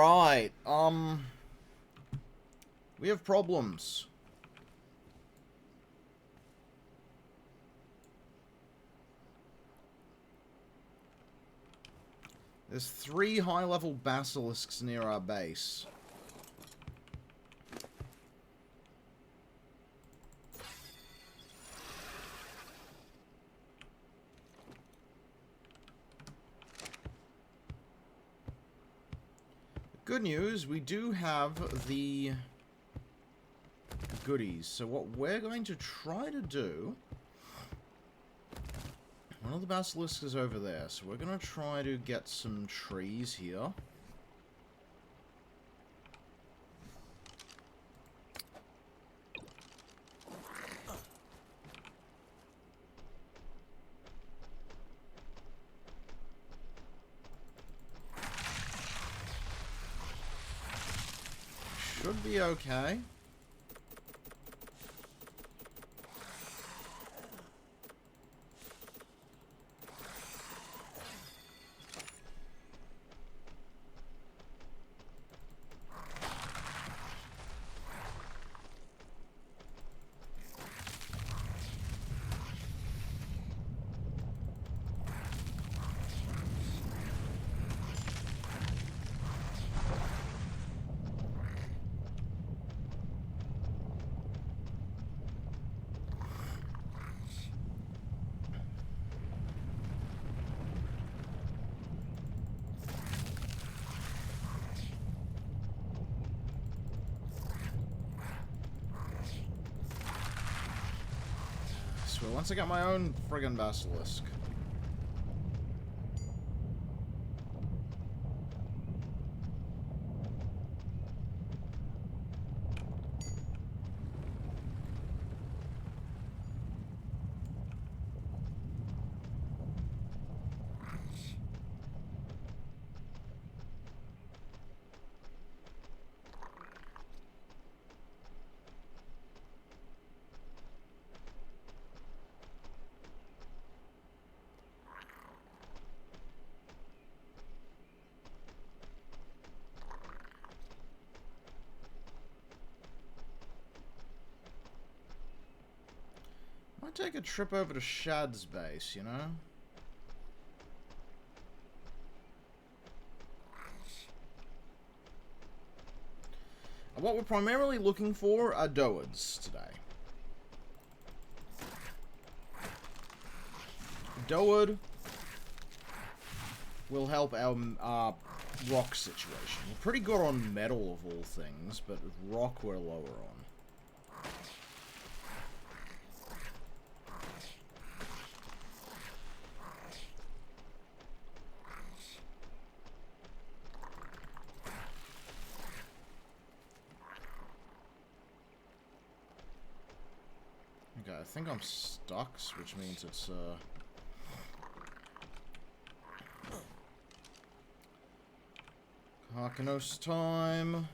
Alright, we have problems. There's 3 high-level basilisks near our base. Good news, we do have the goodies. So what we're going to try to do... One of the basilisks is over there, so we're going to try to get some trees here. Should be okay. So once I got my own friggin' basilisk. Might take a trip over to Shad's base, you know? And what we're primarily looking for are dowards today. Doward will help our rock situation. We're pretty good on metal of all things, but rock we're lower on. Okay, I think I'm stuck, which means it's, Karkanos time.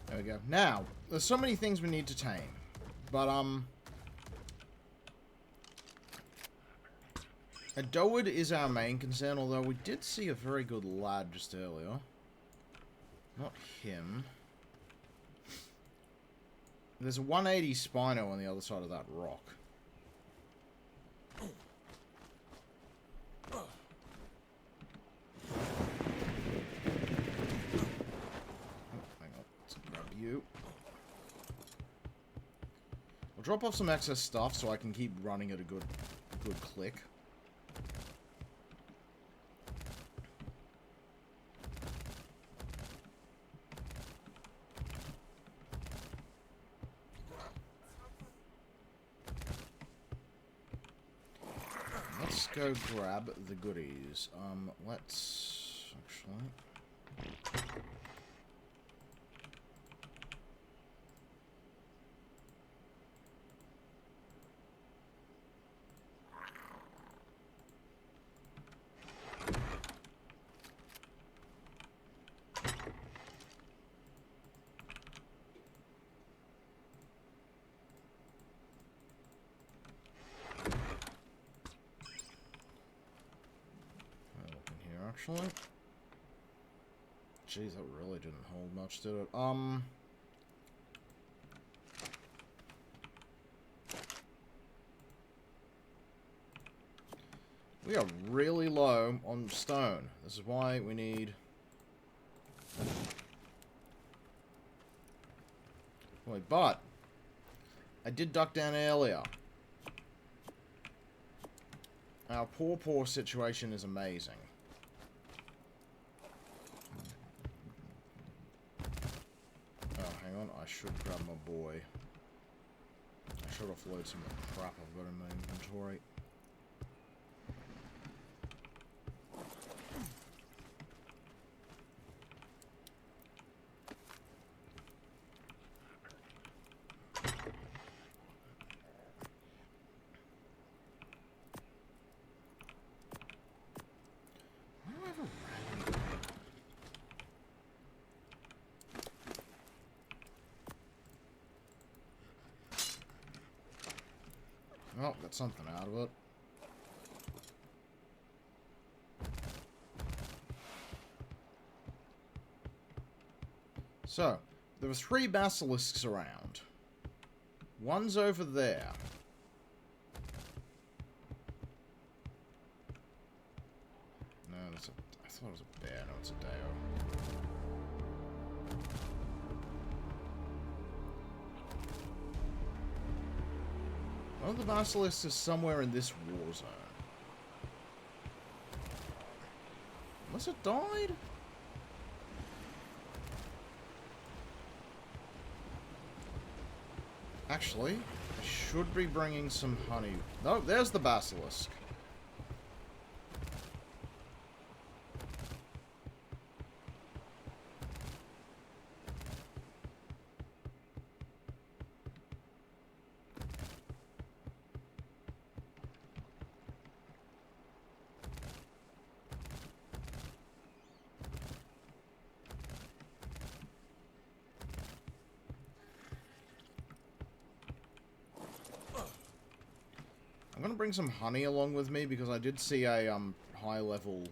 There we go. Now, there's so many things we need to tame. But, a Doward is our main concern, although we did see a very good lad just earlier. Not him. There's a 180 Spino on the other side of that rock. drop off some excess stuff so I can keep running at a good click. Let's go grab the goodies. Let's actually... Actually, jeez, that really didn't hold much, did it? We are really low on stone. This is why we need... Wait, but I did duck down earlier. Our poor situation is amazing. I should grab my boy. I should offload some of the crap I've got in my inventory. Well, got something out of it. So, there were 3 basilisks around. One's over there. No, that's a... I thought it was a bear. No, it's a Deo. One of the basilisks is somewhere in this war zone. Unless it died? Actually, I should be bringing some honey. No, there's the basilisk. I'm gonna bring some honey along with me because I did see a high level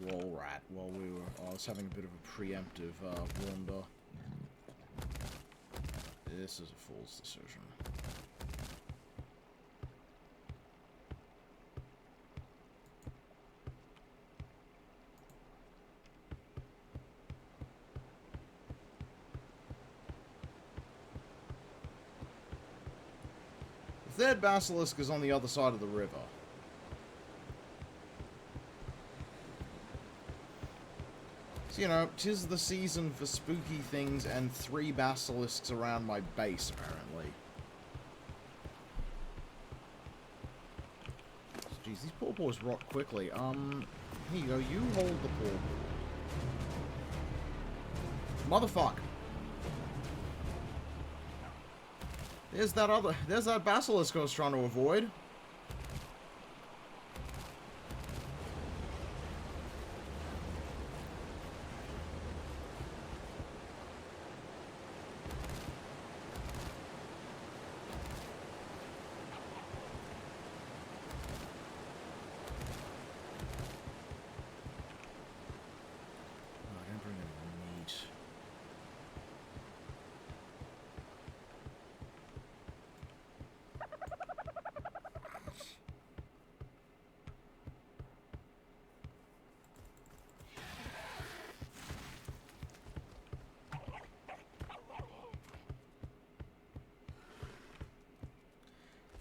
wall rat while I was having a bit of a preemptive wander. This is a fool's decision. The third basilisk is on the other side of the river. So, you know, 'tis the season for spooky things and 3 basilisks around my base, apparently. Jeez, these pawpaws rot quickly. Here you go, you hold the pawpaw. Motherfuck! There's that basilisk I was trying to avoid.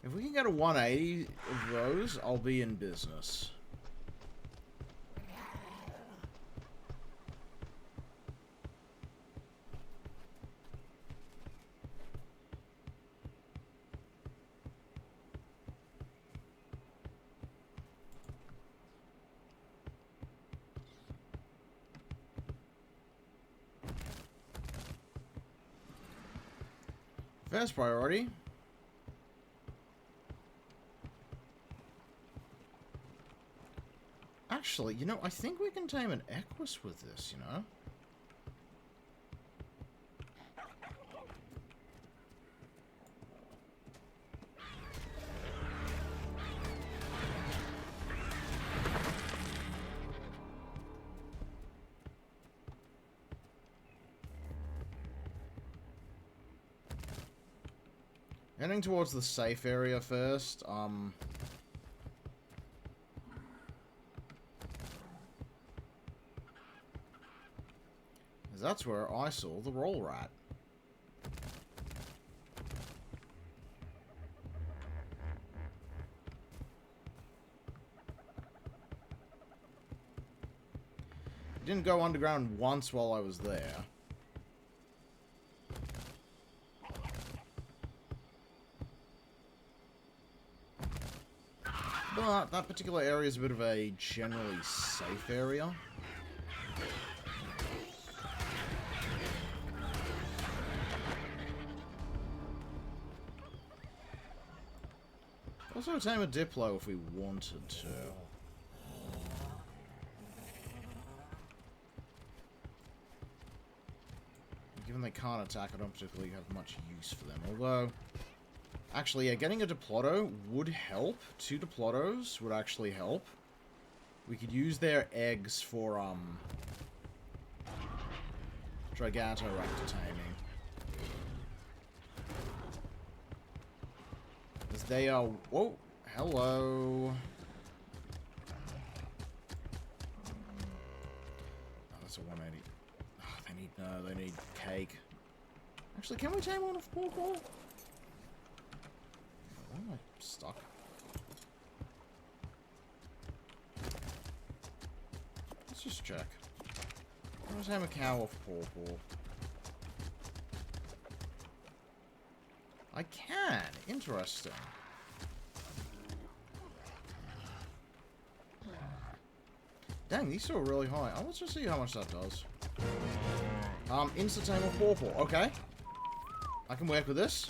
If we can get a 180 of those, I'll be in business. First priority. Actually, you know, I think we can tame an Equus with this, you know? Heading towards the safe area first, that's where I saw the roll rat. Didn't go underground once while I was there. But that particular area is a bit of a generally safe area. Also tame a Diplo if we wanted to. Given they can't attack, I don't particularly have much use for them. Although, actually, yeah, getting a Diplotto would help. 2 Diplottos would actually help. We could use their eggs for, Gigantoraptor taming. As they are... Whoa! Hello! Oh, that's a 180. Oh, they need cake. Actually, can we tame one of Paw? Why am I stuck? Let's just check. Can we tame a cow off Paw? I can! Interesting. Dang, these two are really high. Oh, let's just see how much that does. Instant tame of Paw. Okay. I can work with this.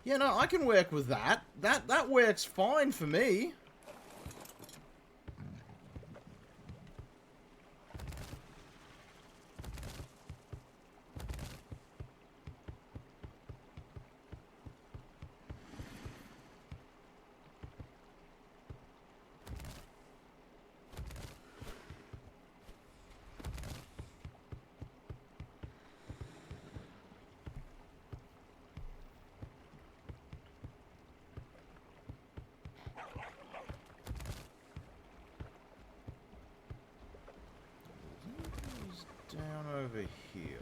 Yeah, no, I can work with that. That works fine for me. Down over here.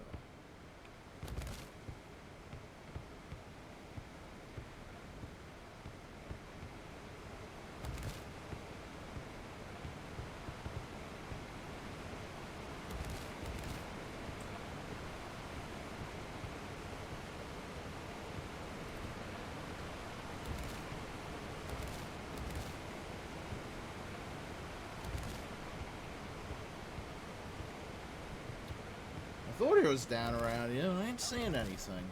I thought he was down around here. I ain't seeing anything.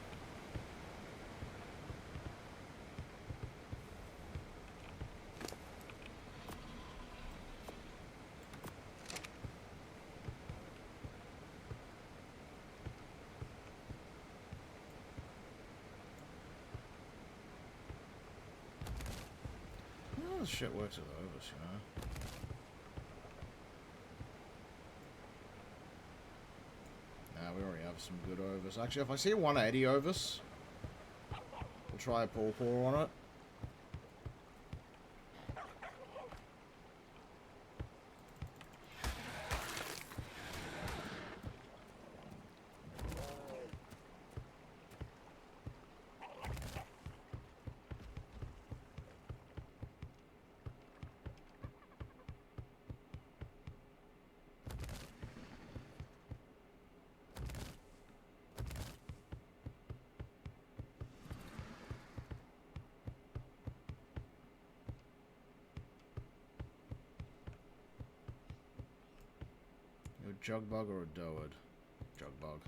Oh, this shit works with overs, you know. We already have some good overs. Actually, if I see a 180 overs, we'll try a Paw on it. jug bug or a doad? Jug bug.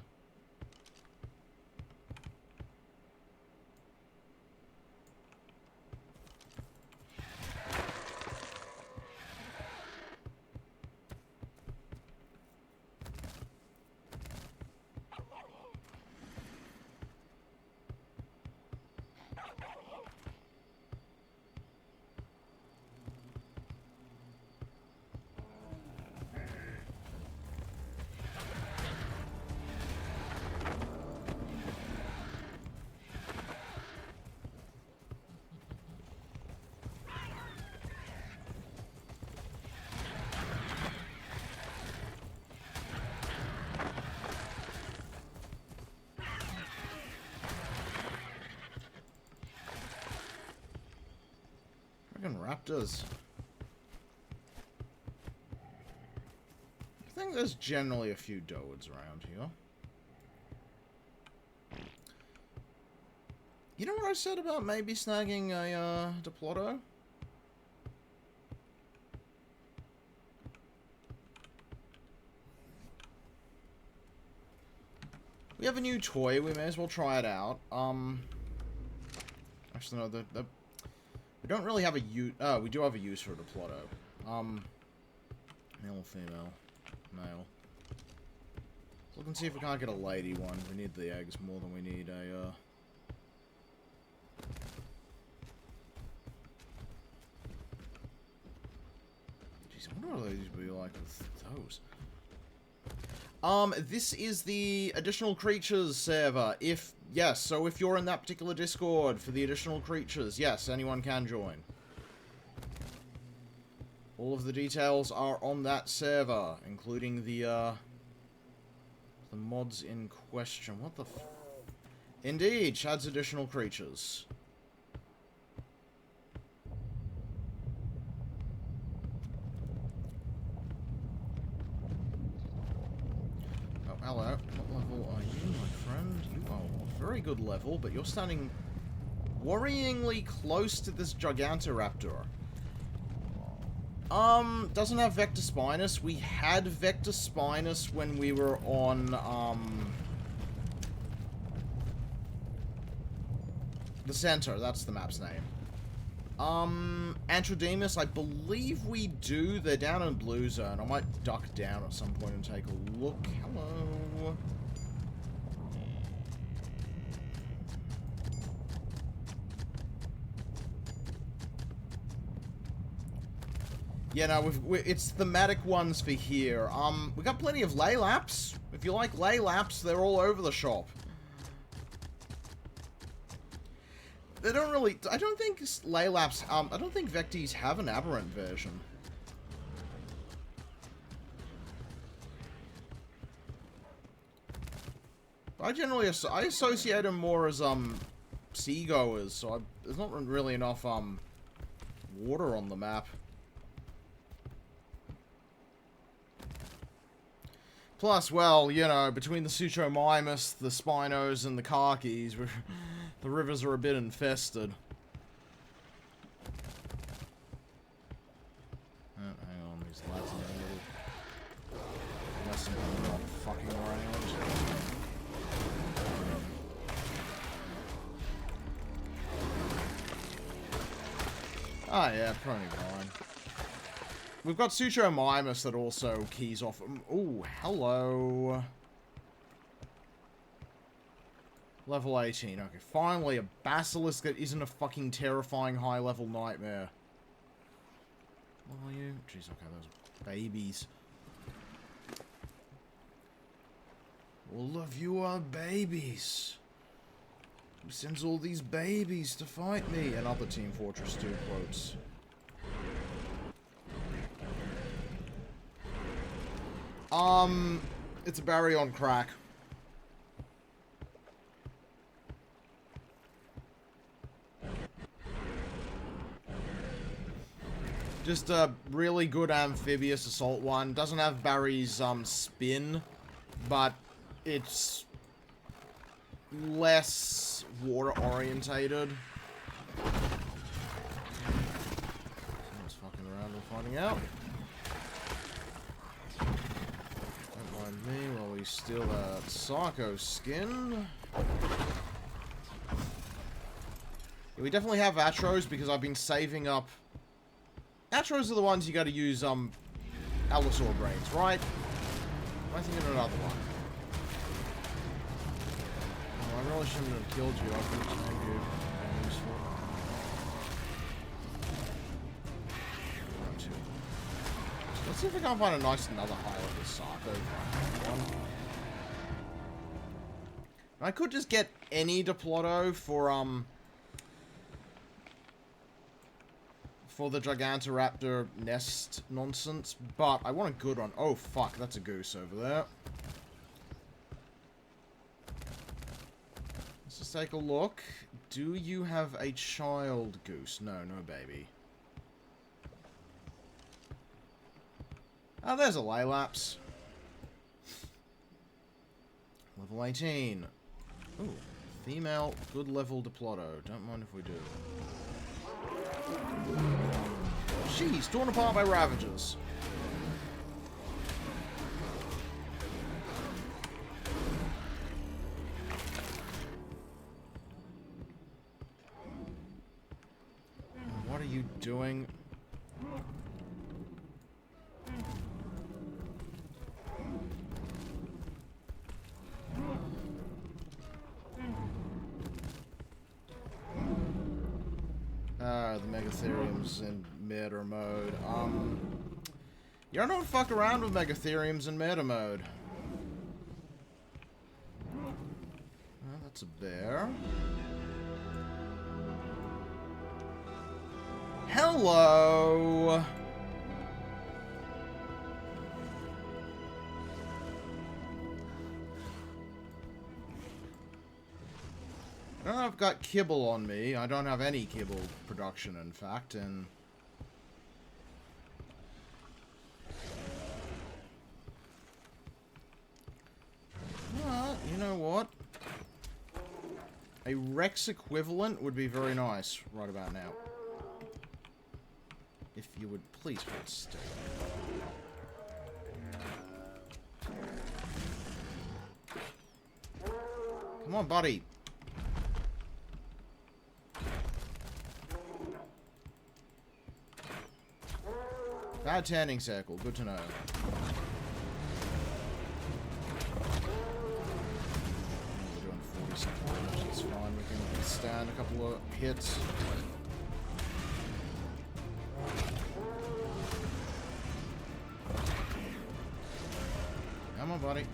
Raptors. I think there's generally a few doads around here. You know what I said about maybe snagging a Diplotto? We have a new toy, we may as well try it out. Actually no, we don't really have a use. Oh, we do have a use for a Diplotto. Male or female? Male. So look and see if we can't get a lady one. We need the eggs more than we need a, Jeez, I wonder what these would be like with those. This is the additional creatures server. Yes, so if you're in that particular Discord for the additional creatures, yes, anyone can join. All of the details are on that server, including the mods in question. What the f... Indeed, Chad's additional creatures. Oh, hello. What level are you, my friend? You are a very good level, but you're standing worryingly close to this Gigantoraptor. Doesn't have Vector Spinus. We had Vector Spinus when we were on, the center. That's the map's name. Antrodemus, I believe we do. They're down in Blue Zone. I might duck down at some point and take a look. Hello. Yeah, no, it's thematic ones for here. We got plenty of Laylaps. If you like Laylaps, they're all over the shop. They don't really... I don't think Laylaps... I don't think Vecties have an aberrant version. I generally... I associate them more as, seagoers, so there's not really enough, water on the map. Plus, well, you know, between the Suchomimus, the Spinos, and the Khakis, the rivers are a bit infested. Oh, hang on, these lads are a little... Unless I'm not fucking around. Ah, yeah, probably fine. We've got Suchomimus that also keys off. Ooh, hello. Level 18. Okay, finally a basilisk that isn't a fucking terrifying high-level nightmare. What are you? Jeez, okay, those babies. All of you are babies. Who sends all these babies to fight me? And other Team Fortress 2 quotes. It's a Barry on crack. Just a really good amphibious assault one. Doesn't have Barry's, spin, but it's less water-orientated. Someone's fucking around and finding out. behind me while we steal that Sarko skin. Yeah, we definitely have Atros because I've been saving up. Atros are the ones you gotta use, Allosaur brains, right? Am I thinking of another one? Oh, I really shouldn't have killed you. I think it's maybe useful. Let's see if we can find a nice another high-level Sarko one. I could just get any Diplotto for the Gigantoraptor nest nonsense, but I want a good one. Oh, fuck, that's a goose over there. Let's just take a look. Do you have a child goose? No, no baby. Oh, there's a Laelaps. Level 18. Ooh, female, good level Diplotto. Don't mind if we do. She's torn apart by Ravagers. What are you doing? The Megatherium's in meta mode. You don't fuck around with Megatheriums in meta mode. That's a bear. Hello! I don't know if I've got kibble on me. I don't have any kibble production, in fact, and... you know what? A Rex equivalent would be very nice right about now. If you would please hold still. Come on, buddy. Bad tanning circle, good to know. We're doing 40 something damage, that's fine. We can withstand a couple of hits. Come on, buddy.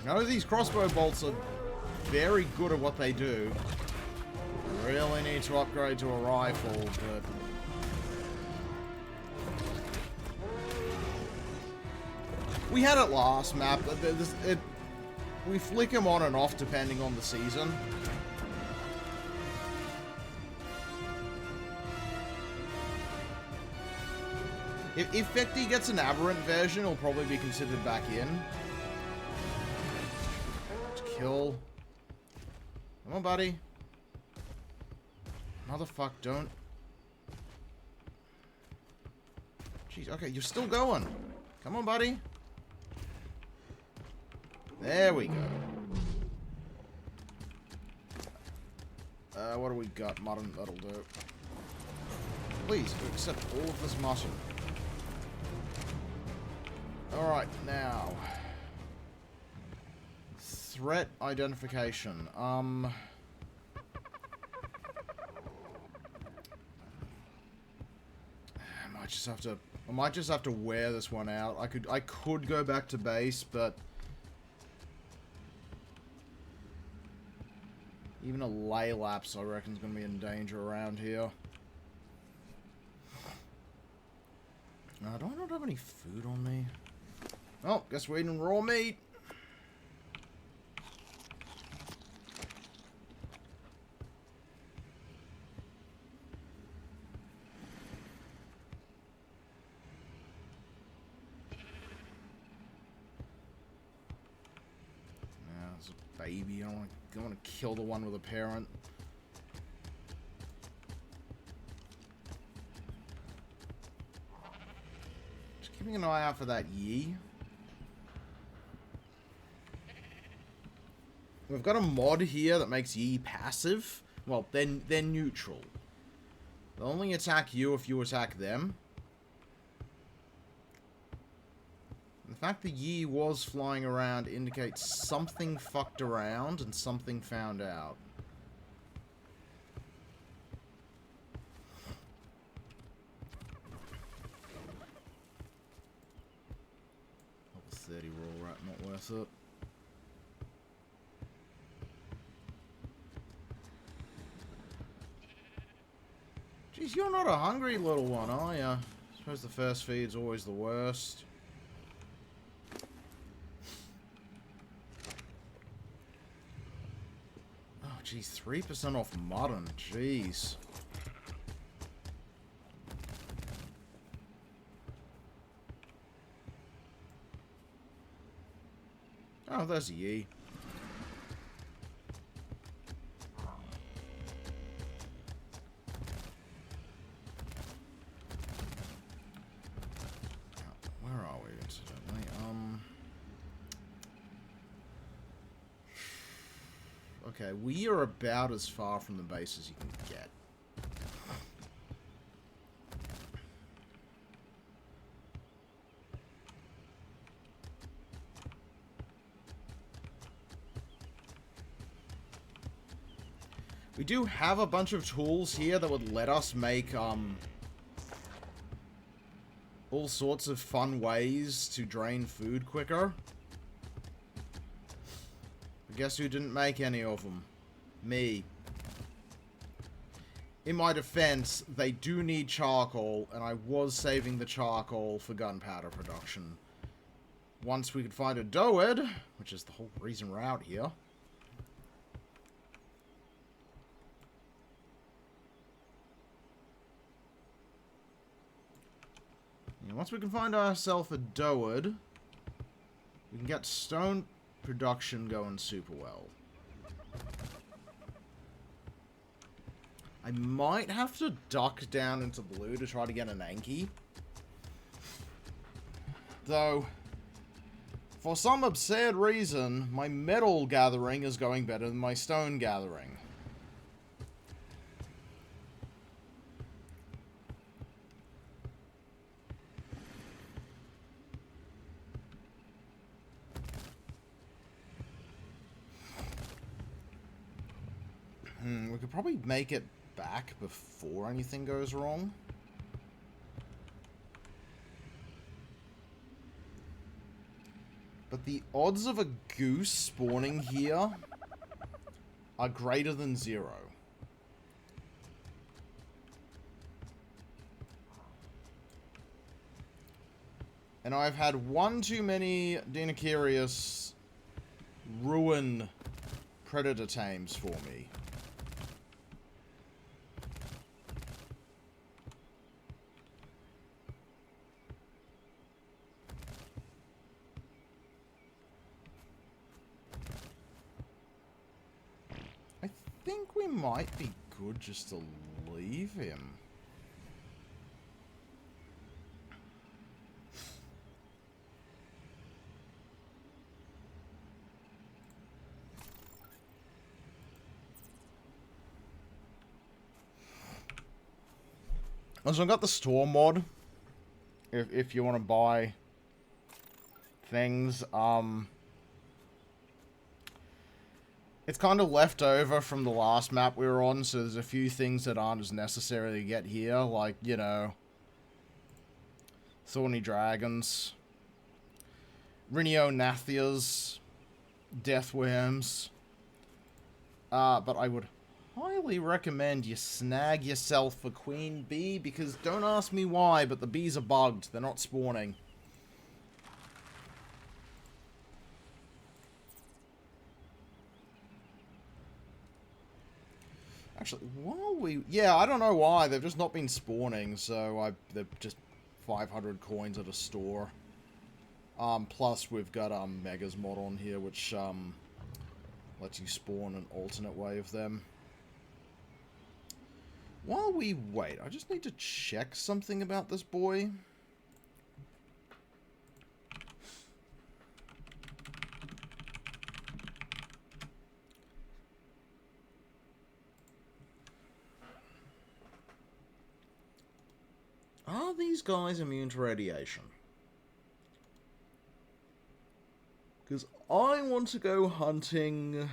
I know these crossbow bolts are very good at what they do. Really need to upgrade to a rifle, but... We had it last map. We flick them on and off depending on the season. If Vecti gets an aberrant version, it'll probably be considered back in. Kill. Come on, buddy. Motherfuck, don't. Jeez, okay, you're still going. Come on, buddy. There we go. What do we got? Mutton, that'll do. Please, accept all of this mutton. Alright, now. Threat identification. I might just have to wear this one out. I could go back to base, but even a Laelaps I reckon is going to be in danger around here. Do I not have any food on me? Oh, guess we're eating raw meat. Baby, I don't want to kill the one with a parent. Keeping an eye out for that Yi. We've got a mod here that makes Yi passive. Well, they're neutral. They'll only attack you if you attack them. The fact that Yi was flying around indicates something fucked around and something found out. Level 30 roll rat, not worth it. Jeez, you're not a hungry little one, are ya? I suppose the first feed's always the worst. Oh, jeez, 3% off mutton. Jeez. Oh, there's a Yi. Okay, we are about as far from the base as you can get. We do have a bunch of tools here that would let us make, all sorts of fun ways to drain food quicker. Guess who didn't make any of them? Me. In my defense, they do need charcoal, and I was saving the charcoal for gunpowder production. Once we could find a doed, which is the whole reason we're out here. And once we can find ourselves a doed, we can get stone production going super well. I might have to duck down into blue to try to get an Anki. Though, for some absurd reason, my metal gathering is going better than my stone gathering. We could probably make it back before anything goes wrong. But the odds of a goose spawning here are greater than 0. And I've had one too many Dinocurious ruin predator tames for me. I think we might be good just to leave him. So I've got the store mod. If you want to buy things, it's kind of left over from the last map we were on, so there's a few things that aren't as necessary to get here, like, you know, Thorny Dragons, Rhiniothathias, Deathworms, but I would highly recommend you snag yourself a queen bee, because don't ask me why, but the bees are bugged, they're not spawning. Actually, while we... Yeah, I don't know why. They've just not been spawning, so they're just 500 coins at a store. Plus, we've got Mega's mod on here, which lets you spawn an alternate way of them. While we wait, I just need to check something about this boy. these guys immune to radiation? Because I want to go hunting...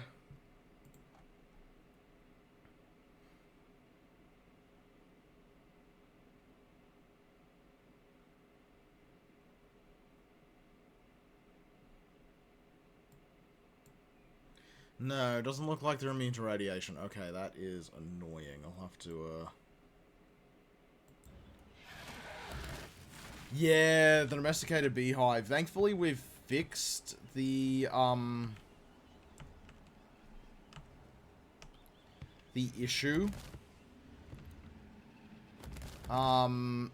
No, it doesn't look like they're immune to radiation. Okay, that is annoying. I'll have to, Yeah, the domesticated beehive. Thankfully, we've fixed the issue.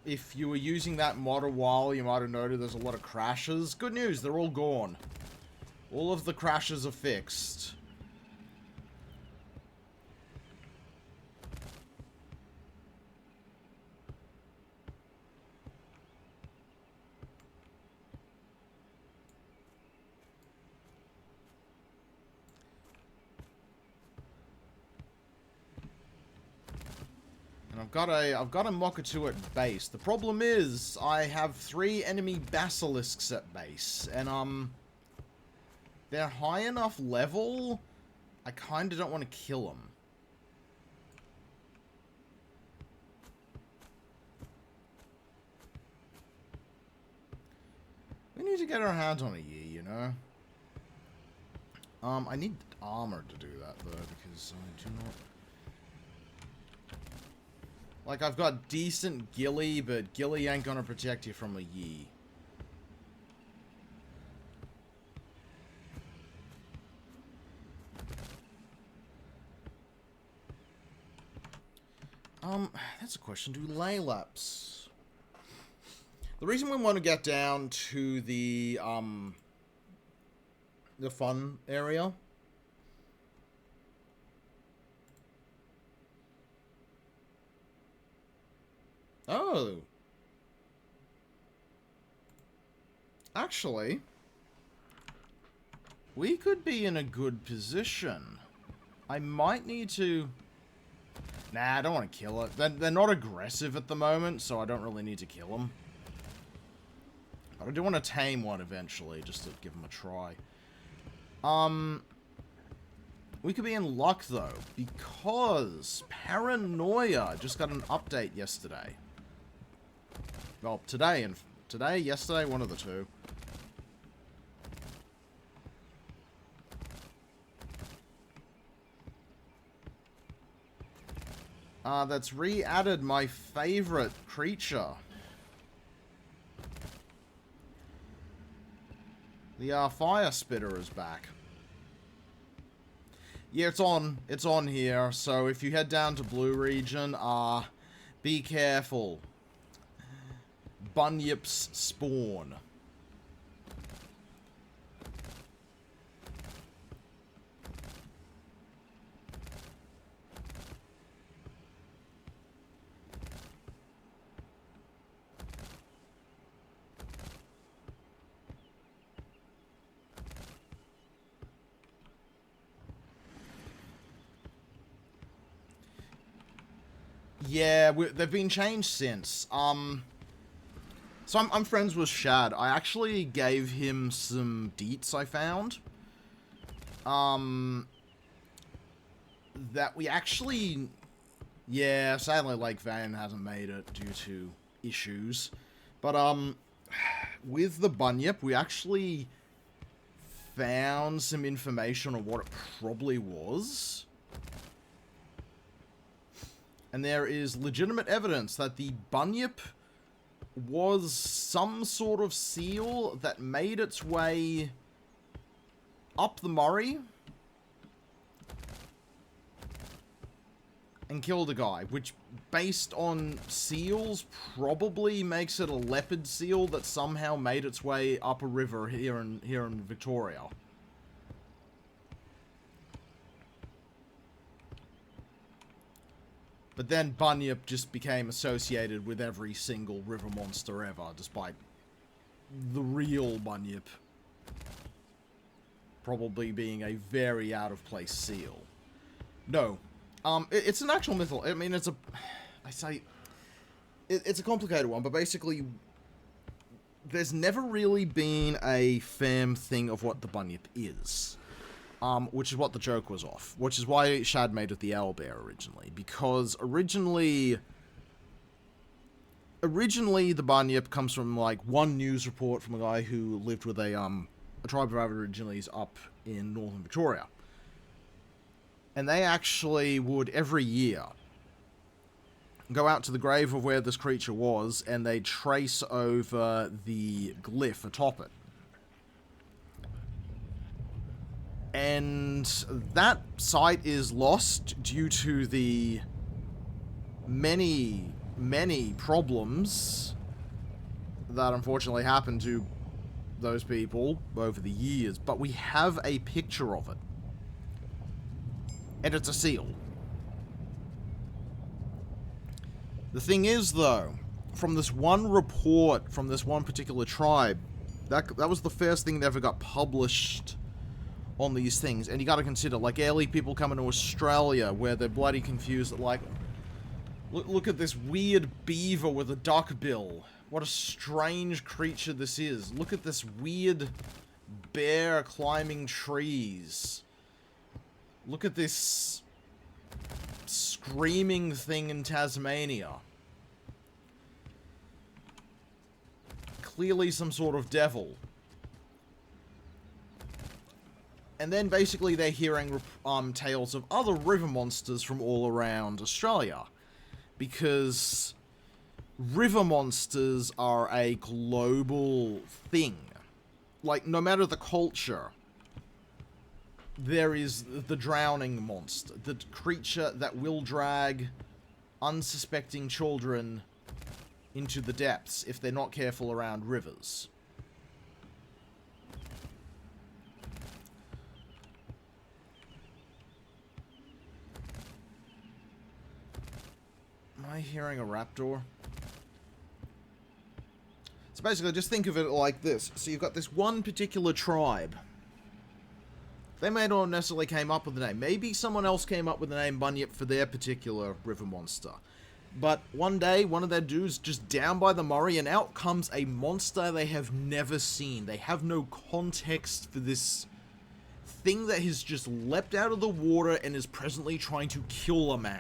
If you were using that mod a while, you might have noted there's a lot of crashes. Good news, they're all gone. All of the crashes are fixed. I've got a Mocha-2 at base. The problem is, I have 3 enemy basilisks at base, and, they're high enough level, I kinda don't want to kill them. We need to get our hands on a Yi, you know? I need armor to do that, though, because I do not... Like, I've got decent ghillie, but ghillie ain't gonna protect you from a Yi. That's a question. Do laylaps? The reason we want to get down to the fun area... Oh. Actually, we could be in a good position. I might need to... Nah, I don't want to kill it. They're not aggressive at the moment, so I don't really need to kill them. But I do want to tame one eventually, just to give them a try. We could be in luck, though, because Paranoia just got an update yesterday. Well, yesterday, one of the two. That's re-added my favorite creature. The, fire spitter is back. Yeah, it's on here, so if you head down to Blue Region, be careful. Bunyips spawn. Yeah, they've been changed since. So I'm friends with Shad. I actually gave him some deets I found. That we actually... Yeah, sadly Lake Van hasn't made it due to issues. But, with the Bunyip, we actually found some information on what it probably was. And there is legitimate evidence that the Bunyip was some sort of seal that made its way up the Murray and killed a guy, which, based on seals, probably makes it a leopard seal that somehow made its way up a river here in Victoria. But then Bunyip just became associated with every single river monster ever, despite the real Bunyip probably being a very out-of-place seal. No. It's an actual mythal. I mean, it's a... I say... it's a complicated one, but basically, there's never really been a firm thing of what the bunyip is. Which is what the joke was off. Which is why Shad made it the owlbear originally. Because originally the bunyip comes from, like, one news report from a guy who lived with a tribe of Aborigines up in northern Victoria. And they actually would, every year, go out to the grave of where this creature was, and they'd trace over the glyph atop it. And that site is lost due to the many problems that unfortunately happened to those people over the years. But we have a picture of it. And it's a seal. The thing is, though, from this one report from this one particular tribe, that was the first thing that ever got published on these things. And you gotta consider, like, early people coming to Australia where they're bloody confused, like, look at this weird beaver with a duck bill. What a strange creature this is. Look at this weird bear climbing trees. Look at this screaming thing in Tasmania. Clearly some sort of devil. And then basically they're hearing tales of other river monsters from all around Australia. Because river monsters are a global thing. Like, no matter the culture, there is the drowning monster. The creature that will drag unsuspecting children into the depths if they're not careful around rivers. Am I hearing a raptor? So basically, just think of it like this. So you've got this one particular tribe. They may not necessarily came up with the name. Maybe someone else came up with the name Bunyip for their particular river monster. But one day, one of their dudes just down by the Murray, and out comes a monster they have never seen. They have no context for this thing that has just leapt out of the water and is presently trying to kill a man.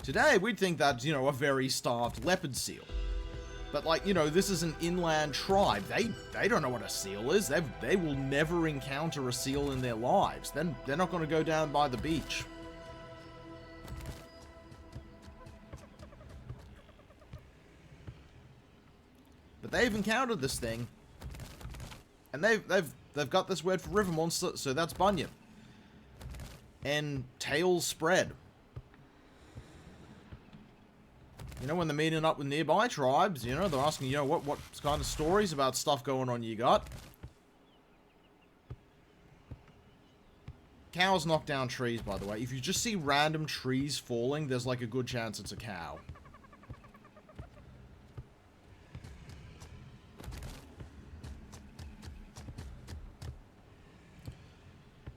Today, we'd think that's, you know, a very starved leopard seal. But, like, you know, this is an inland tribe. They don't know what a seal is. They will never encounter a seal in their lives. Then they're not going to go down by the beach. But they've encountered this thing. And they've got this word for river monster, so that's Bunyip. And tales spread. You know, when they're meeting up with nearby tribes, you know, they're asking, you know, what kind of stories about stuff going on you got? Cows knock down trees, by the way. If you just see random trees falling, there's like a good chance it's a cow.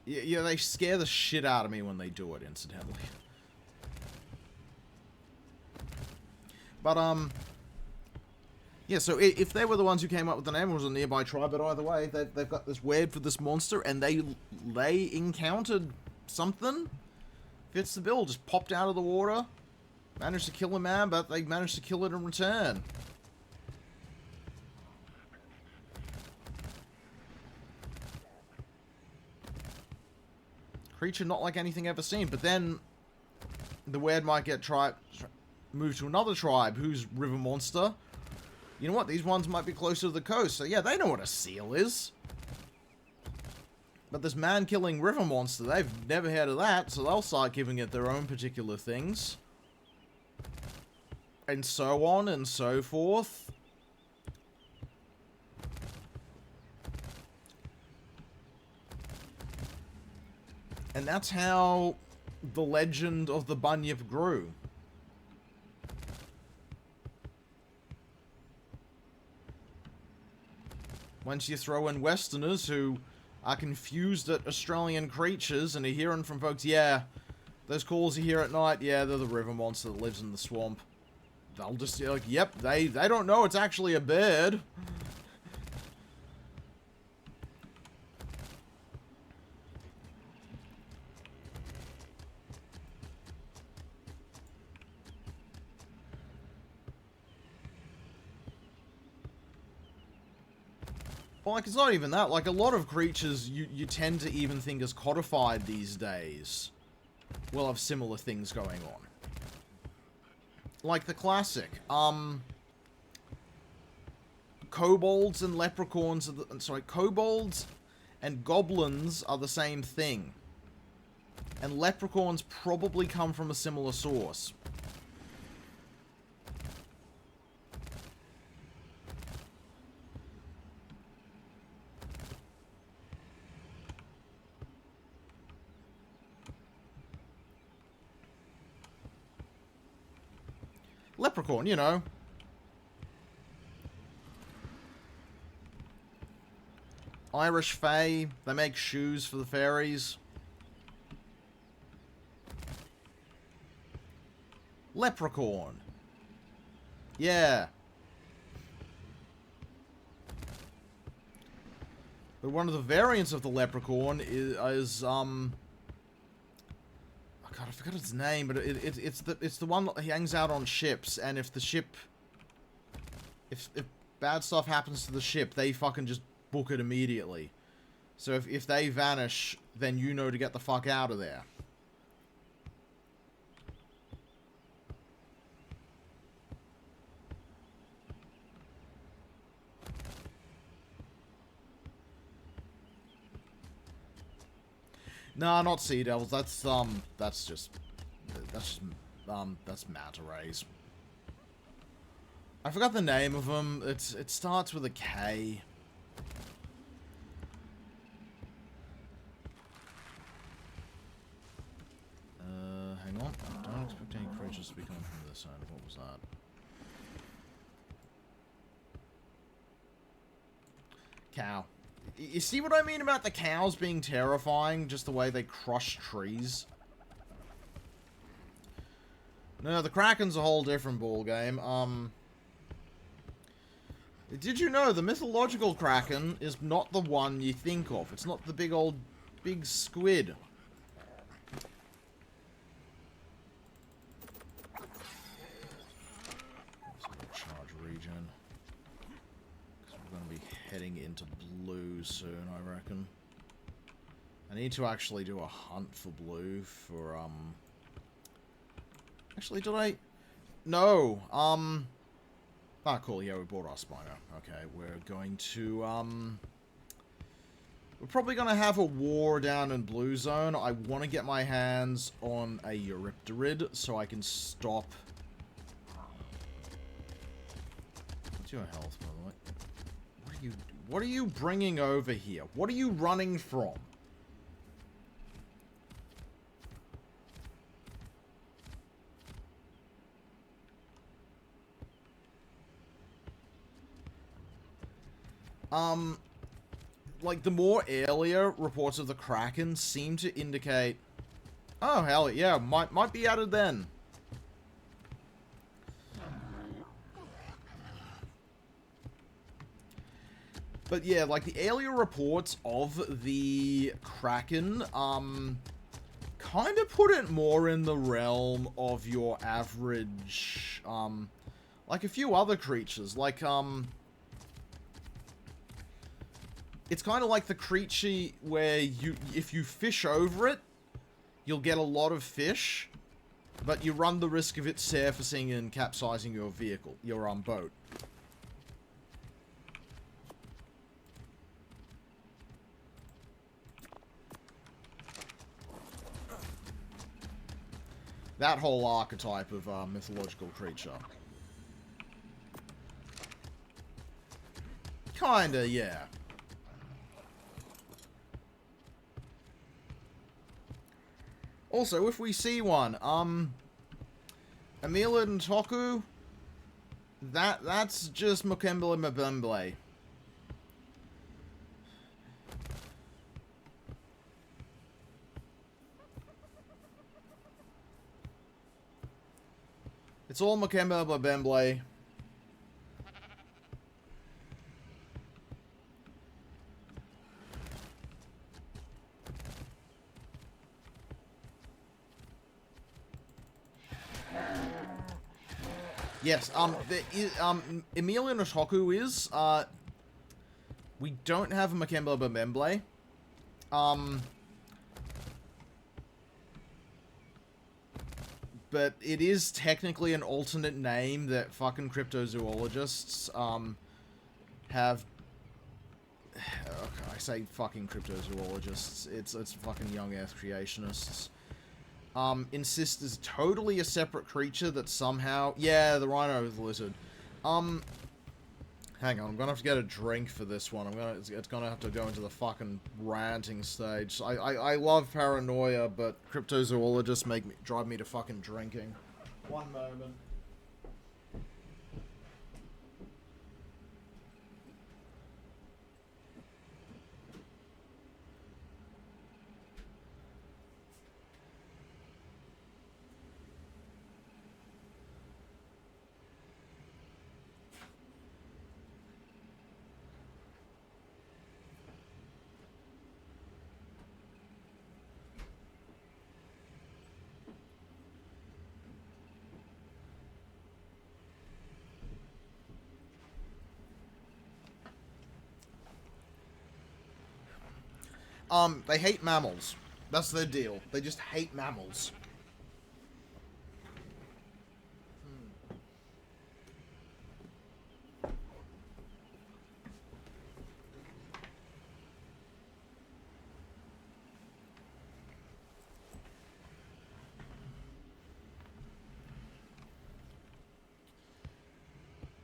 Yeah, they scare the shit out of me when they do it, incidentally. But, yeah, so if they were the ones who came up with the name, it was a nearby tribe, but either way, they've got this word for this monster, and they encountered something. Fits the bill, just popped out of the water, managed to kill a man, but they managed to kill it in return. Creature not like anything ever seen, but then the word might get moved to another tribe whose river monster, you know what, these ones might be closer to the coast, so yeah, they know what a seal is. But this man-killing river monster, they've never heard of that, so they'll start giving it their own particular things. And so on and so forth. And that's how the legend of the Bunyip grew. Once you throw in Westerners who are confused at Australian creatures and are hearing from folks, yeah, those calls you hear at night, yeah, they're the river monster that lives in the swamp. They'll just be like, yep, they don't know it's actually a bird. Well, like, it's not even that. Like, a lot of creatures you tend to even think as codified these days will have similar things going on. Like the classic, kobolds and leprechauns are sorry, kobolds and goblins are the same thing. And leprechauns probably come from a similar source. Leprechaun, you know. Irish fae, they make shoes for the fairies. Leprechaun. Yeah. But one of the variants of the leprechaun is God, I forgot its name, but it's the one that hangs out on ships, and if the ship, if bad stuff happens to the ship, they fucking just book it immediately. So if they vanish, then you know to get the fuck out of there. Nah, not sea devils. That's just manta rays. I forgot the name of them. It starts with a K. Hang on. I don't expect any creatures to be coming from this end. What was that? Cow. You see what I mean about the cows being terrifying? Just the way they crush trees? No, the Kraken's a whole different ballgame. Did you know the mythological Kraken is not the one you think of? It's not the big squid. Charge regen. Because we're going to be heading into blue soon, I reckon. I need to actually do a hunt for blue for, Actually, did I? No, Ah, cool, yeah, we bought our Spino. Okay, we're going to, we're probably going to have a war down in Blue Zone. I want to get my hands on a Eurypterid so I can stop... What's your health, by the way? What are you bringing over here? What are you running from? Like, the more earlier reports of the Kraken seem to indicate... Oh, hell, yeah, might be added then. But yeah, like, the earlier reports of the Kraken, kind of put it more in the realm of your average, like a few other creatures, like, it's kind of like the creature where if you fish over it, you'll get a lot of fish, but you run the risk of it surfacing and capsizing your vehicle, your boat. That whole archetype of mythological creature. Kinda, yeah. Also, if we see one, Amila and Toku, that's just Mokembele Mabemble. It's all Makemba Babemble. Yes, Emilio Notoku is, we don't have a Makemba Babemble. But it is technically an alternate name that fucking cryptozoologists, have... Okay, I say fucking cryptozoologists. It's fucking young Earth creationists. Insist is totally a separate creature that somehow... Yeah, the rhino lizard. Hang on, I'm gonna have to get a drink for this one. It's gonna have to go into the fucking ranting stage. I love paranoia, but cryptozoologists drive me to fucking drinking. One moment. They hate mammals. That's their deal. They just hate mammals.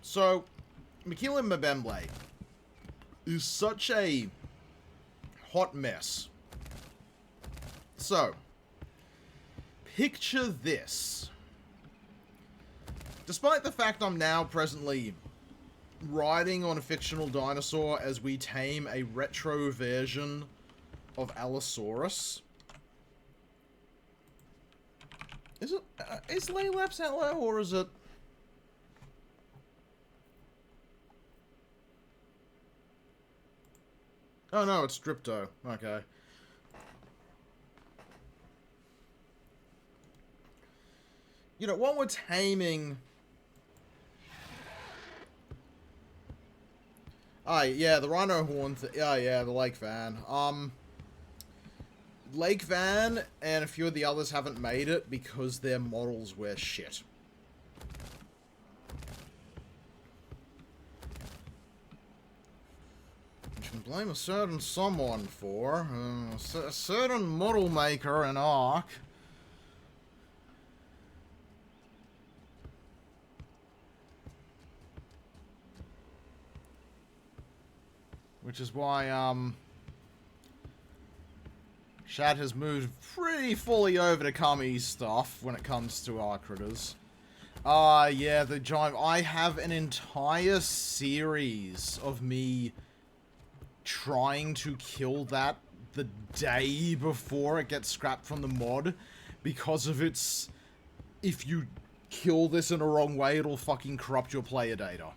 So, Makila Mbemble is such a hot mess. So, picture this. Despite the fact I'm now presently riding on a fictional dinosaur as we tame a retro version of Allosaurus. Is it, is Laelaps hello, or is it... Oh no, it's Stripto. Okay. You know, what we're taming... Oh, yeah, the rhino horn... Oh, yeah, the Lake Van. Lake Van and a few of the others haven't made it because their models were shit. You can blame a certain someone for. A certain model maker in Ark. Which is why, Shad has moved pretty fully over to Kami's stuff when it comes to our critters. Yeah, the giant... I have an entire series of me trying to kill that the day before it gets scrapped from the mod because of its... If you kill this in a wrong way, it'll fucking corrupt your player data.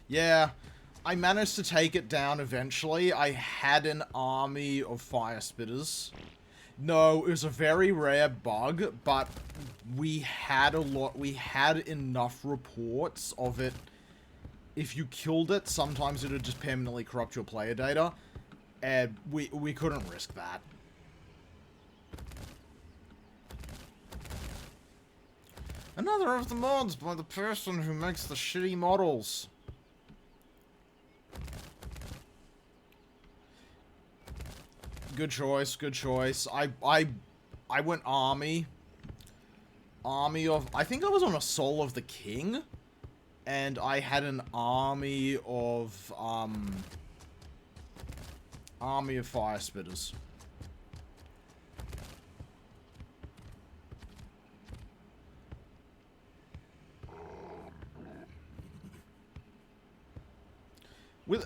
Yeah, I managed to take it down eventually. I had an army of fire spitters. No, it was a very rare bug, but we had enough reports of it. If you killed it, sometimes it would just permanently corrupt your player data, and we couldn't risk that. Another of the mods by the person who makes the shitty models. Good choice, good choice. I went army. Army of... I think I was on a Soul of the King. And I had an army of, Army of fire spitters.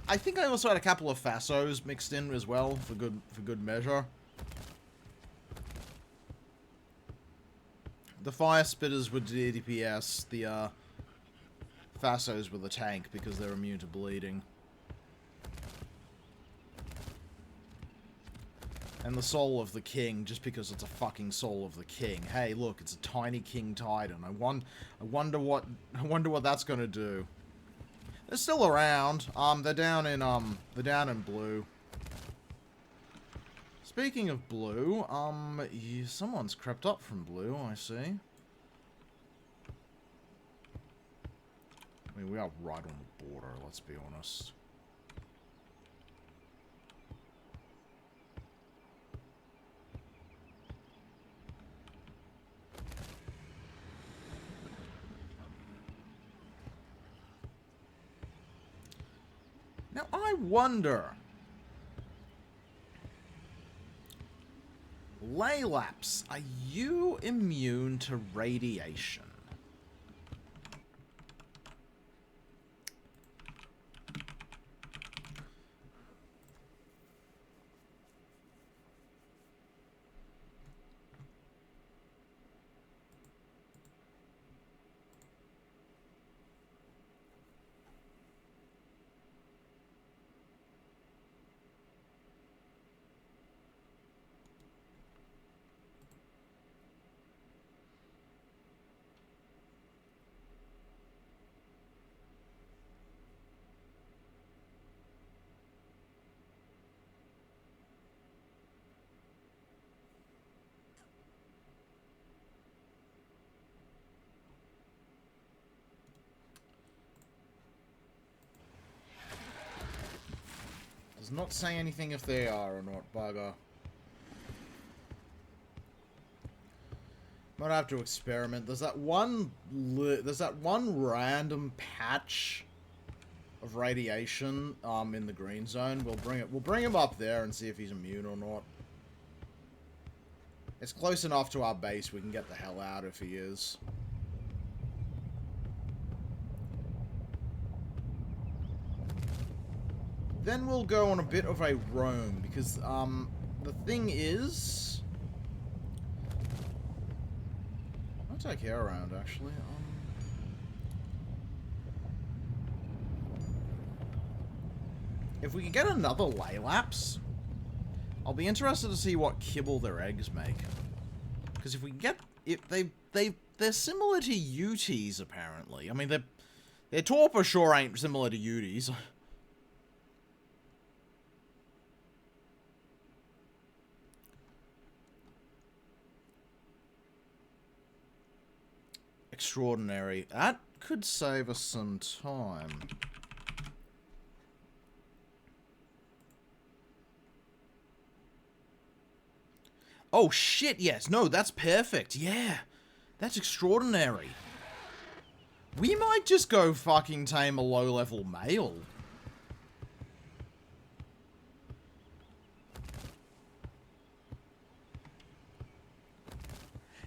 I think I also had a couple of Fassos mixed in as well for good measure. The Fire Spitters were DPS, the Fassos were the tank because they're immune to bleeding. And the Soul of the King, just because it's a fucking Soul of the King. Hey, look, it's a tiny King Titan. I wonder what that's gonna do. They're still around. They're down in blue. Speaking of blue, someone's crept up from blue, I see. I mean, we are right on the border, let's be honest. Now, I wonder... Laylaps, are you immune to radiation? Does not say anything if they are or not, bugger. Might have to experiment. There's that one random patch of radiation in the green zone. We'll bring him up there and see if he's immune or not. It's close enough to our base we can get the hell out if he is. Then we'll go on a bit of a roam, because, the thing is... I'll take care around, actually. If we can get another Laylaps, I'll be interested to see what kibble their eggs make. Because if we can get... They're similar to Uties, apparently. I mean, their torpor sure ain't similar to Uties. Extraordinary. That could save us some time. Oh shit, yes. No, that's perfect. Yeah. That's extraordinary. We might just go fucking tame a low-level male.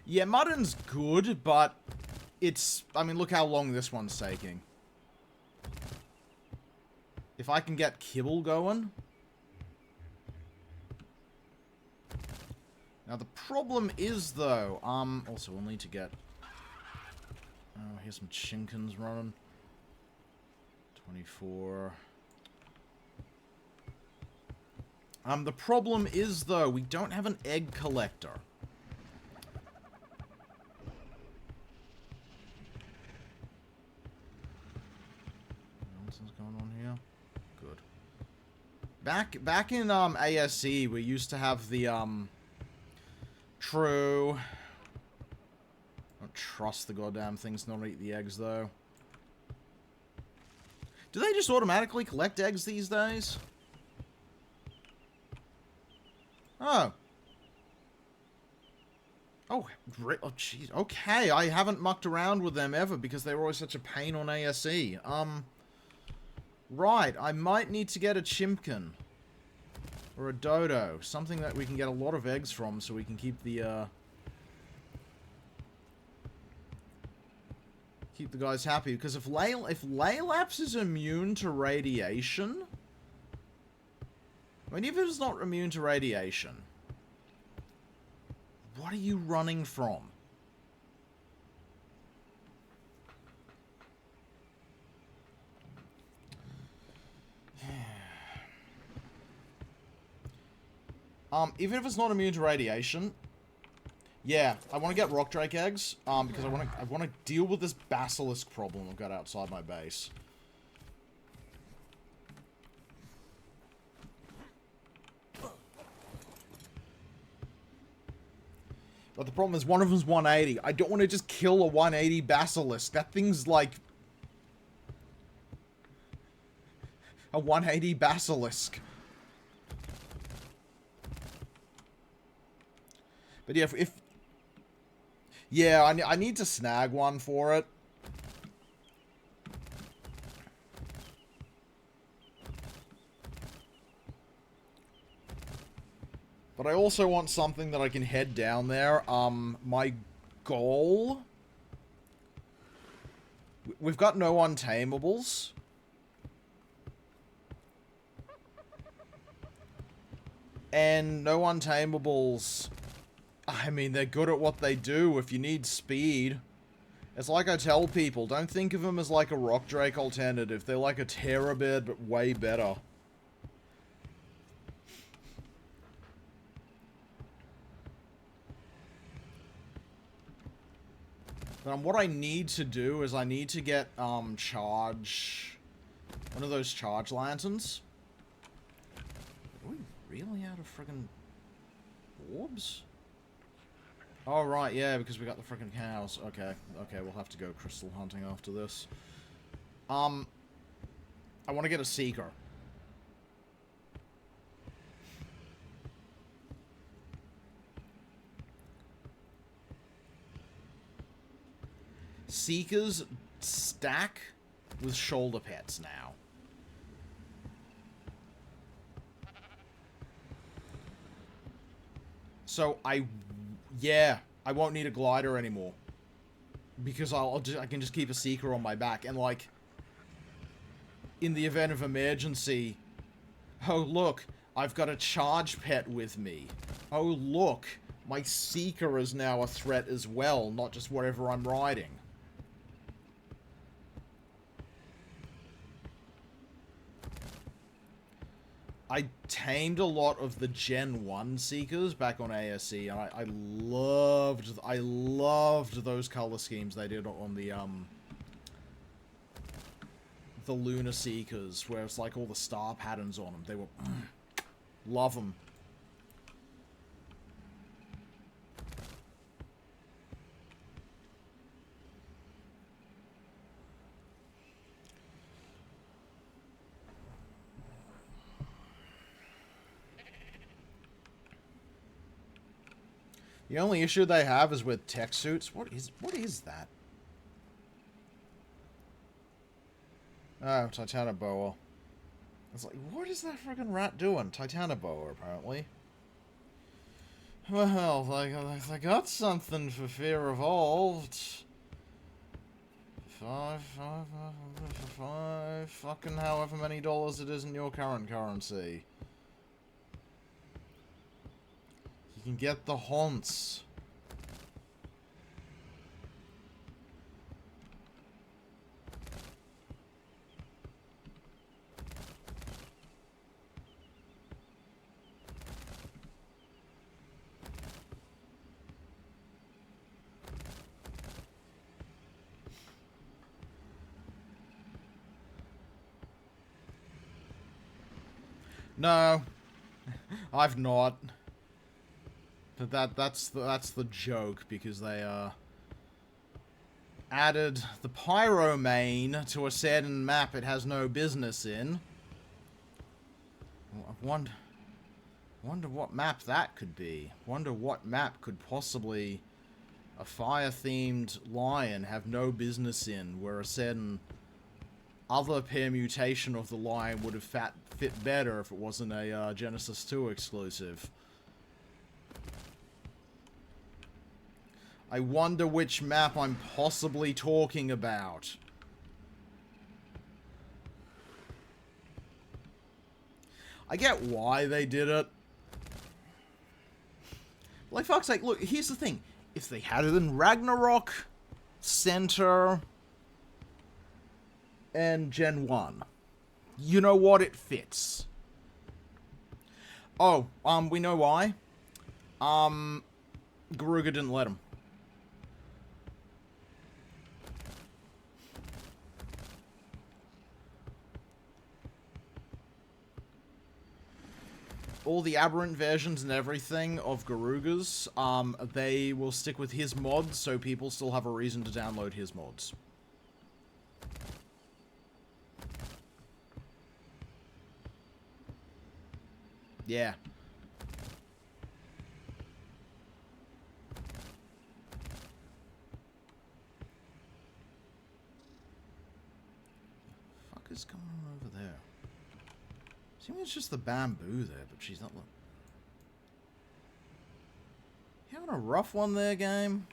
Yeah, Mutton's good, but it's... I mean, look how long this one's taking. If I can get kibble going... Now, the problem is, though... also, we'll need to get... Oh, here's some chinkins running. 24... the problem is, though, we don't have an egg collector. What's going on here? Good. Back in ASE, we used to have the True. Don't trust the goddamn things not eat the eggs though. Do they just automatically collect eggs these days? Oh. Oh, jeez. Okay, I haven't mucked around with them ever because they were always such a pain on ASE. Right, I might need to get a chimpkin. Or a dodo. Something that we can get a lot of eggs from so we can keep the, keep the guys happy. Because if Laylaps is immune to radiation... I mean, even if it's not immune to radiation, what are you running from? Even if it's not immune to radiation, yeah, I want to get rock drake eggs, because I want to deal with this basilisk problem I've got outside my base. But the problem is one of them's 180. I don't want to just kill a 180 basilisk. That thing's like a 180 basilisk. But yeah, yeah, I need to snag one for it. But I also want something that I can head down there. My goal... We've got no untamables. And no untamables... I mean, they're good at what they do if you need speed. It's like I tell people, don't think of them as like a rock drake alternative. They're like a terrabird, but way better. What I need to do is I need to get, charge... one of those charge lanterns. Are we really out of friggin' orbs? Oh, right, yeah, because we got the frickin' cows. Okay, okay, we'll have to go crystal hunting after this. I want to get a seeker. Seekers stack with shoulder pets now. So yeah, I won't need a glider anymore. Because I can just keep a seeker on my back. And like, in the event of emergency, oh look, I've got a charge pet with me. Oh look, my seeker is now a threat as well, not just whatever I'm riding. I tamed a lot of the Gen 1 Seekers back on ASE, and I loved those color schemes they did on the Lunar Seekers, where it's like all the star patterns on them. They were... love them. The only issue they have is with tech suits. What is that? Oh, Titanoboa. It's like, what is that friggin' rat doing? Titanoboa, apparently. Well, they got something for Fear Evolved. Five, fucking however many dollars it is in your current currency. You can get the haunts. No, I've not. But that's the joke, because they added the pyro main to a certain map it has no business in. I wonder what map that could be. Wonder what map could possibly a fire-themed lion have no business in, where a certain other permutation of the lion would have fit better if it wasn't a Genesis 2 exclusive. I wonder which map I'm possibly talking about. I get why they did it. Like, fuck's sake, look, here's the thing. If they had it in Ragnarok, Center, and Gen 1, you know what? It fits. Oh, we know why. Garuga didn't let him. All the aberrant versions and everything of Garuga's, they will stick with his mods, so people still have a reason to download his mods. Yeah. Fuck is going on over there? Seems it's just the bamboo there, but she's not. You having a rough one there, game?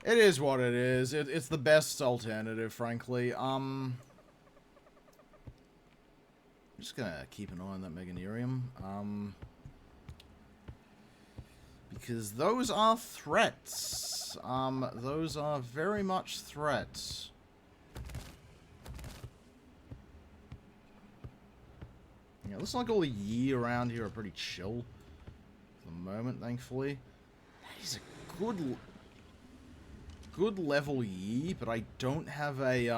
It is what it is. It's the best alternative, frankly. I'm just gonna keep an eye on that Meganerium. Because those are threats. Those are very much threats. Yeah, looks like all the Yi around here are pretty chill for the moment, thankfully. That is a good level Yi, but I don't have a,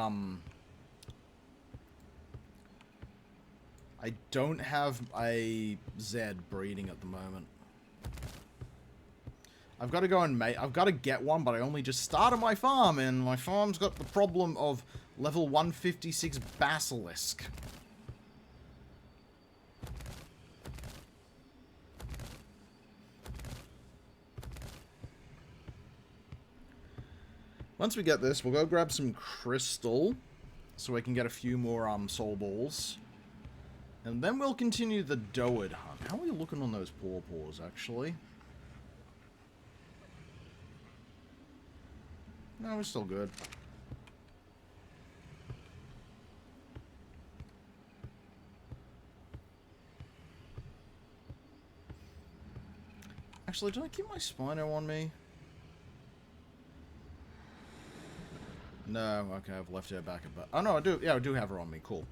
I don't have a Zed breeding at the moment. I've got to go and I've got to get one, but I only just started my farm, and my farm's got the problem of level 156 basilisk. Once we get this, we'll go grab some crystal, so I can get a few more soul balls. And then we'll continue the Doed hunt. How are we looking on those pawpaws, actually? No, we're still good. Actually, did I keep my Spino on me? No, okay, I've left her back at back. Oh no, I do. Yeah, I do have her on me. Cool.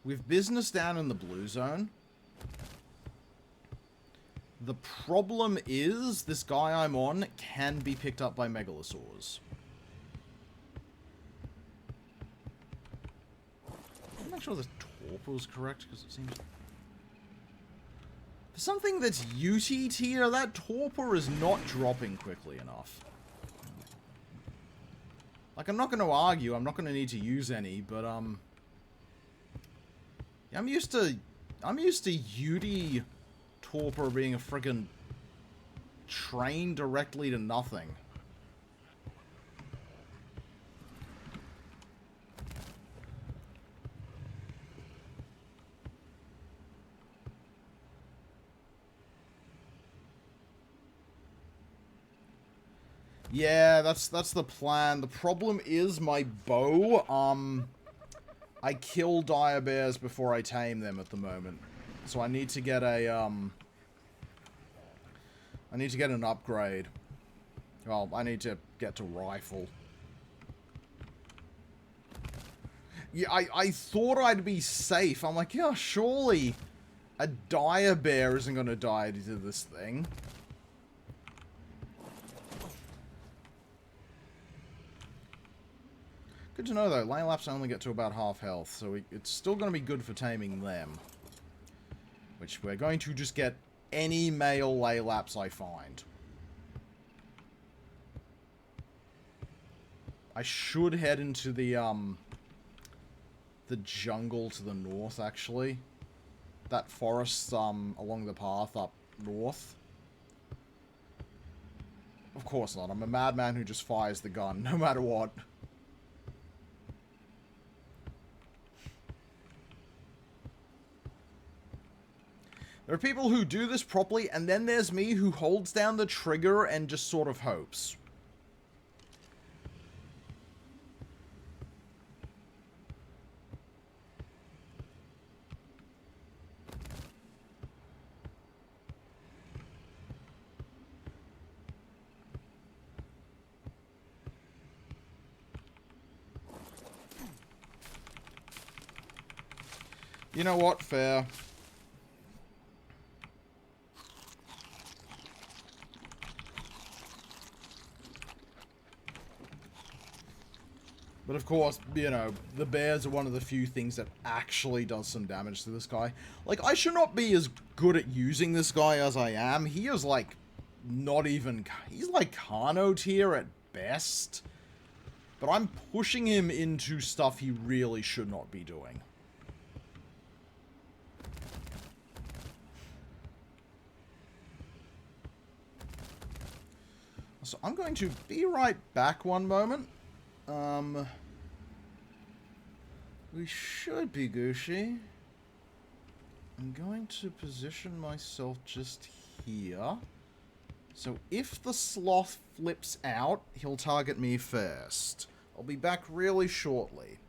We've business down in the blue zone. The problem is, this guy I'm on can be picked up by megalosaurs. I'll make sure the torpor is correct, because it seems... For something that's UT tier, that torpor is not dropping quickly enough. Like, I'm not going to argue, I'm not going to need to use any, but, yeah, I'm used to UT torpor being a friggin' train directly to nothing. Yeah, that's the plan. The problem is my bow, I kill dire bears before I tame them at the moment. So I need to get a, I need to get an upgrade. Well, I need to get to rifle. Yeah, I thought I'd be safe. I'm like, yeah, surely a dire bear isn't going to die to this thing. Good to know, though. Laylaps only get to about half health, so it's still going to be good for taming them. Which we're going to just get any male Laylaps I find. I should head into the jungle to the north, actually. That forest, along the path up north. Of course not. I'm a madman who just fires the gun, no matter what. There are people who do this properly, and then there's me who holds down the trigger and just sort of hopes. You know what? Fair. But of course, you know, the bears are one of the few things that actually does some damage to this guy. Like, I should not be as good at using this guy as I am. He is, like, not even... He's, like, Carno tier at best. But I'm pushing him into stuff he really should not be doing. So I'm going to be right back one moment. We should be Gucci. I'm going to position myself just here. So if the sloth flips out, he'll target me first. I'll be back really shortly.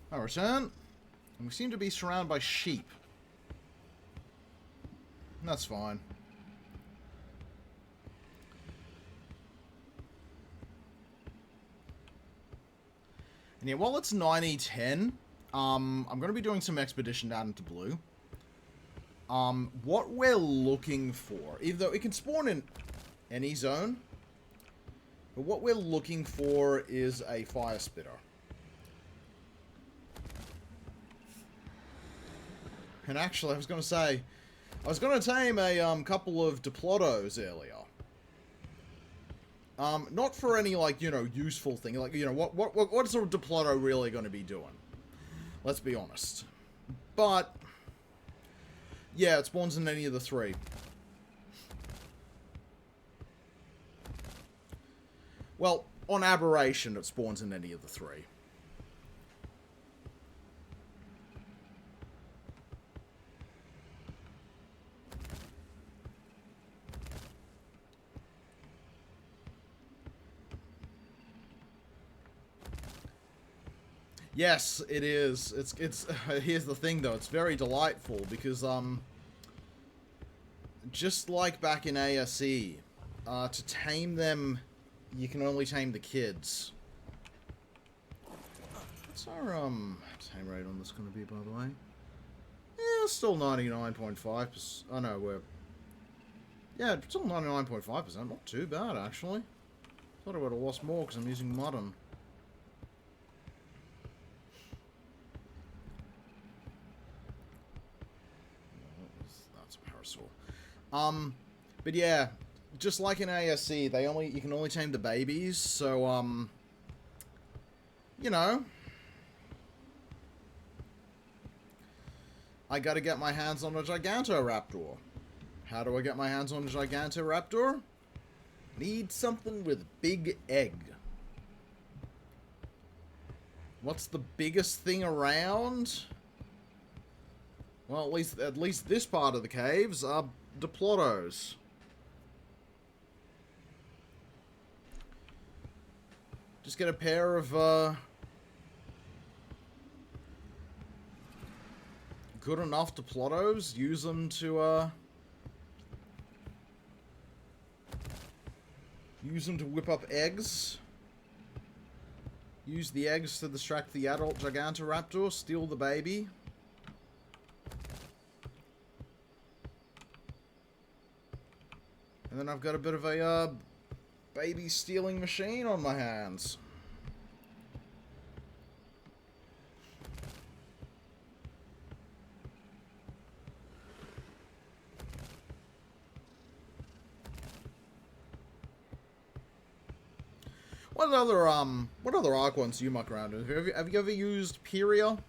I return, and we seem to be surrounded by sheep. That's fine. And yeah, while it's 90-10, I'm going to be doing some expedition down into blue. What we're looking for, even though it can spawn in any zone, but what we're looking for is a fire spitter. And actually, I was going to say, I was going to tame a couple of Diplodos earlier. Not for any, like, you know, useful thing. Like, you know, what's a Diplodo really going to be doing? Let's be honest. But, yeah, it spawns in any of the three. Well, on Aberration, it spawns in any of the three. Yes, it is. It's here's the thing though, it's very delightful because just like back in ASE, to tame them you can only tame the kids. What's our tame rate on this gonna be, by the way? Yeah, still 99.5%. Oh no, we're... Yeah, still 99.5%, not too bad actually. Thought I would have lost more because I'm using modern. That's a parasol. But yeah, just like in ASC, you can only tame the babies, so you know, I gotta get my hands on a Gigantoraptor. How do I get my hands on a Gigantoraptor? Need something with big egg. What's the biggest thing around? Well, at least this part of the caves are Diplodos. Just get a pair of good enough Diplodos. Use them to whip up eggs. Use the eggs to distract the adult Gigantoraptor. Steal the baby. And then I've got a bit of a baby stealing machine on my hands. What other Ark ones do you muck around with? Have you ever used Pyria?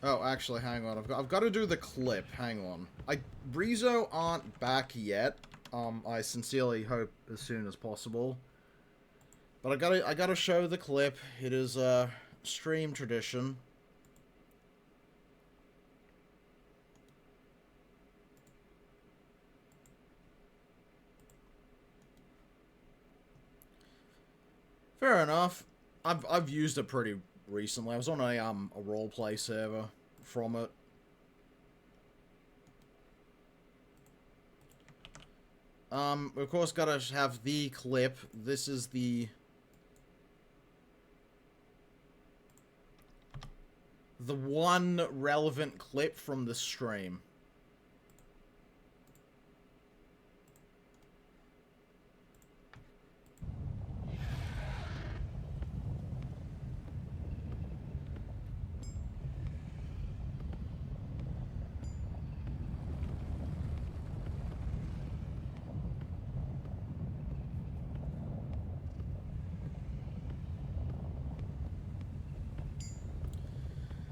Oh, actually, hang on. I've got to do the clip. Hang on. Rezo aren't back yet. I sincerely hope as soon as possible. But I gotta show the clip. It is a stream tradition. Fair enough. I've used it pretty recently. I was on a roleplay server from it. Of course, gotta have the clip. This is the one relevant clip from the stream.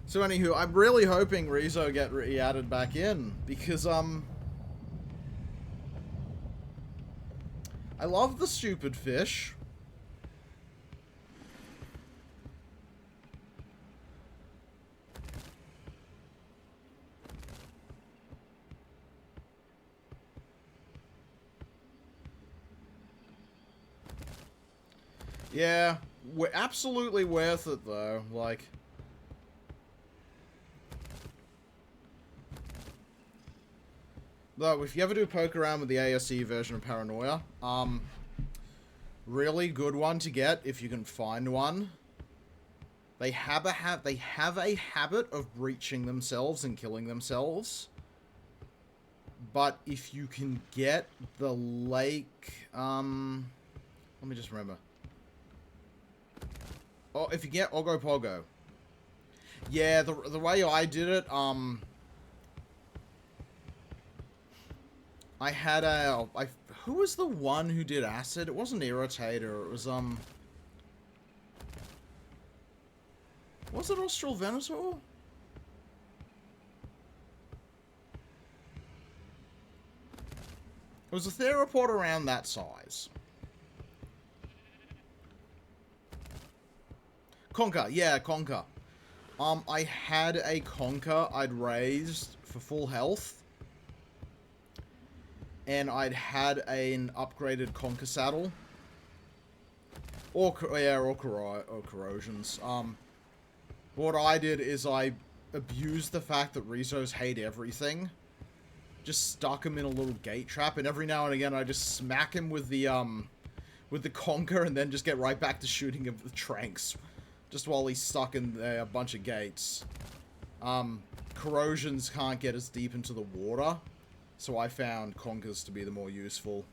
So anywho, I'm really hoping Rezo get re-added back in, because, I love the stupid fish. Yeah, we're absolutely worth it, though, like... Though, if you ever do poke around with the ASC version of Paranoia, really good one to get if you can find one. They have a habit of breaching themselves and killing themselves. But if you can get the lake, let me just remember. Oh, if you get Ogopogo. Yeah, the way I did it, I had who was the one who did acid? It wasn't Irritator, it was, was it Austral Venator? It was a theropod around that size. Conker, yeah, Conker. I had a Conker I'd raised for full health. And I'd had an upgraded Conker saddle. Or corrosions. What I did is I abused the fact that Rezos hate everything. Just stuck him in a little gate trap, and every now and again I just smack him with the Conker and then just get right back to shooting him with tranks. Just while he's stuck in a bunch of gates. Corrosions can't get as deep into the water. So I found Conkers to be the more useful.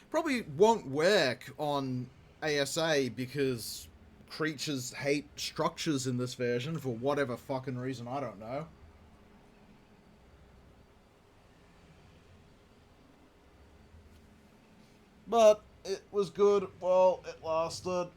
Probably won't work on ASA because creatures hate structures in this version for whatever fucking reason, I don't know. But it was good while it lasted.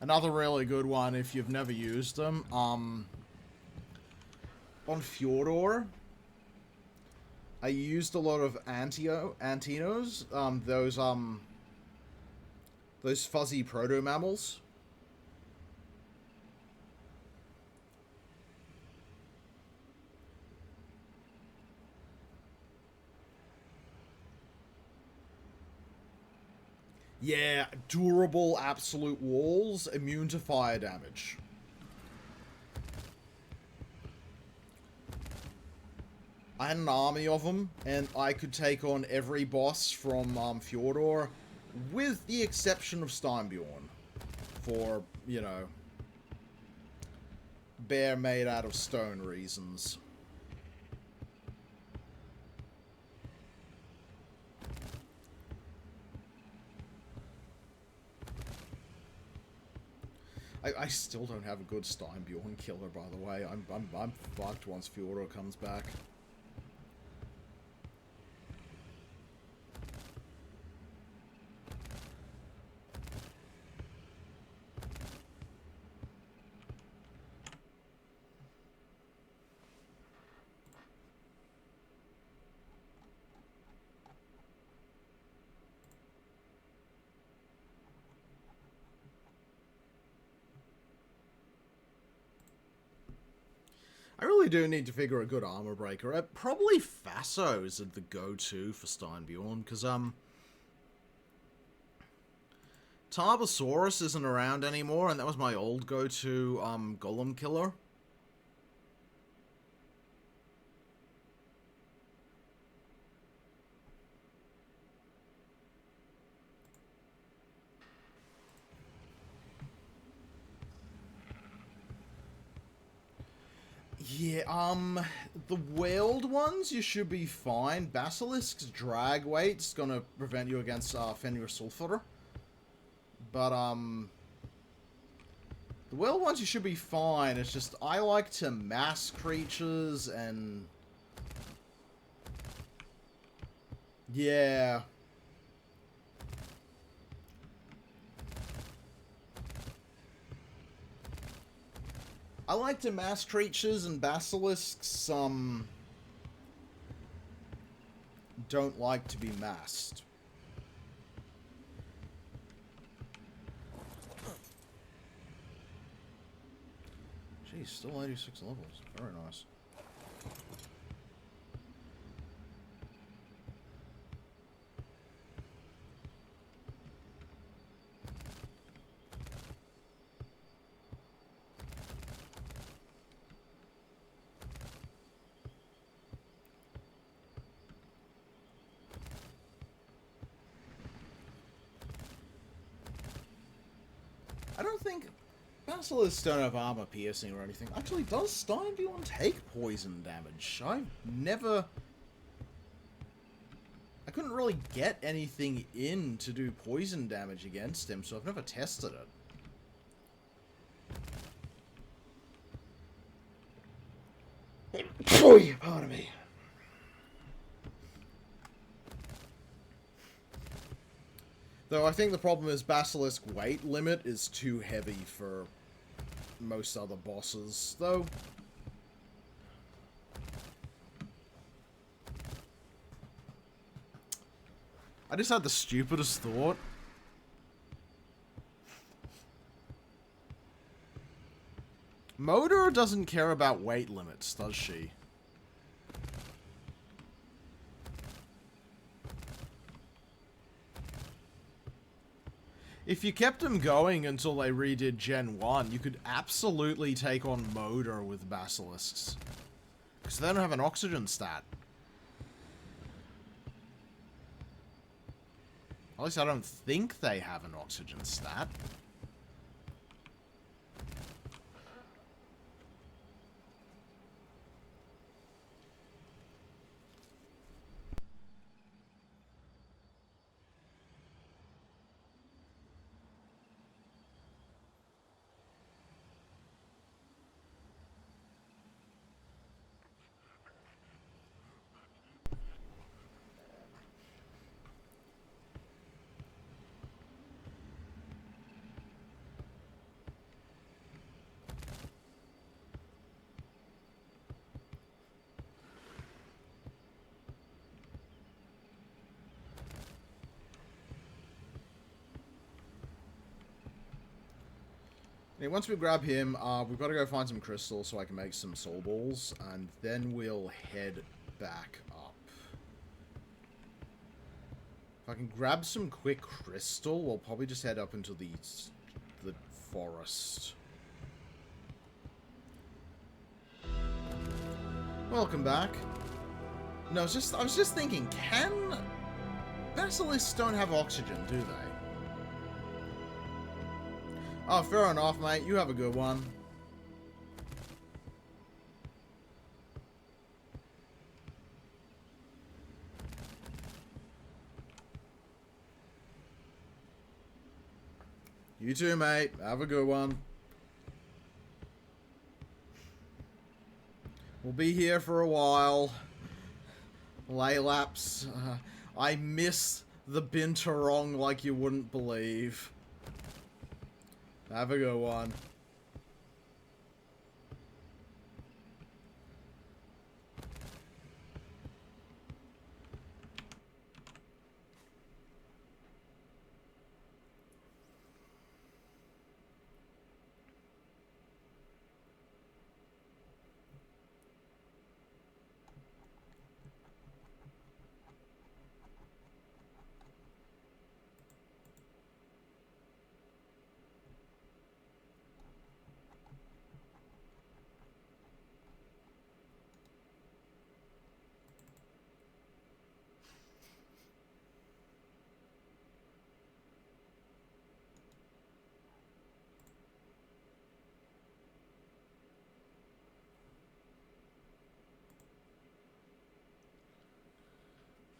Another really good one if you've never used them, on Fjordor, I used a lot of Antinos, those fuzzy proto-mammals. Yeah, durable absolute walls, immune to fire damage. I had an army of them, and I could take on every boss from Fjordor, with the exception of Steinbjorn, for, you know, bear made out of stone reasons. I still don't have a good Steinbjorn killer, by the way. I'm fucked once Fjordor comes back. I really do need to figure a good armor breaker. Probably Faso is the go-to for Steinbjorn, because, Tarbosaurus isn't around anymore, and that was my old go-to, golem killer. Yeah, the whaled ones, you should be fine. Basilisk's drag weight's gonna prevent you against, Fenrir Sulfur. But, the whaled ones, you should be fine. It's just, I like to mass creatures and... yeah. I like to mass creatures, and basilisks, don't like to be masked. Jeez, still 86 levels. Very nice. I don't think basilisks don't have armor piercing or anything. Actually, does Steinbjorn take poison damage? I couldn't really get anything in to do poison damage against him, so I've never tested it. Pardon me. Though I think the problem is Basilisk weight limit is too heavy for most other bosses. Though, I just had the stupidest thought. Motor doesn't care about weight limits, does she? If you kept them going until they redid Gen 1, you could absolutely take on Motor with basilisks. Because they don't have an oxygen stat. At least I don't think they have an oxygen stat. Yeah, once we grab him, we've got to go find some crystals so I can make some soul balls, and then we'll head back up. If I can grab some quick crystal, we'll probably just head up into the forest. Welcome back. No, I was just thinking, can basilisks don't have oxygen, do they? Oh, fair enough, mate. You have a good one. You too, mate. Have a good one. We'll be here for a while. Laylaps. I miss the binturong like you wouldn't believe. Have a good one.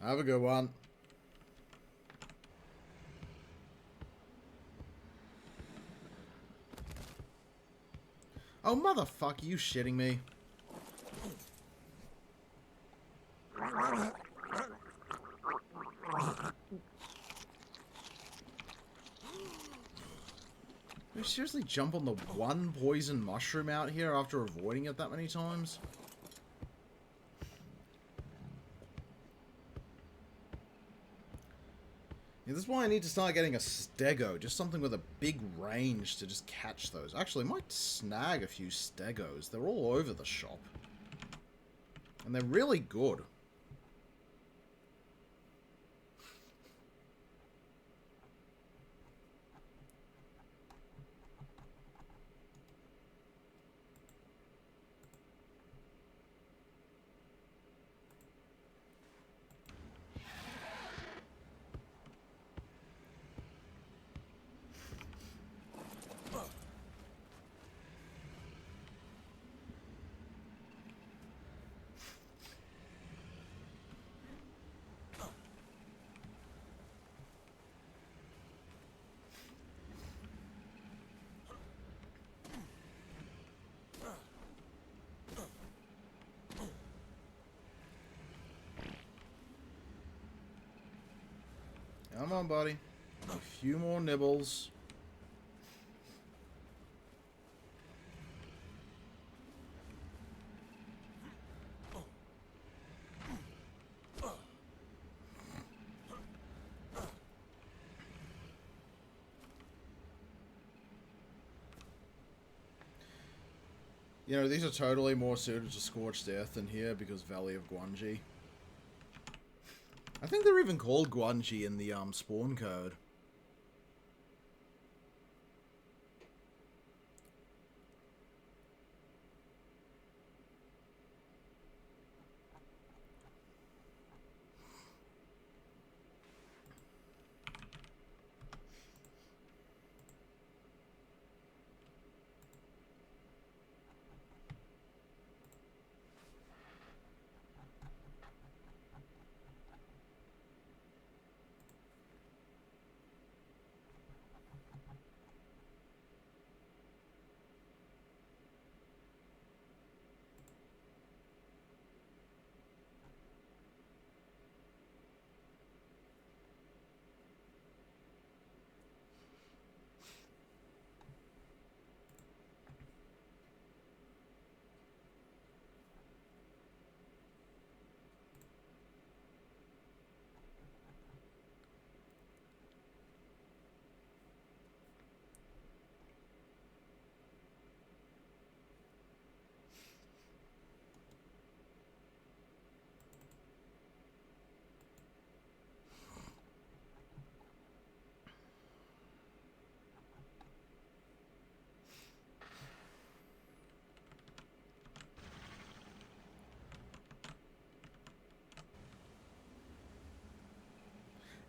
Have a good one. Oh, motherfucker, you shitting me? You seriously jump on the one poison mushroom out here after avoiding it that many times? Yeah, this is why I need to start getting a stego, just something with a big range to just catch those. Actually, I might snag a few stegos. They're all over the shop. And they're really good. Come on, buddy. A few more nibbles. You know, these are totally more suited to Scorched Earth than here because Valley of Guanji. I think they're even called Guanji in the spawn code.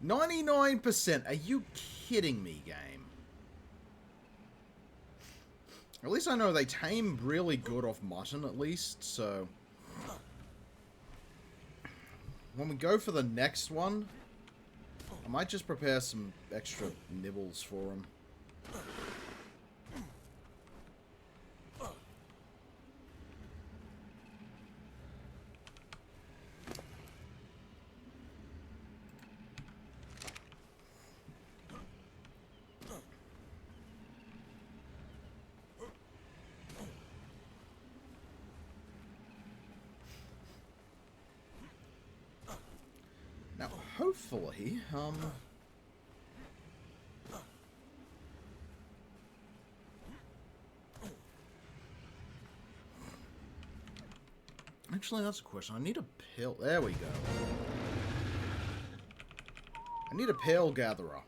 %. Are you kidding me, game? At least I know they tame really good off mutton, at least, so... When we go for the next one, I might just prepare some extra nibbles for them. Now, hopefully, actually, that's a question. I need a pill. There we go. I need a pale gatherer.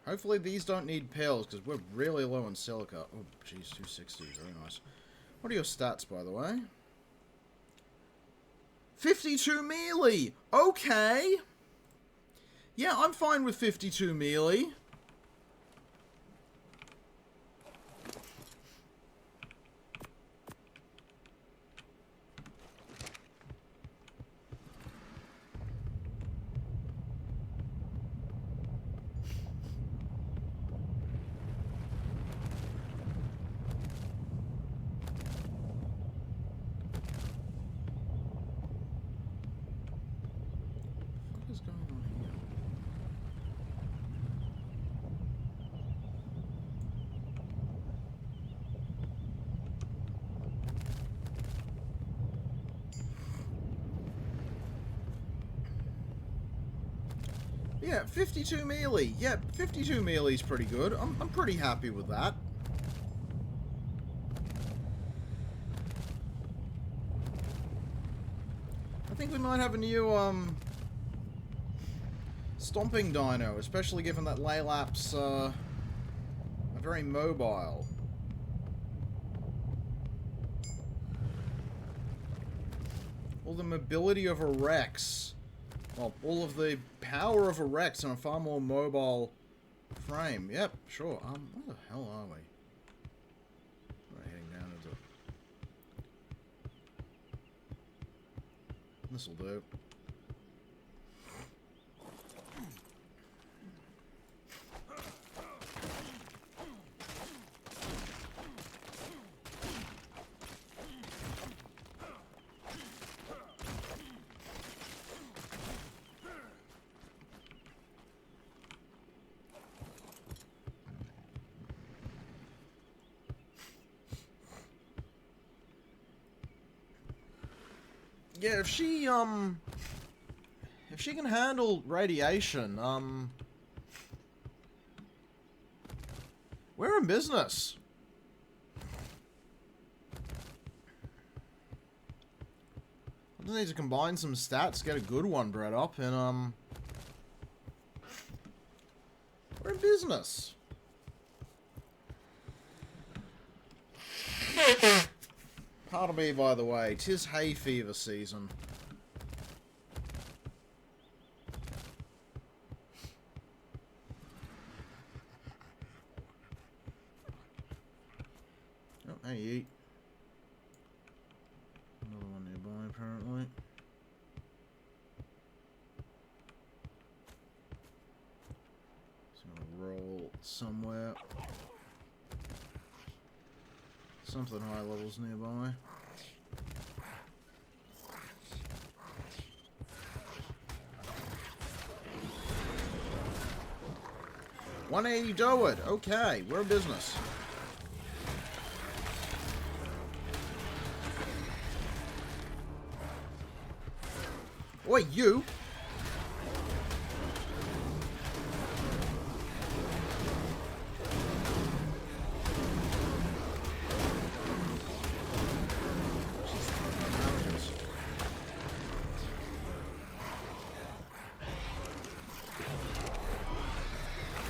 Hopefully these don't need pills, because we're really low on silica. Oh, jeez, 260. Very nice. What are your stats, by the way? 52 melee! Okay! Yeah, I'm fine with 52 melee. What is going on here? Yeah, 52 melee. Yeah, 52 melee is pretty good. I'm pretty happy with that. I think we might have a new, stomping dino, especially given that Laylap's, are very mobile. All the mobility of a Rex. Well, all of the power of a Rex on a far more mobile frame. Yep, sure. Where the hell are we? We're heading down into... This'll do. Yeah, if she can handle radiation, we're in business. I just need to combine some stats, get a good one bred up, and, we're in business. Pardon me, by the way, 'tis hay fever season. Oh, hey, eat. Another one nearby, apparently. Just gonna roll somewhere. Something high levels nearby. $180 Durwood. Okay, we're in business. Wait, you?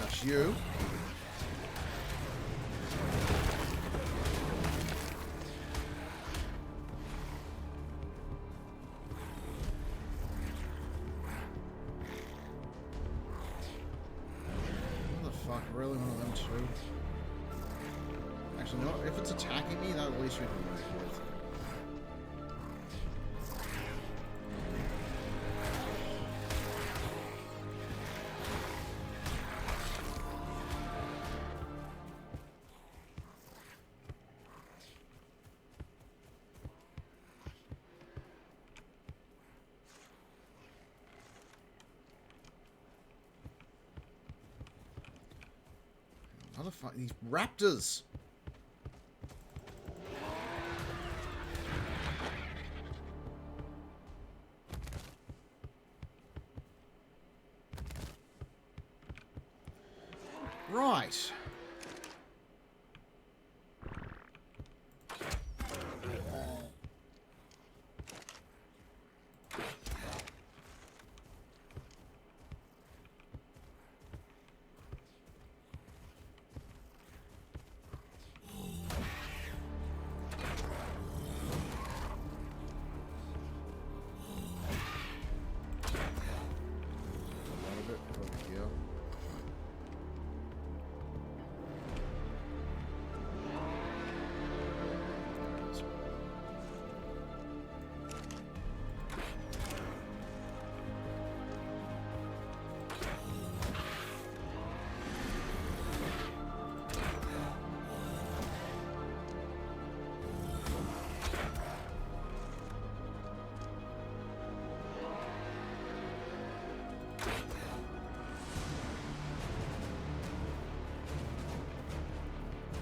That's you. Really, one of them two? Actually, no. If it's attacking me, that at least we can work with. Motherfucker, these raptors! Right.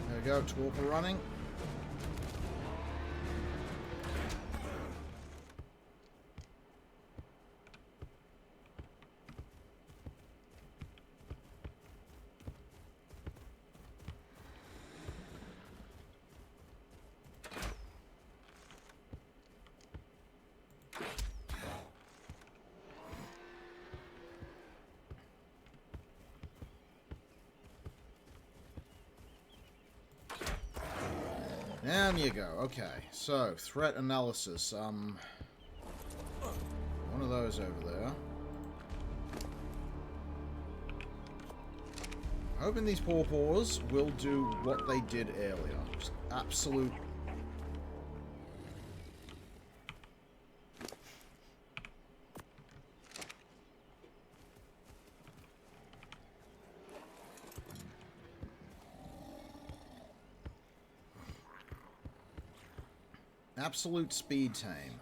There we go, Torpor running. Down you go. Okay, so threat analysis. One of those over there. Hoping these pawpaws will do what they did earlier. Just absolute. Absolute speed tame.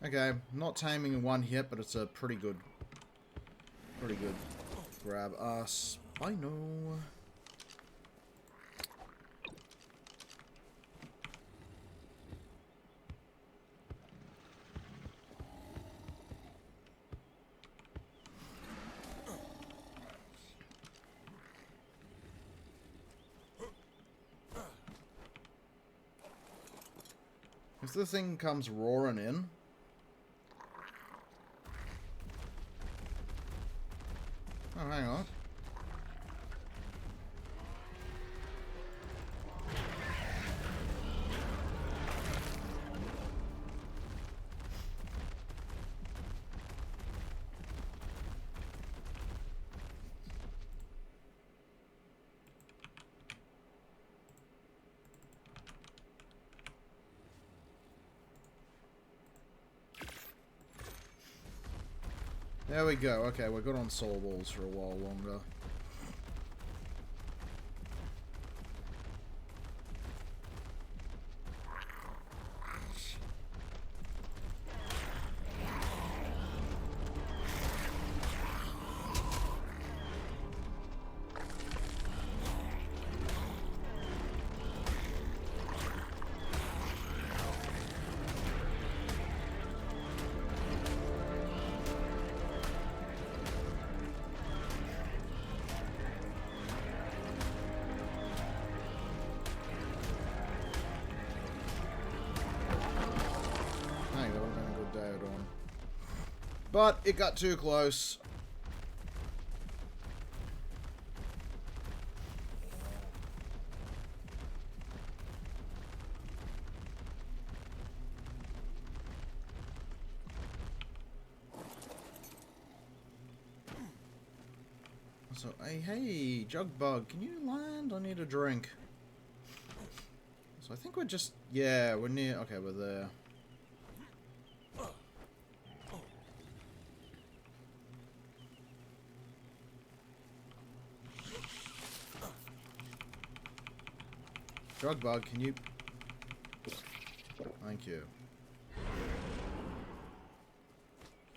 Okay, not taming in one hit, but it's a pretty good Pretty good. Grab us. I know. If the thing comes roaring in... Oh, hang on. There we go. Okay, we're good on soul balls for a while longer. But it got too close. So, hey, jug bug, can you land? I need a drink. So I think we're just, yeah, we're near, okay, we're there. Drug bug, can you... Thank you.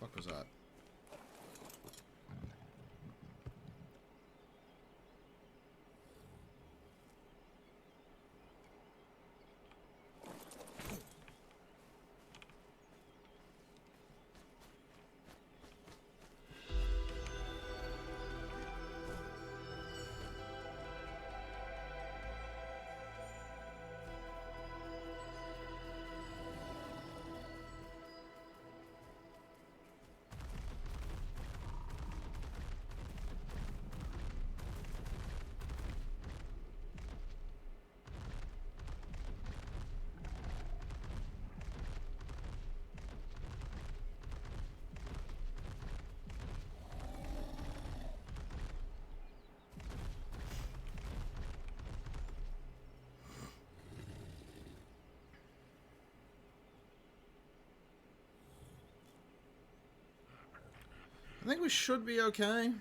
What was that? I think we should be okay.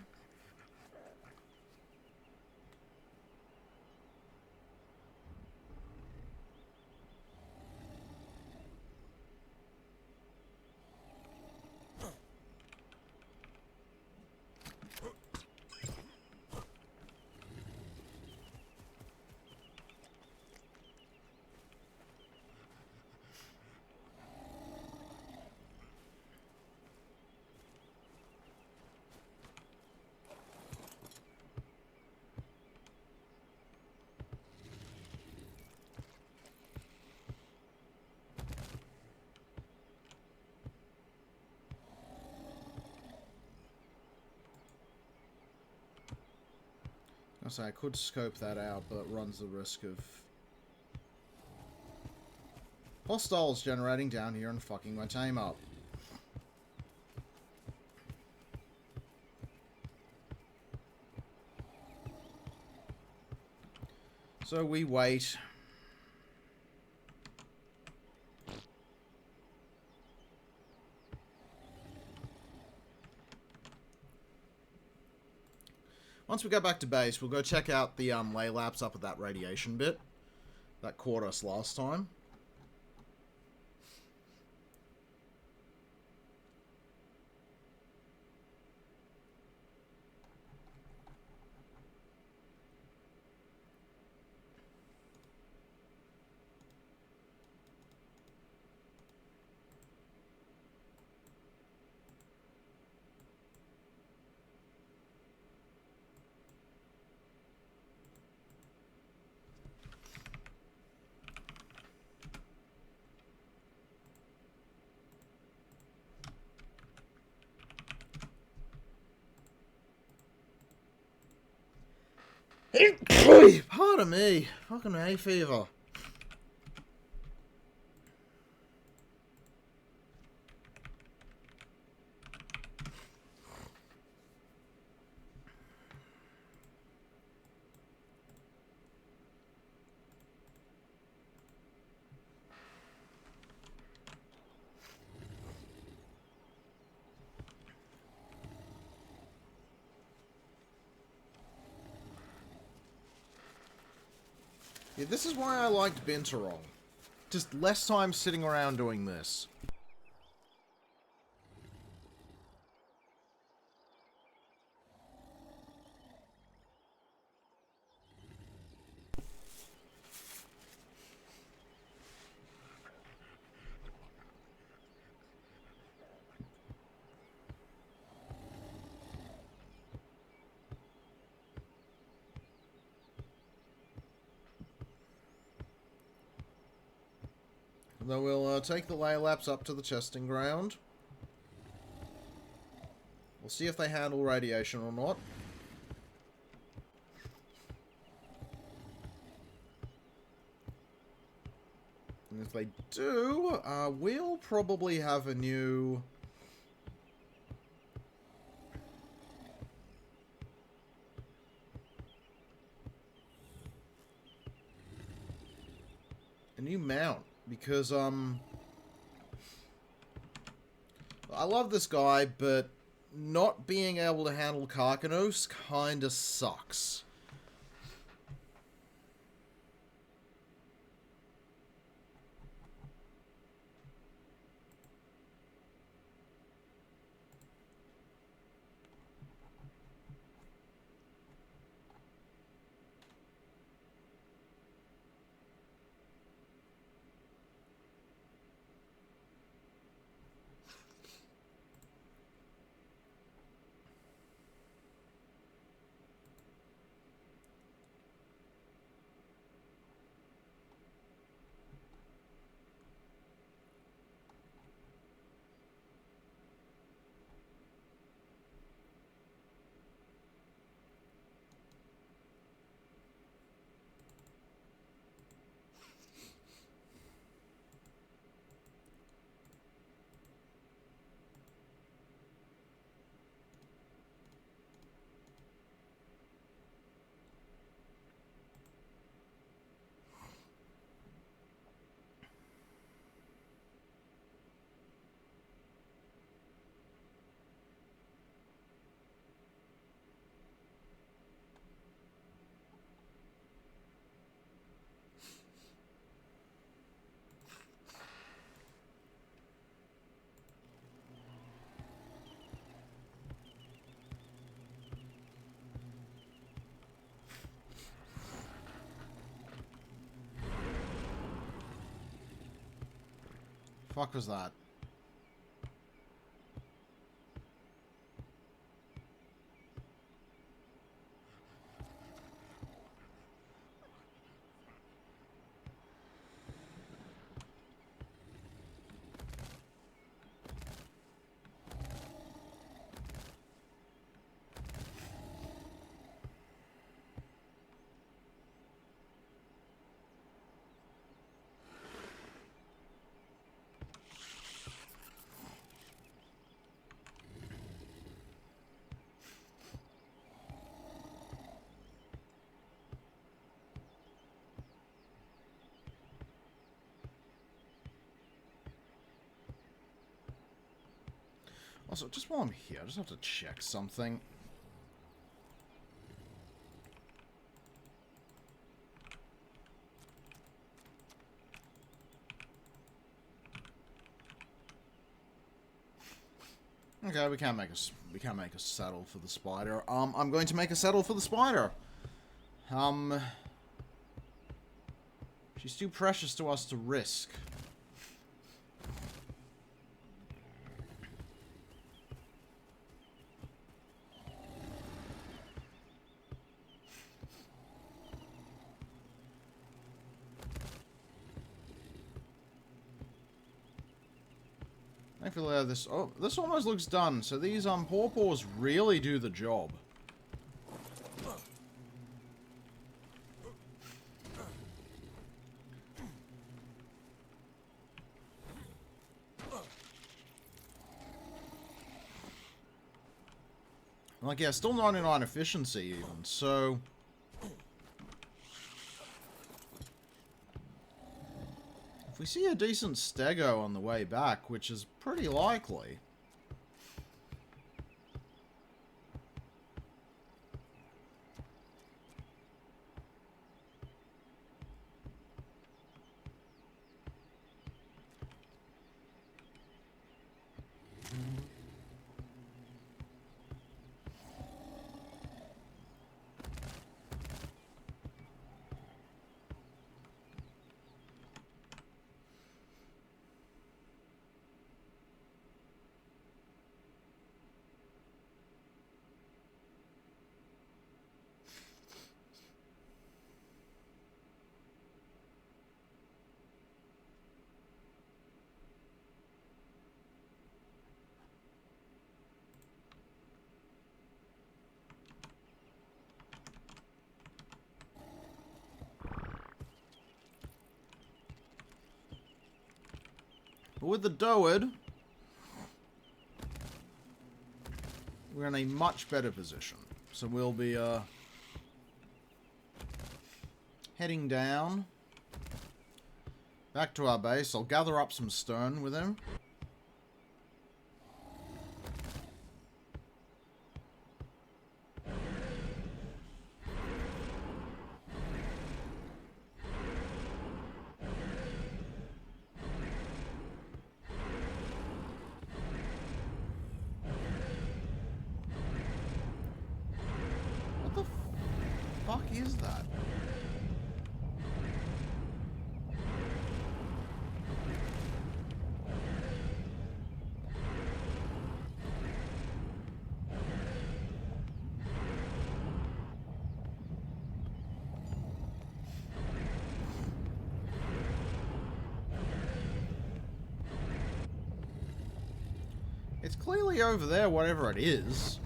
I could scope that out, but it runs the risk of hostiles generating down here and fucking my tame up. So we wait. Once we go back to base, we'll go check out the lay laps up at that radiation bit that caught us last time. Pardon me. Fucking hay fever. Yeah, this is why I liked Binturong. Just less time sitting around doing this. Then we'll take the Laylaps up to the testing ground. We'll see if they handle radiation or not. And if they do, we'll probably have a new... mount. Because, I love this guy, but not being able to handle Karkanos kinda sucks. Fuck was that? Also, just while I'm here, I just have to check something. Okay, we can't make a saddle for the spider. I'm going to make a saddle for the spider. She's too precious to us to risk. Thankfully, this almost looks done. So these pawpaws really do the job. Like, yeah, still 99 efficiency even, so... If we see a decent stego on the way back, which is pretty likely... But with the Doed, we're in a much better position. So we'll be heading down back to our base. I'll gather up some stone with him. What the fuck is that? It's clearly over there, whatever it is.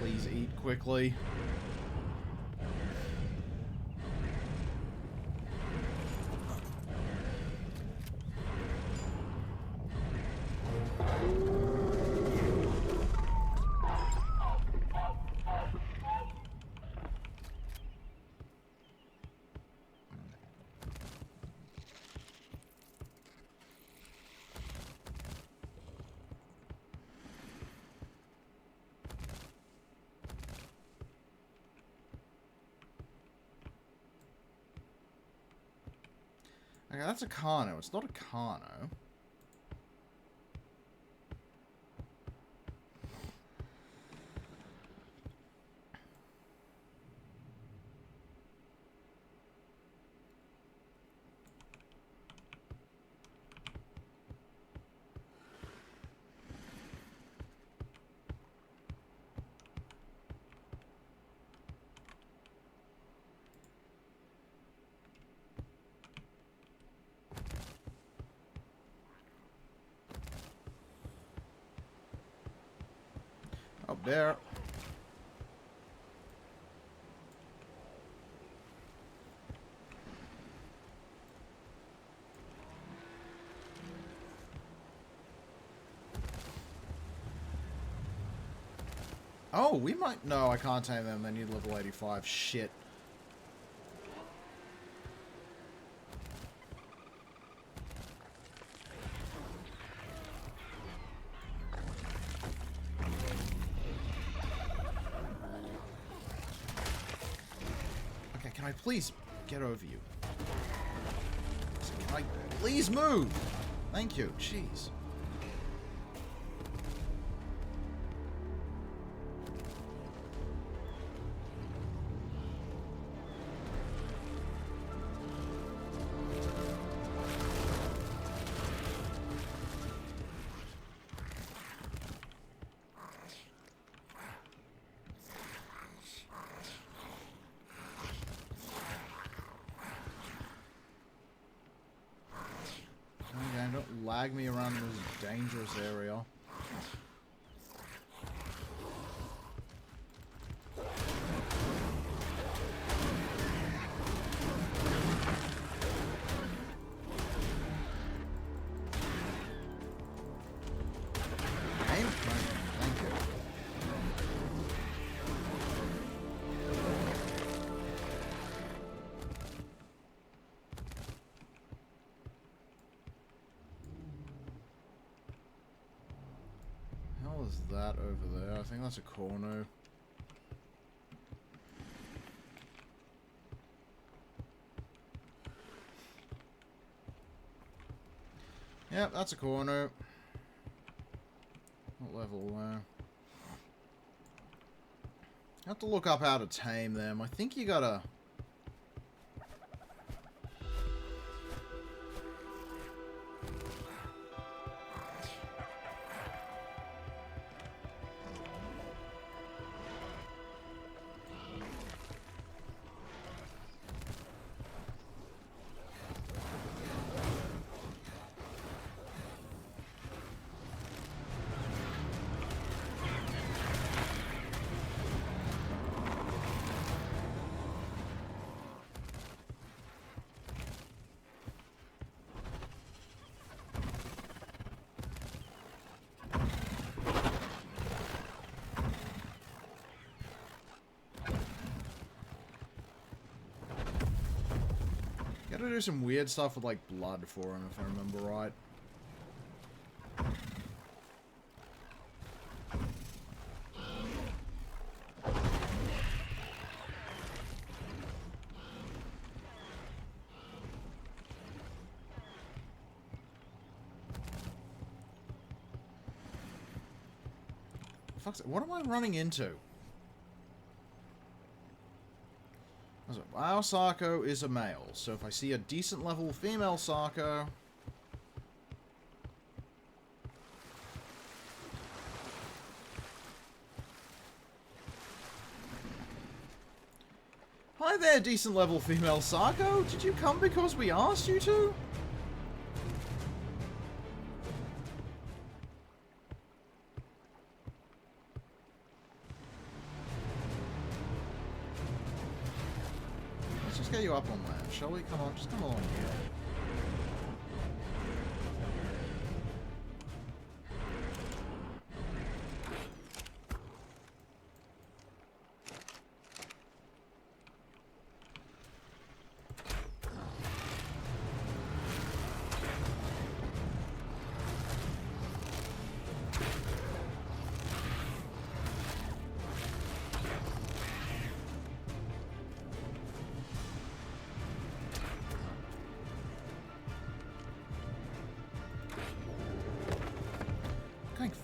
Please eat quickly. Okay, that's a Carno. It's not a Carno. Up there. Oh, we might... No, I can't tame them. They need level 85. Shit. Can I please get over you? Can I please move? Thank you. Jeez. Don't lag me around this dangerous area. is that over there? I think that's a corno. Yep, that's a corno. What level there? I have to look up how to tame them. I think you gotta... Gotta do some weird stuff with, like, blood for him, if I remember right. What am I running into? Our Sarco is a male, so if I see a decent level female Sarco... Hi there, decent level female Sarco! Did you come because we asked you to? Let's get you up on land, shall we? Come on, just come along here.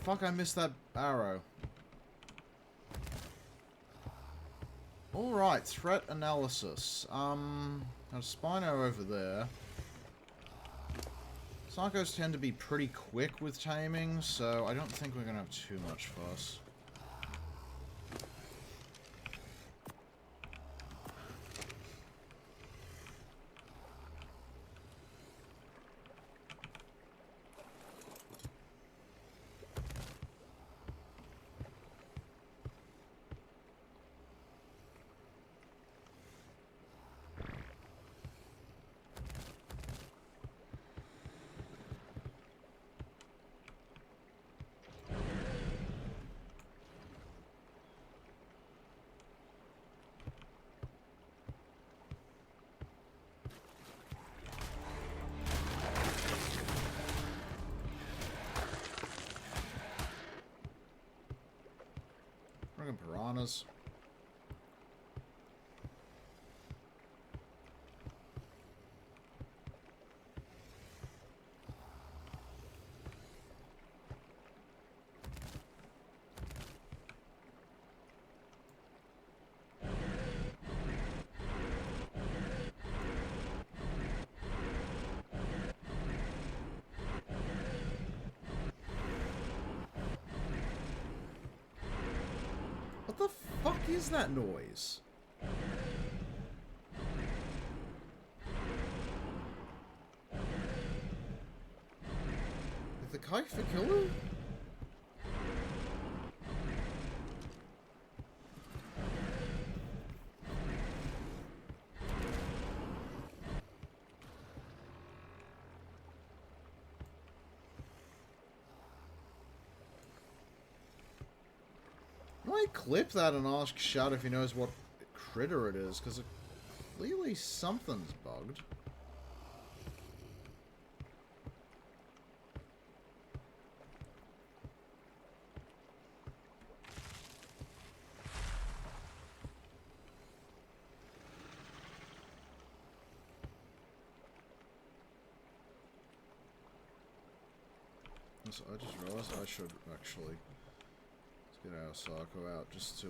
Fuck, I missed that arrow. Alright, threat analysis. There's a Spino over there. Sarcos tend to be pretty quick with taming, so I don't think we're gonna have too much fuss. Piranhas. What the fuck is that noise? Is the kite for killer? I clip that and ask Shad if he knows what critter it is, because clearly something's bugged. I just realized I should actually... Let's get our Sarko out just to,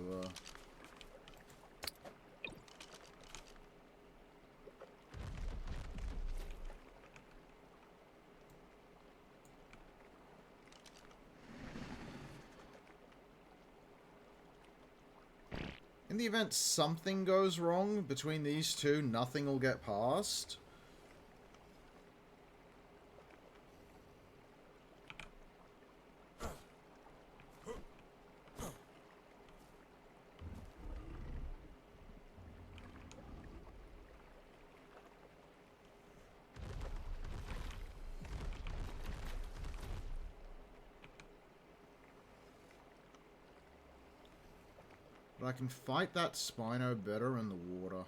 In the event something goes wrong between these two, nothing will get past. But I can fight that Spino better in the water.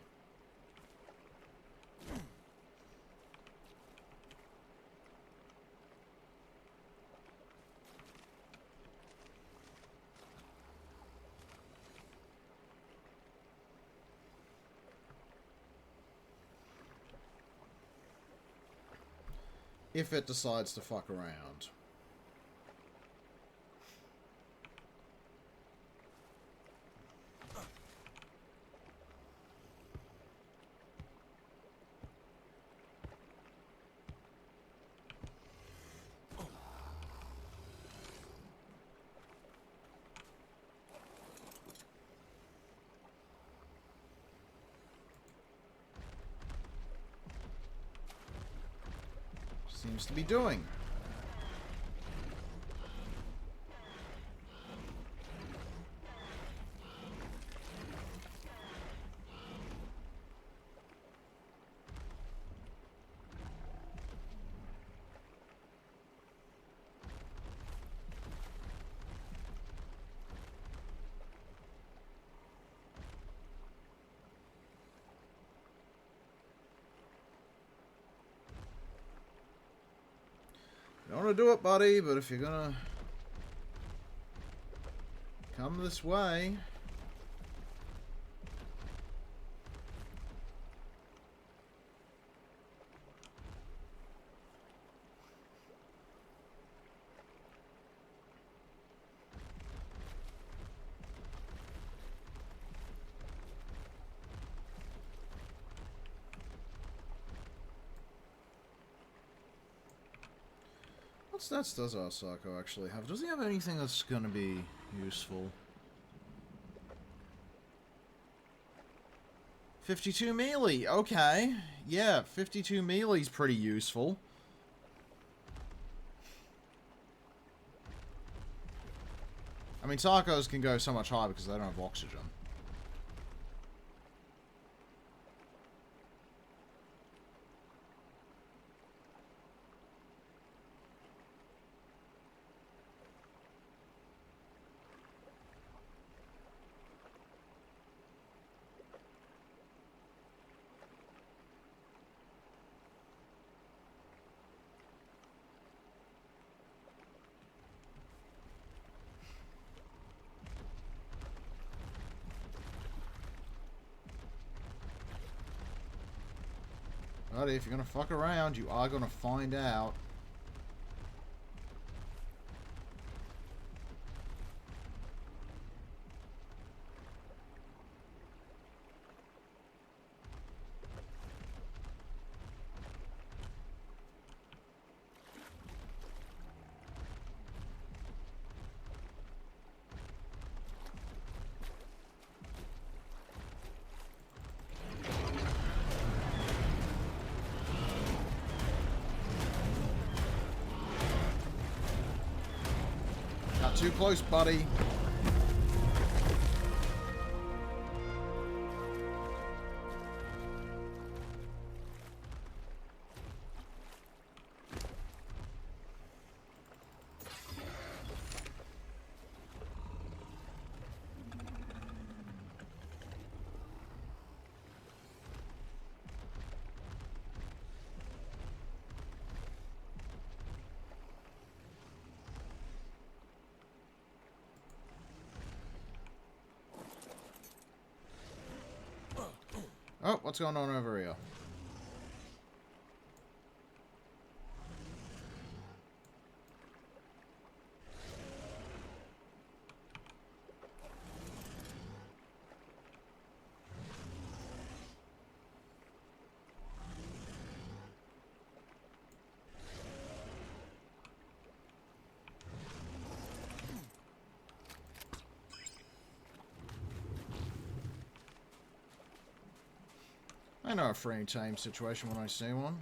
If it decides to fuck around. Seems to be doing. I don't want to do it, buddy, but if you're gonna come this way... What stats does our Sarko actually have? Does he have anything that's going to be useful? 52 melee, okay. Yeah, 52 melee's pretty useful. I mean, Sarkos can go so much higher because they don't have oxygen. Buddy, if you're gonna fuck around, you are gonna find out. Too close, buddy. Oh, what's going on over here? I know a free tame situation when I see one.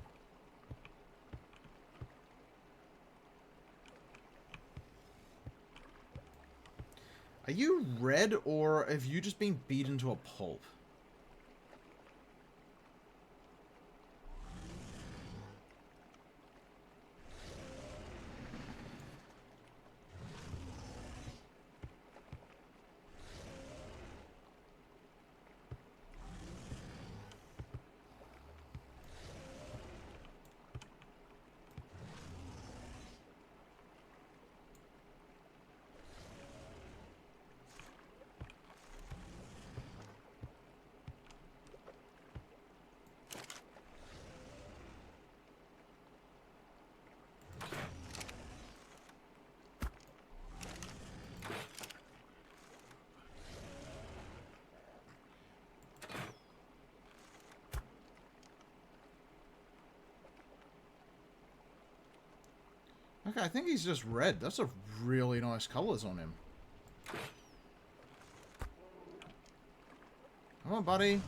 Are you red, or have you just been beaten to a pulp? Okay, I think he's just red. That's a really nice colours on him. Come on, buddy.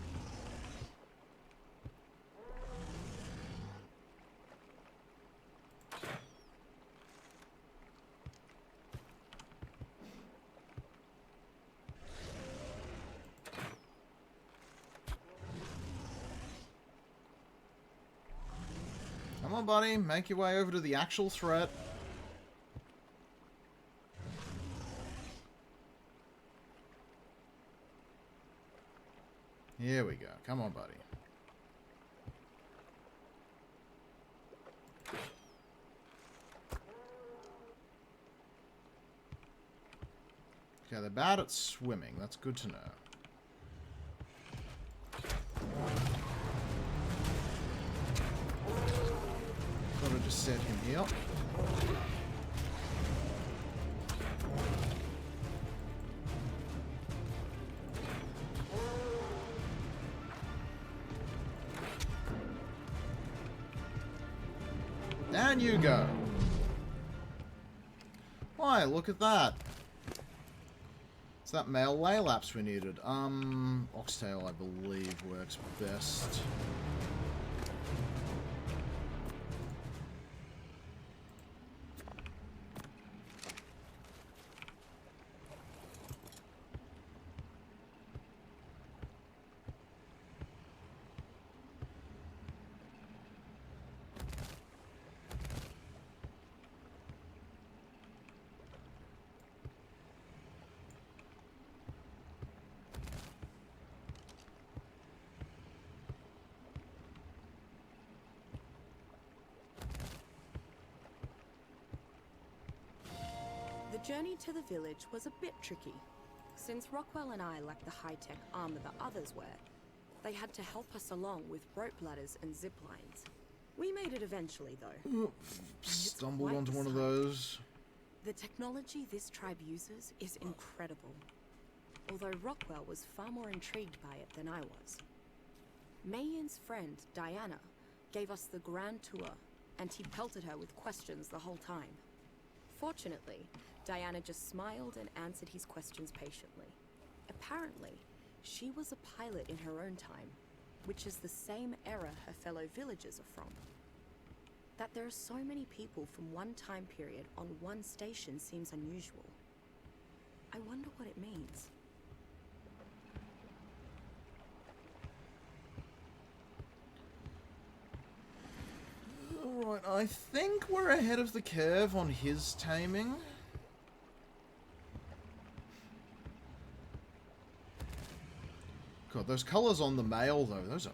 Come on, buddy. Make your way over to the actual threat. Here we go. Come on, buddy. Okay, they're bad at swimming. That's good to know. Gotta just set him here. Down you go. Why, look at that. It's that male Laylaps we needed. Oxtail, I believe, works best. The journey to the village was a bit tricky. Since Rockwell and I lacked the high-tech armor the others wear, they had to help us along with rope ladders and zip lines. We made it eventually, though. Stumbled onto one of those. The technology this tribe uses is incredible, although Rockwell was far more intrigued by it than I was. Mayin's friend, Diana, gave us the grand tour, and he pelted her with questions the whole time. Fortunately, Diana just smiled and answered his questions patiently. Apparently, she was a pilot in her own time, which is the same era her fellow villagers are from. That there are so many people from one time period on one station seems unusual. I wonder what it means. Alright, I think we're ahead of the curve on his taming. God, those colours on the male, though, those are...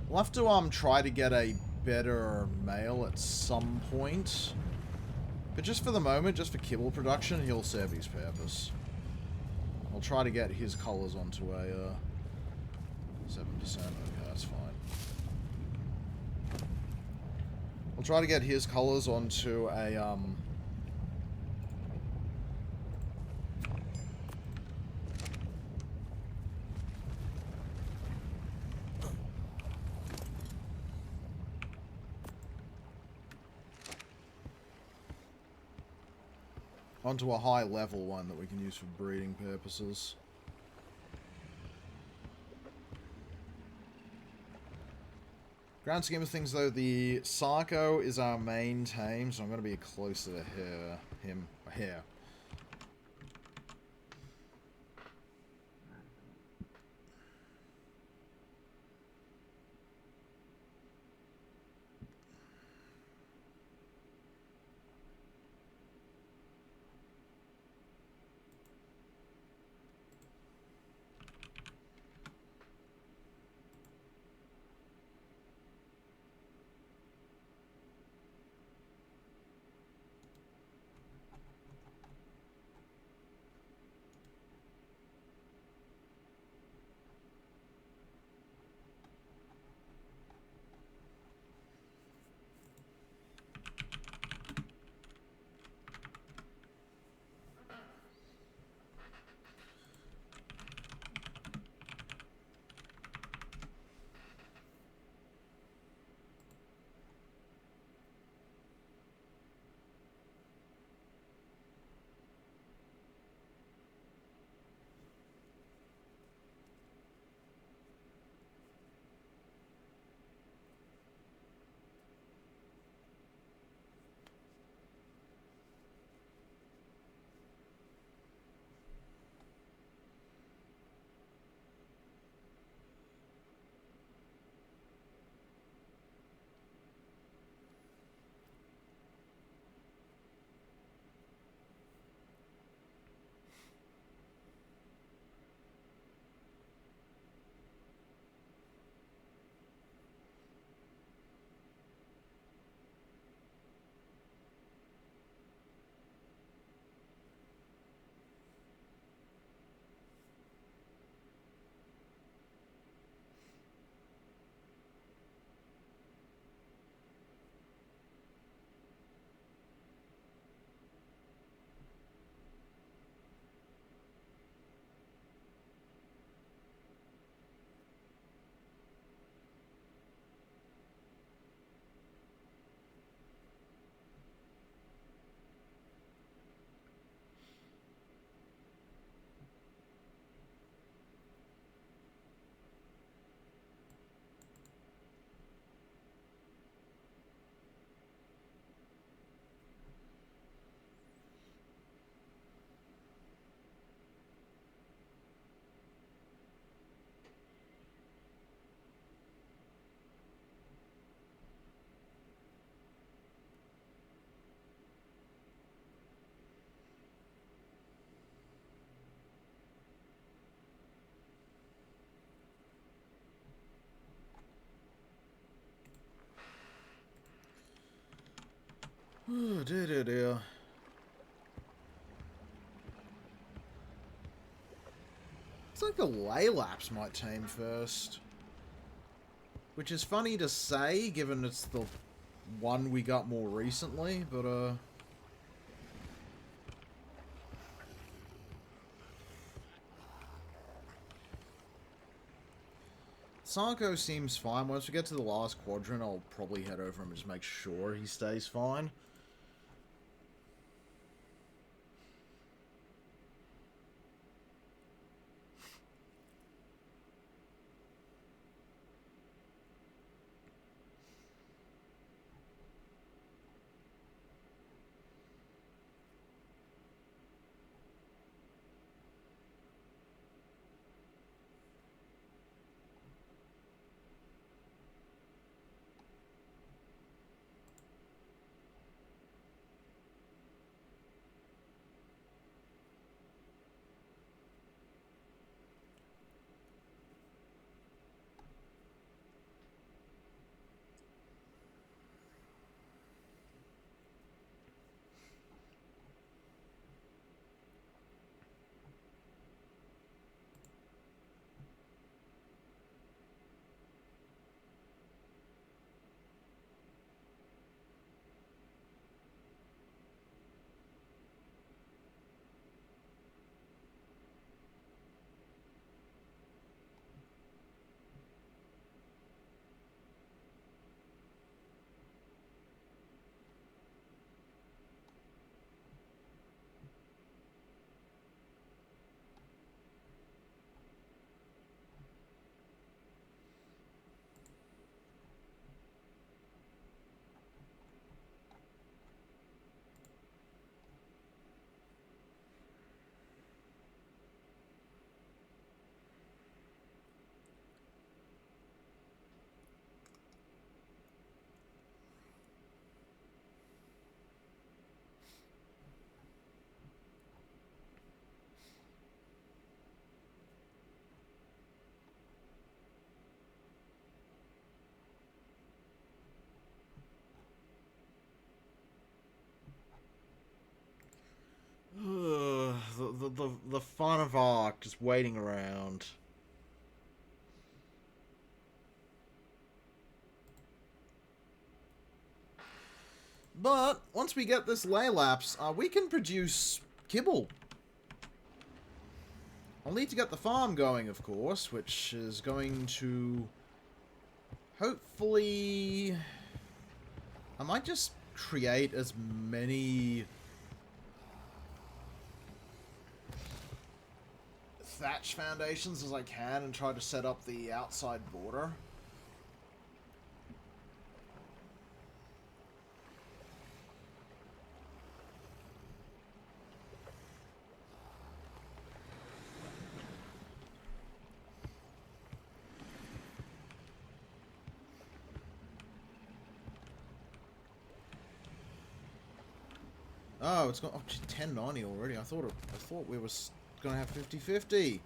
We'll have to try to get a better male at some point. But just for the moment, just for kibble production, he'll serve his purpose. I'll try to get his colours onto a 7%. Okay, that's fine. I'll try to get his colours onto a onto a high level one that we can use for breeding purposes. Grand scheme of things, though, the Sarko is our main tame, so I'm going to be closer to here. Oh, dear. It's like the Laylaps might tame first. Which is funny to say, given it's the one we got more recently, but, Sarko seems fine. Once we get to the last quadrant, I'll probably head over him and just make sure he stays fine. the fun of Ark, just waiting around. But once we get this Laylapse, we can produce kibble. I'll need to get the farm going, of course, which is going to hopefully... I might just create as many thatch foundations as I can and try to set up the outside border. Oh, it's got 1090 already. I thought we were gonna have 50-50.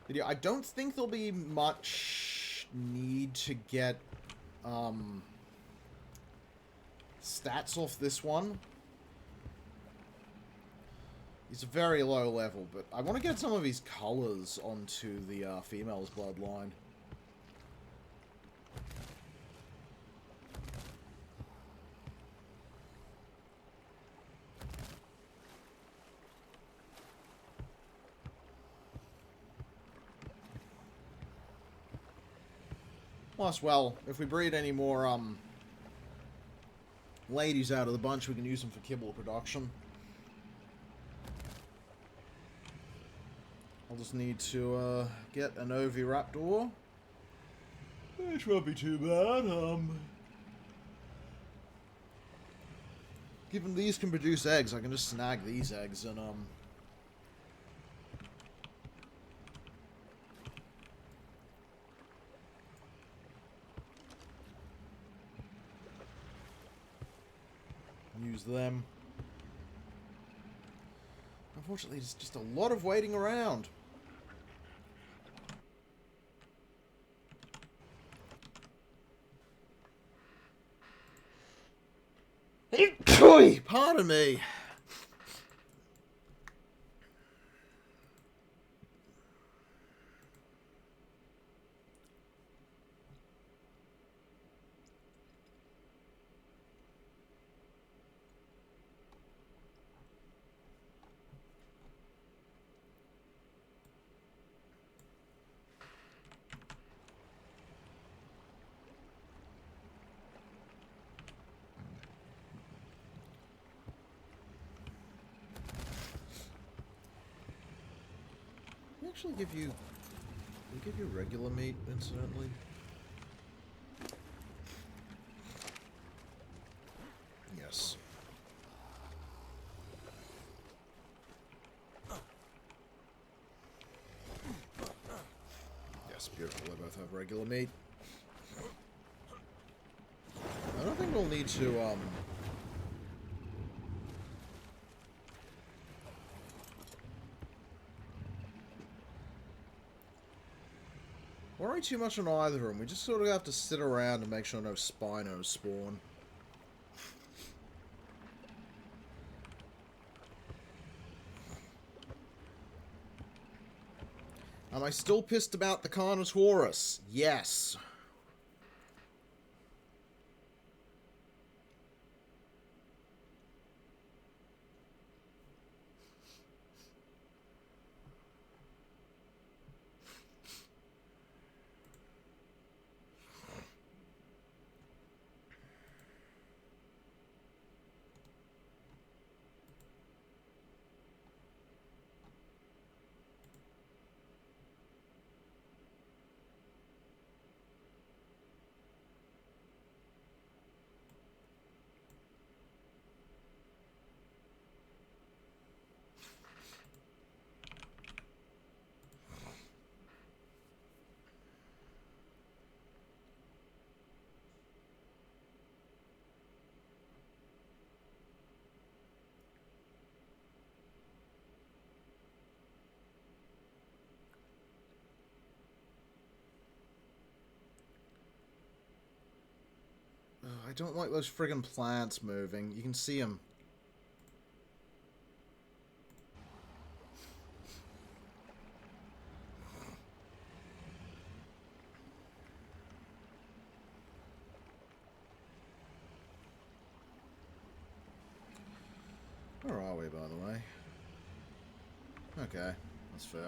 But yeah, I don't think there'll be much need to get stats off this one. He's a very low level, but I want to get some of his colors onto the female's bloodline. Plus, well, if we breed any more ladies out of the bunch, we can use them for kibble production. I'll just need to get an oviraptor, which won't be too bad. Given these can produce eggs, I can just snag these eggs and use them. Unfortunately, there's just a lot of waiting around. Pardon me. Actually give you regular meat, incidentally. Yes. Yes, beautiful. They both have regular meat. I don't think we'll need to worry too much on either of them. We just sort of have to sit around and make sure no Spinos spawn. Am I still pissed about the Carnotaurus? Yes. I don't like those friggin' plants moving. You can see them. Where are we, by the way? Okay, that's fair.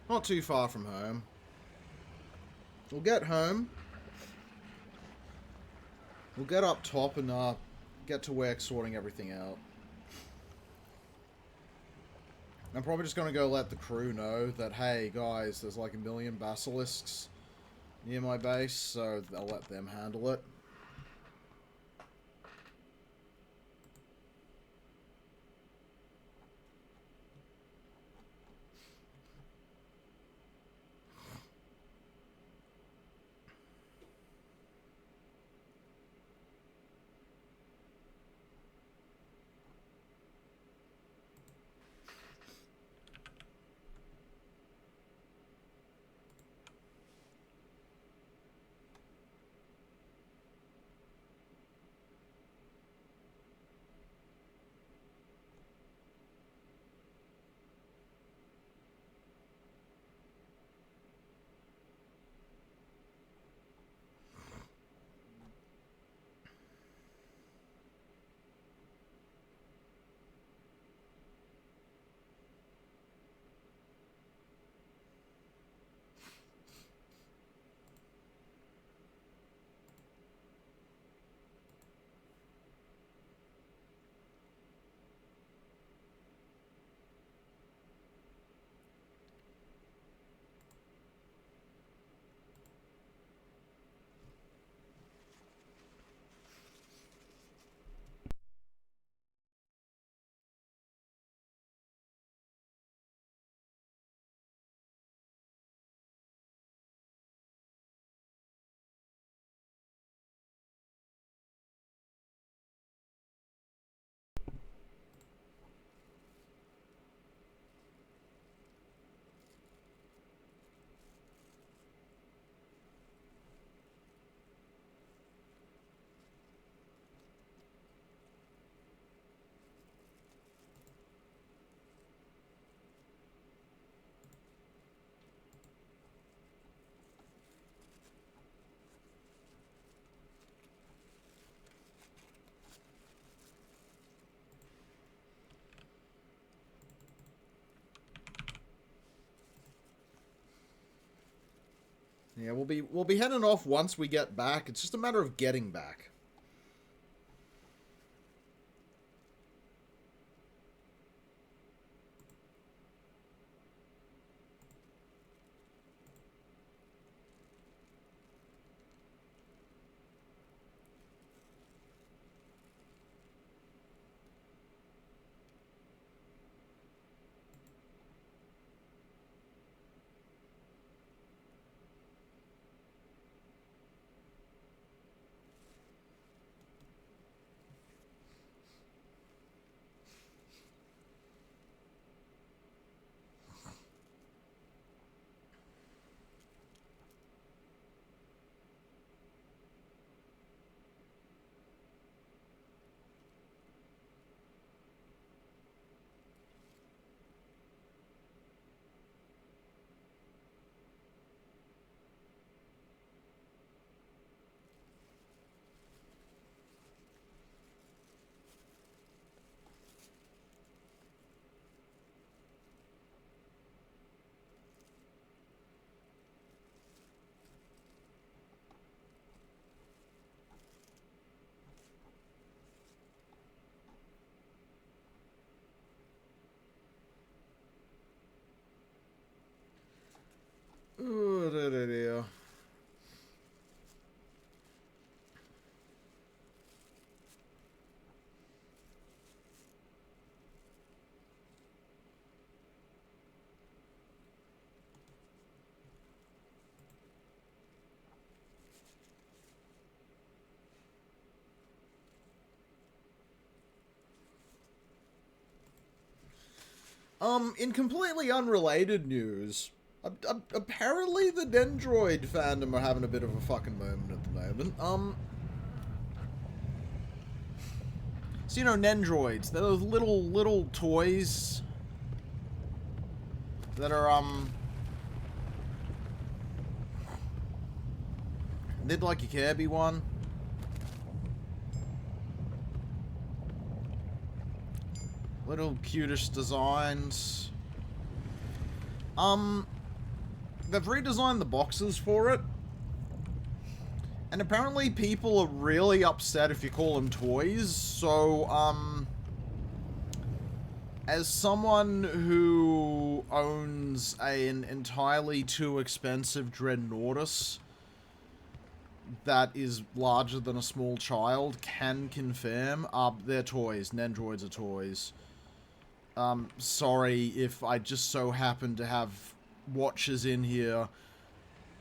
Not too far from home. We'll get home. We'll get up top and get to work sorting everything out. I'm probably just going to go let the crew know that, hey, guys, there's like 1 million basilisks near my base, so I'll let them handle it. Yeah, we'll be heading off once we get back. It's just a matter of getting back. Ooh, da, da, da. In completely unrelated news, apparently the Dendroid fandom are having a bit of a fucking moment at the moment. So, you know, Nendroids. They're those little toys that are, they'd like a Kirby one. Little cutish designs. They've redesigned the boxes for it. And apparently people are really upset if you call them toys, so, as someone who owns an entirely too expensive Dreadnoughtus that is larger than a small child, can confirm, they're toys. Nendroids are toys. Sorry if I just so happen to have watchers in here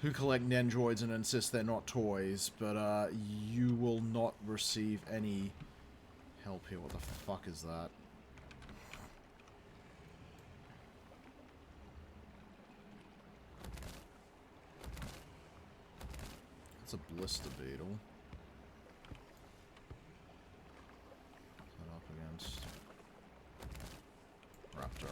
who collect Nendroids and insist they're not toys, but, you will not receive any help here. What the fuck is that? It's a blister beetle. Put up against Raptor.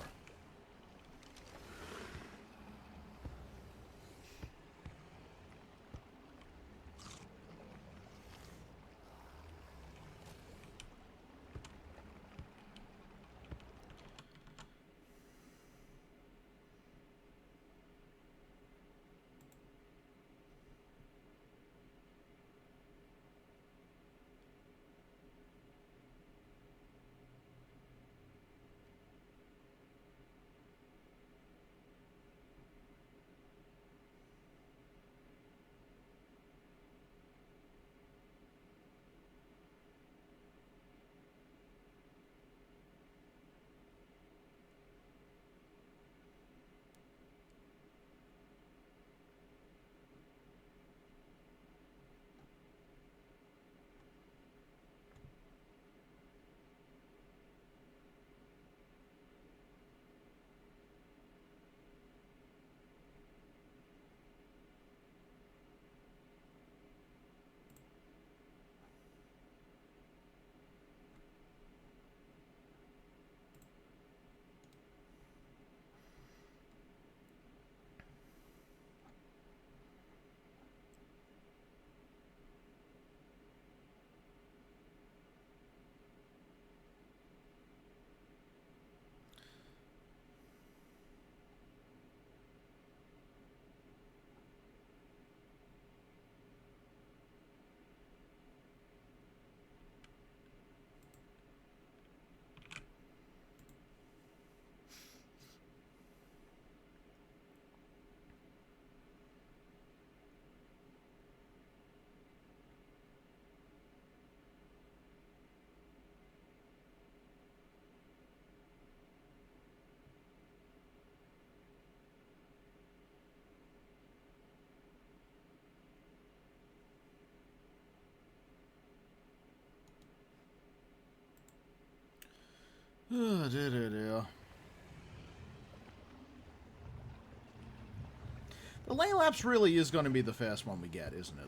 Oh, dear. The Laylapse really is going to be the first one we get, isn't it?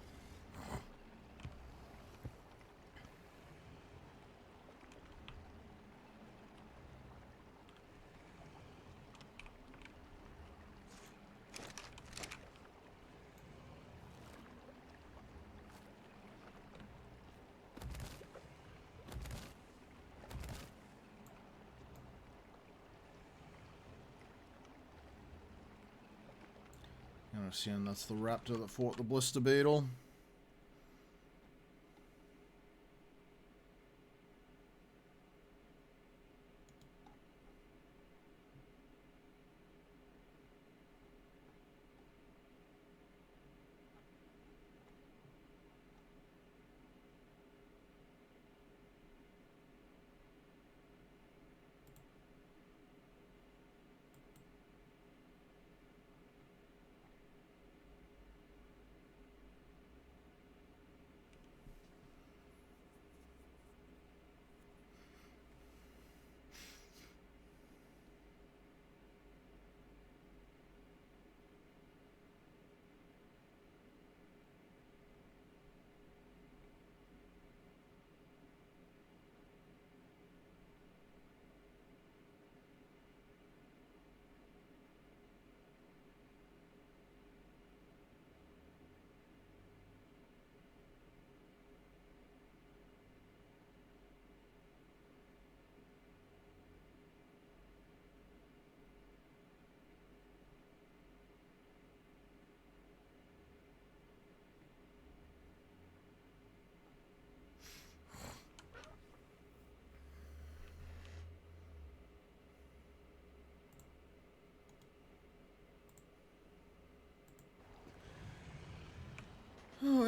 I assume that's the raptor that fought the blister beetle.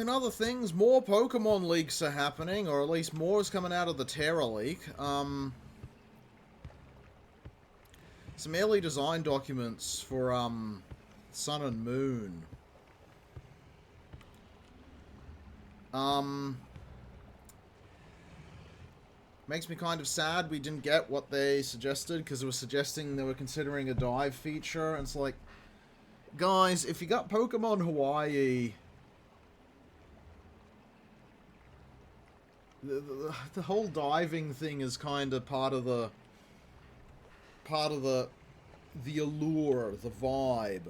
in other things, more Pokemon leaks are happening, or at least more is coming out of the Terra leak. Some early design documents for, Sun and Moon. Makes me kind of sad we didn't get what they suggested, because it was suggesting they were considering a dive feature, and it's like, guys, if you got Pokemon Hawaii, the whole diving thing is kind of part of the allure, the vibe.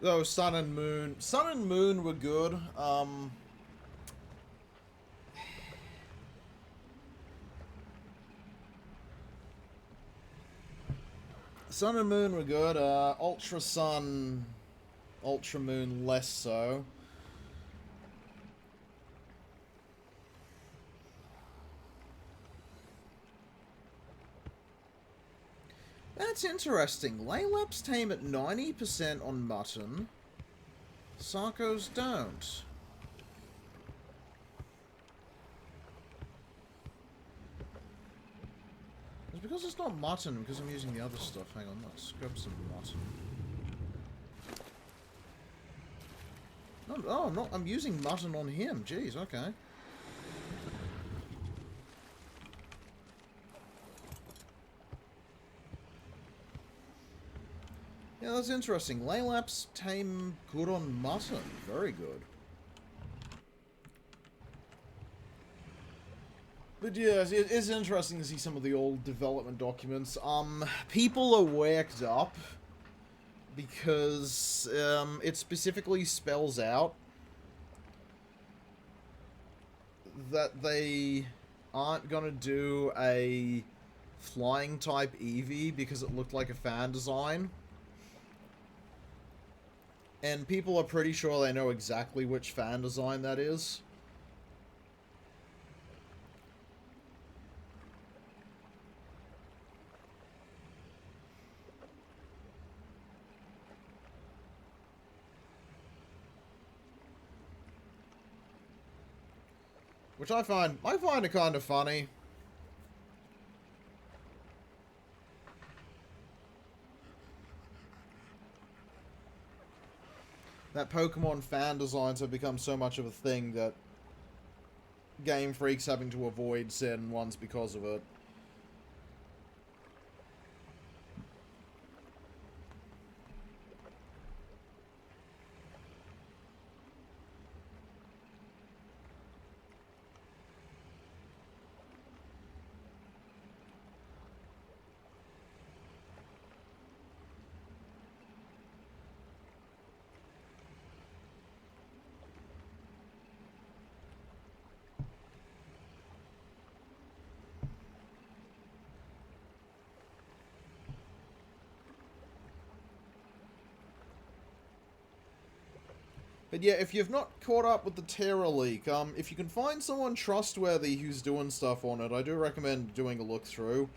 Though Sun and Moon were good. Sun and Moon were good. Ultra Sun, Ultra Moon less so. That's interesting. Laylaps tame at 90% on mutton. Sarkos don't. It's because it's not mutton, because I'm using the other stuff. Hang on, let's grab some mutton. No, oh, I'm not. I'm using mutton on him. Jeez, okay. Yeah, that's interesting. Laylaps tame good on mutton. Very good. But yeah, it is interesting to see some of the old development documents. People are worked up because it specifically spells out that they aren't gonna do a flying type Eevee because it looked like a fan design. And people are pretty sure they know exactly which fan design that is. Which I find it kind of funny. That Pokemon fan designs have become so much of a thing that Game Freak's having to avoid certain ones because of it. But yeah, if you've not caught up with the Terra leak, if you can find someone trustworthy who's doing stuff on it, I do recommend doing a look through.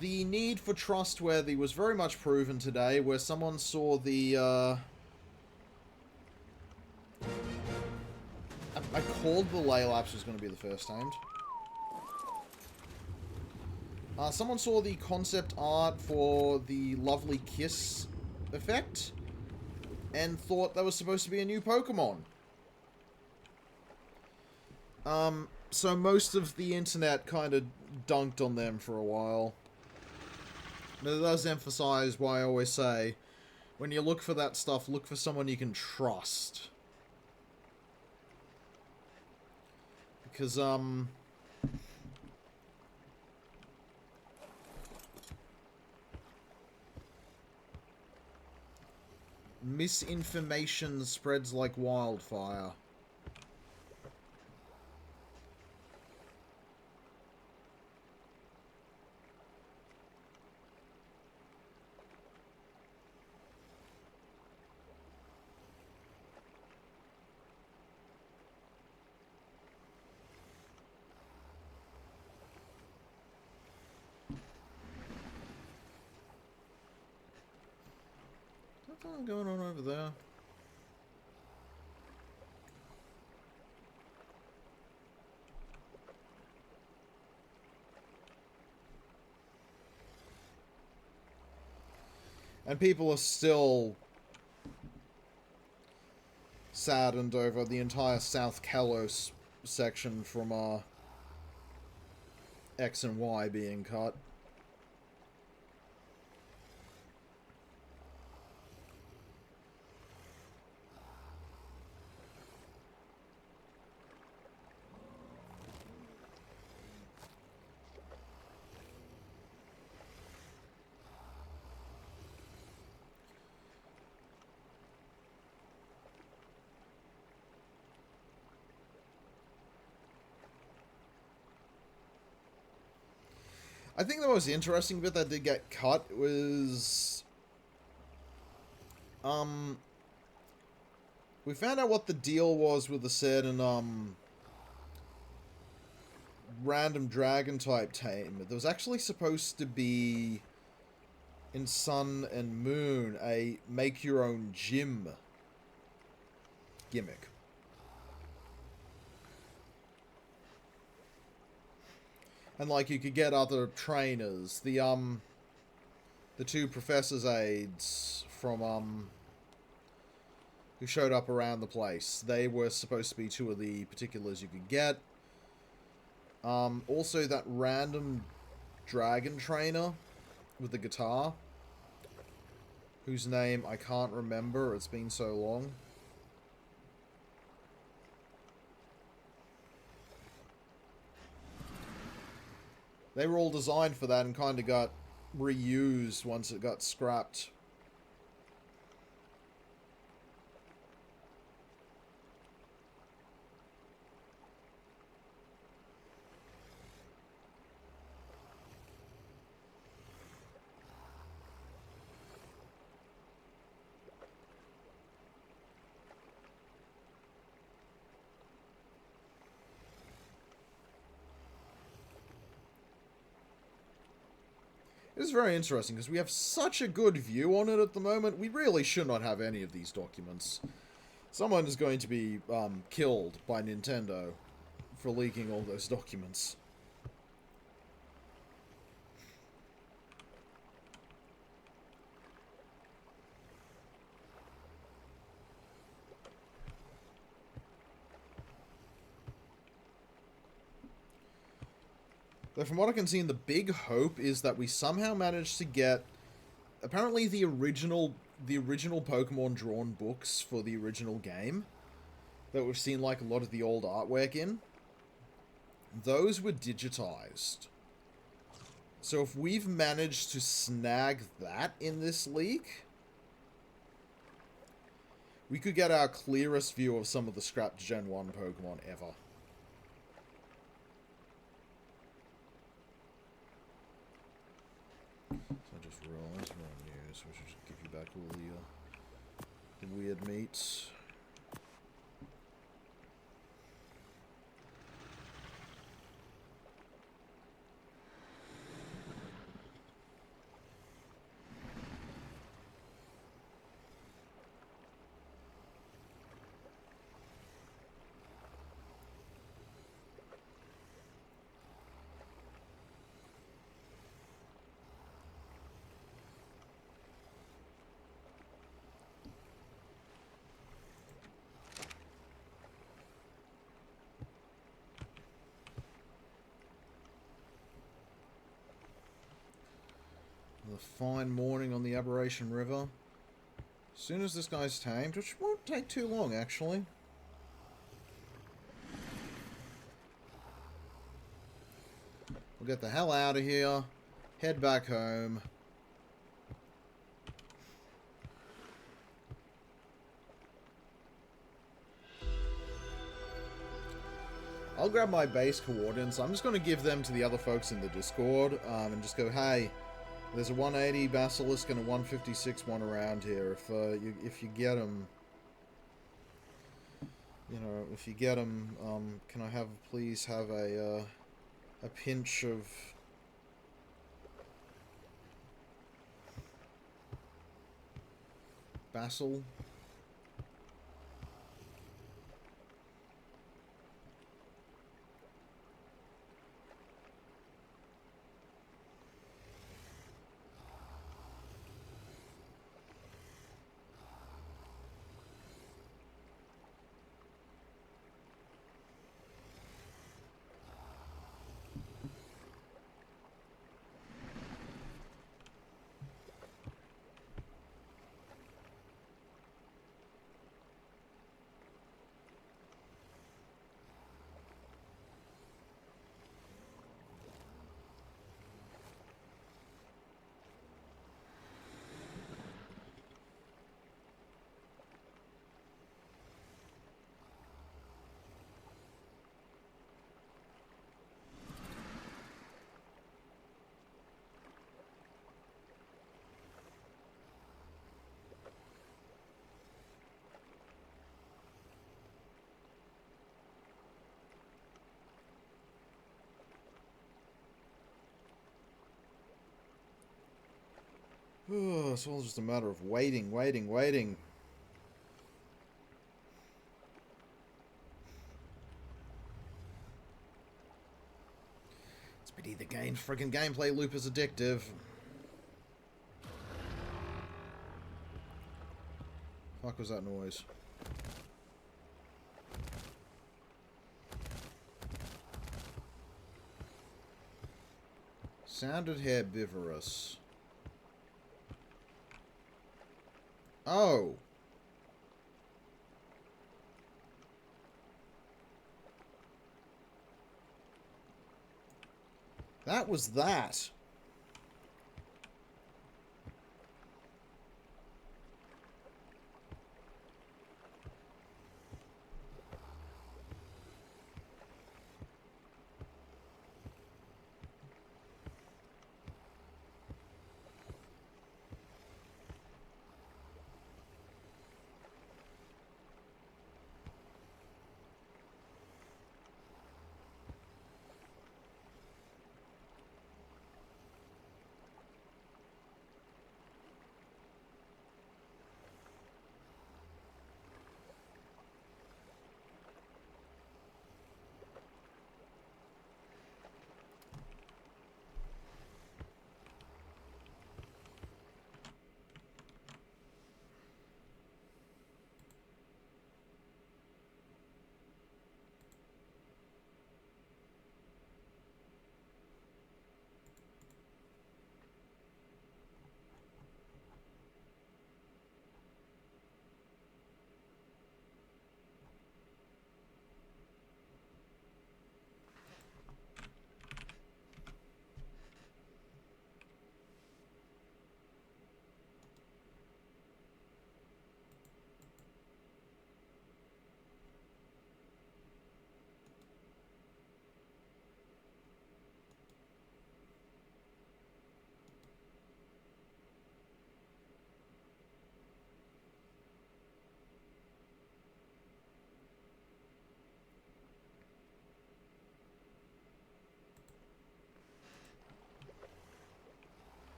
The need for trustworthy was very much proven today, where someone saw the, I called the Laylaps was going to be the first named. Someone saw the concept art for the Lovely Kiss effect and thought that was supposed to be a new Pokemon. So most of the internet kind of dunked on them for a while. But it does emphasize why I always say, when you look for that stuff, look for someone you can trust. Because, misinformation spreads like wildfire. What's going on over there? And people are still saddened over the entire South Kalos section from X and Y being cut. I think the most interesting bit that did get cut was... we found out what the deal was with the certain, random dragon type tame. There was actually supposed to be, in Sun and Moon, a make-your-own gym gimmick. And, like, you could get other trainers. The two professor's aides from, who showed up around the place. They were supposed to be two of the particulars you could get. Also, that random dragon trainer with the guitar, whose name I can't remember. It's been so long. They were all designed for that and kind of got reused once it got scrapped. It is very interesting, because we have such a good view on it at the moment. We really should not have any of these documents. Someone is going to be killed by Nintendo for leaking all those documents. Though from what I can see, the big hope is that we somehow managed to get, apparently the original Pokemon drawn books for the original game that we've seen like a lot of the old artwork in. Those were digitized. So if we've managed to snag that in this leak, we could get our clearest view of some of the scrapped Gen 1 Pokemon ever. So I just realized we're on news, which will just give you back all the weird meats. A fine morning on the Aberration River. As soon as this guy's tamed, which won't take too long, actually. We'll get the hell out of here, head back home. I'll grab my base coordinates. I'm just going to give them to the other folks in the Discord, and just go, hey, there's a 180 Basilisk and a 156 one around here. If you get them, you know, if you get them, can I please have a pinch of Basil. Oh, it's all just a matter of waiting. It's pity the friggin' gameplay loop is addictive. Fuck was that noise? Sounded herbivorous. Oh. That was that.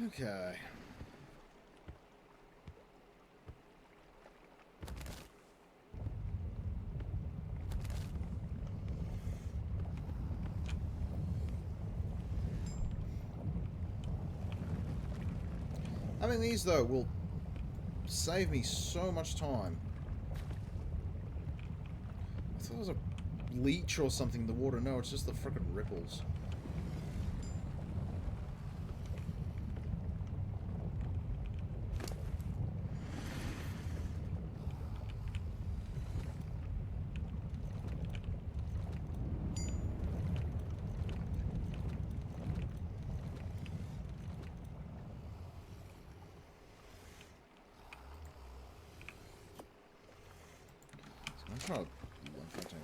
Okay. Having these, though, will save me so much time. I thought it was a leech or something in the water. No, it's just the frickin' ripples.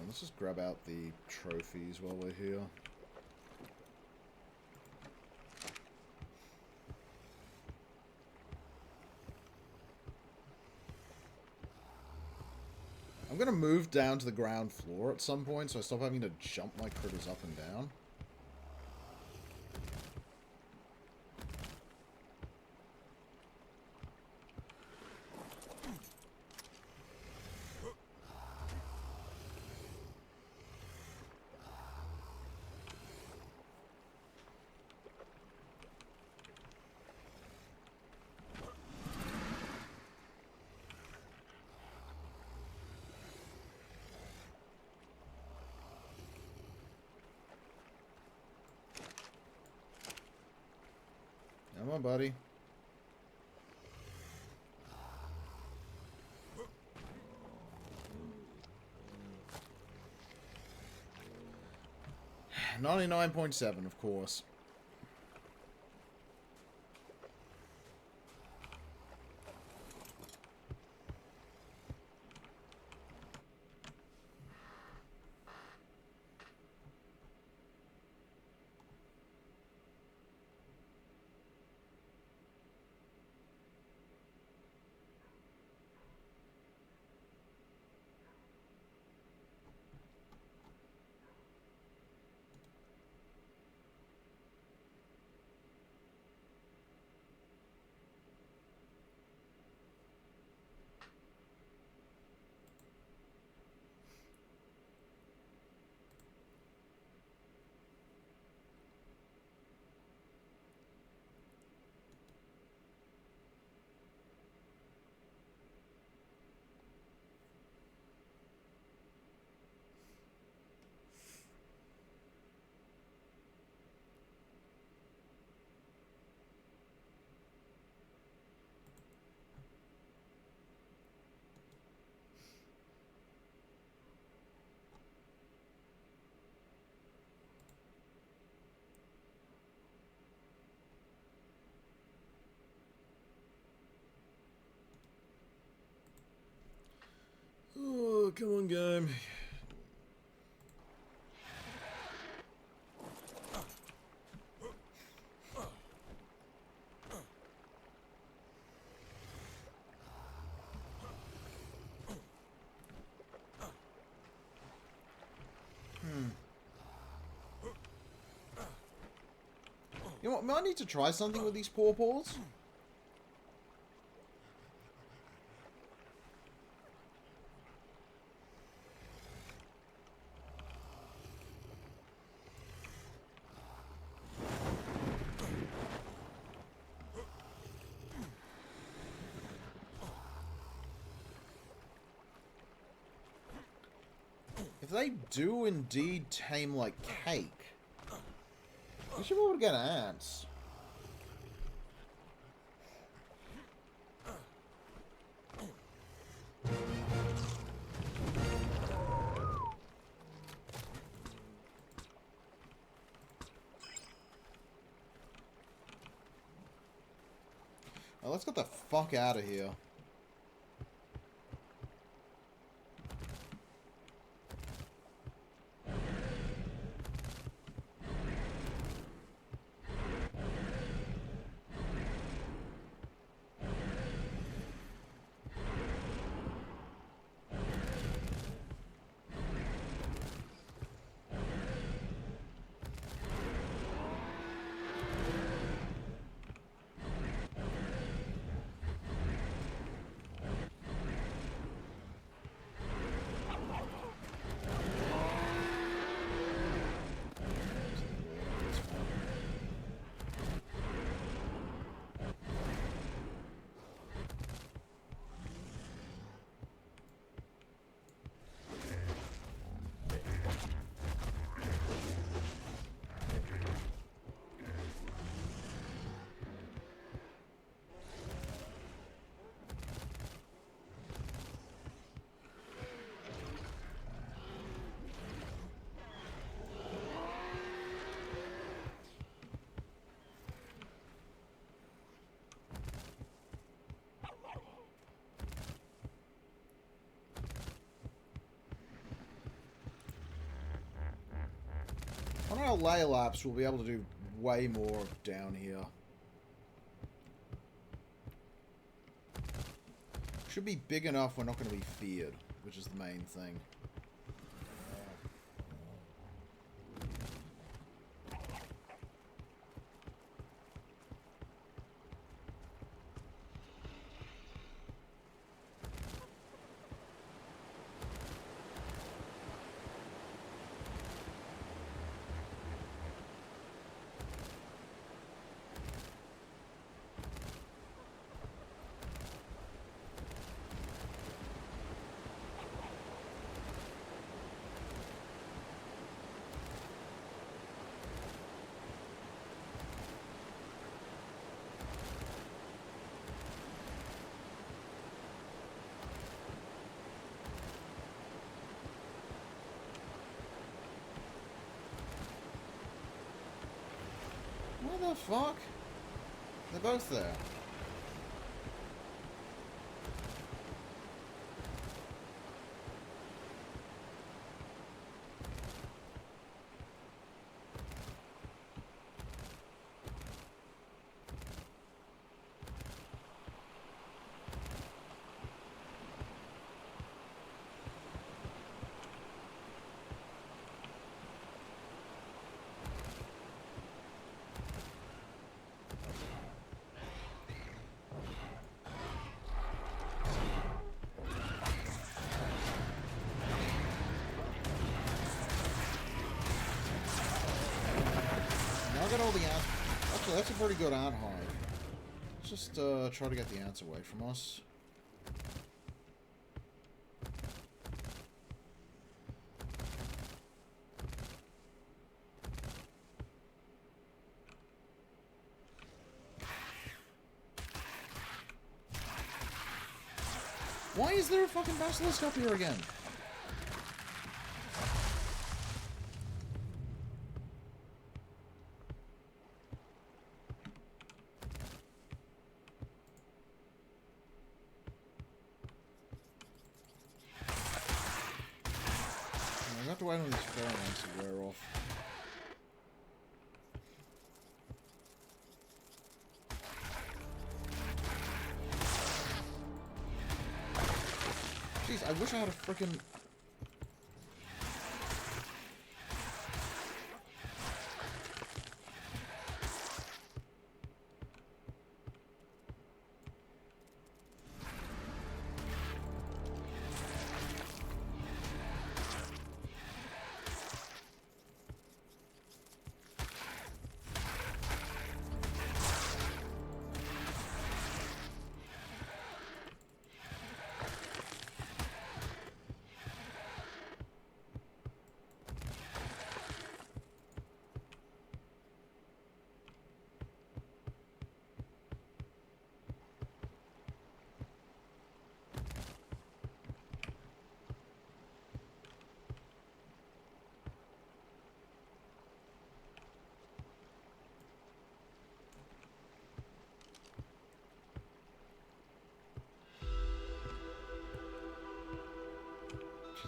Let's just grab out the trophies while we're here. I'm going to move down to the ground floor at some point so I stop having to jump my critters up and down. on, buddy. $99.7, of course. Oh, come on, game. You know what, I need to try something with these pawpaws. If they do indeed tame like cake, we should be able to get ants. Oh, let's get the fuck out of here. On our layer laps, we'll be able to do way more down here. Should be big enough we're not going to be feared, which is the main thing. How the fuck? They're both there. I got all the ants. Actually, that's a pretty good ant hide. Let's just try to get the ants away from us. Why is there a fucking basilisk up here again? I have to wait on these pheromones to wear off. Jeez, I wish I had a frickin'...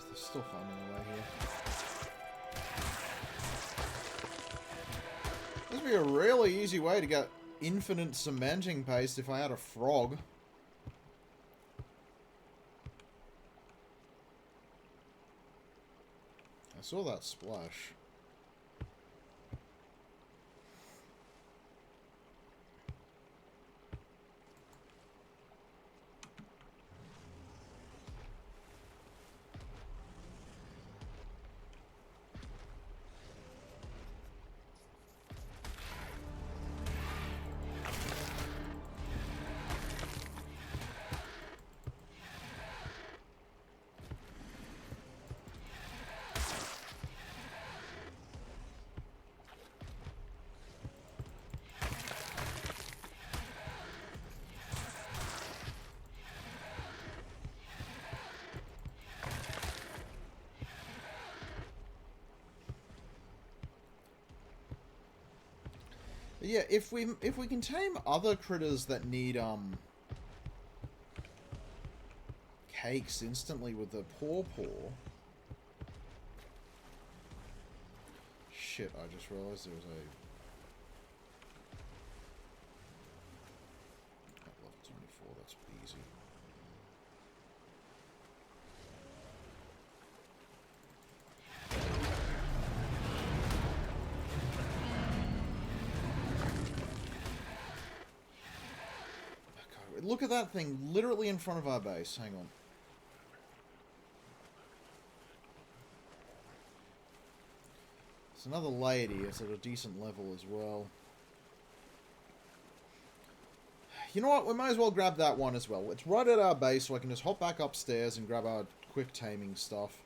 There's still finding a way here. This would be a really easy way to get infinite cementing paste if I had a frog. I saw that splash. Yeah, if we can tame other critters that need cakes instantly with the paw. Shit, I just realized there was a at level 24, that's easy. Look at that thing literally in front of our base. Hang on. It's another lady. It's at a decent level as well. You know what? We might as well grab that one as well. It's right at our base, so I can just hop back upstairs and grab our quick taming stuff.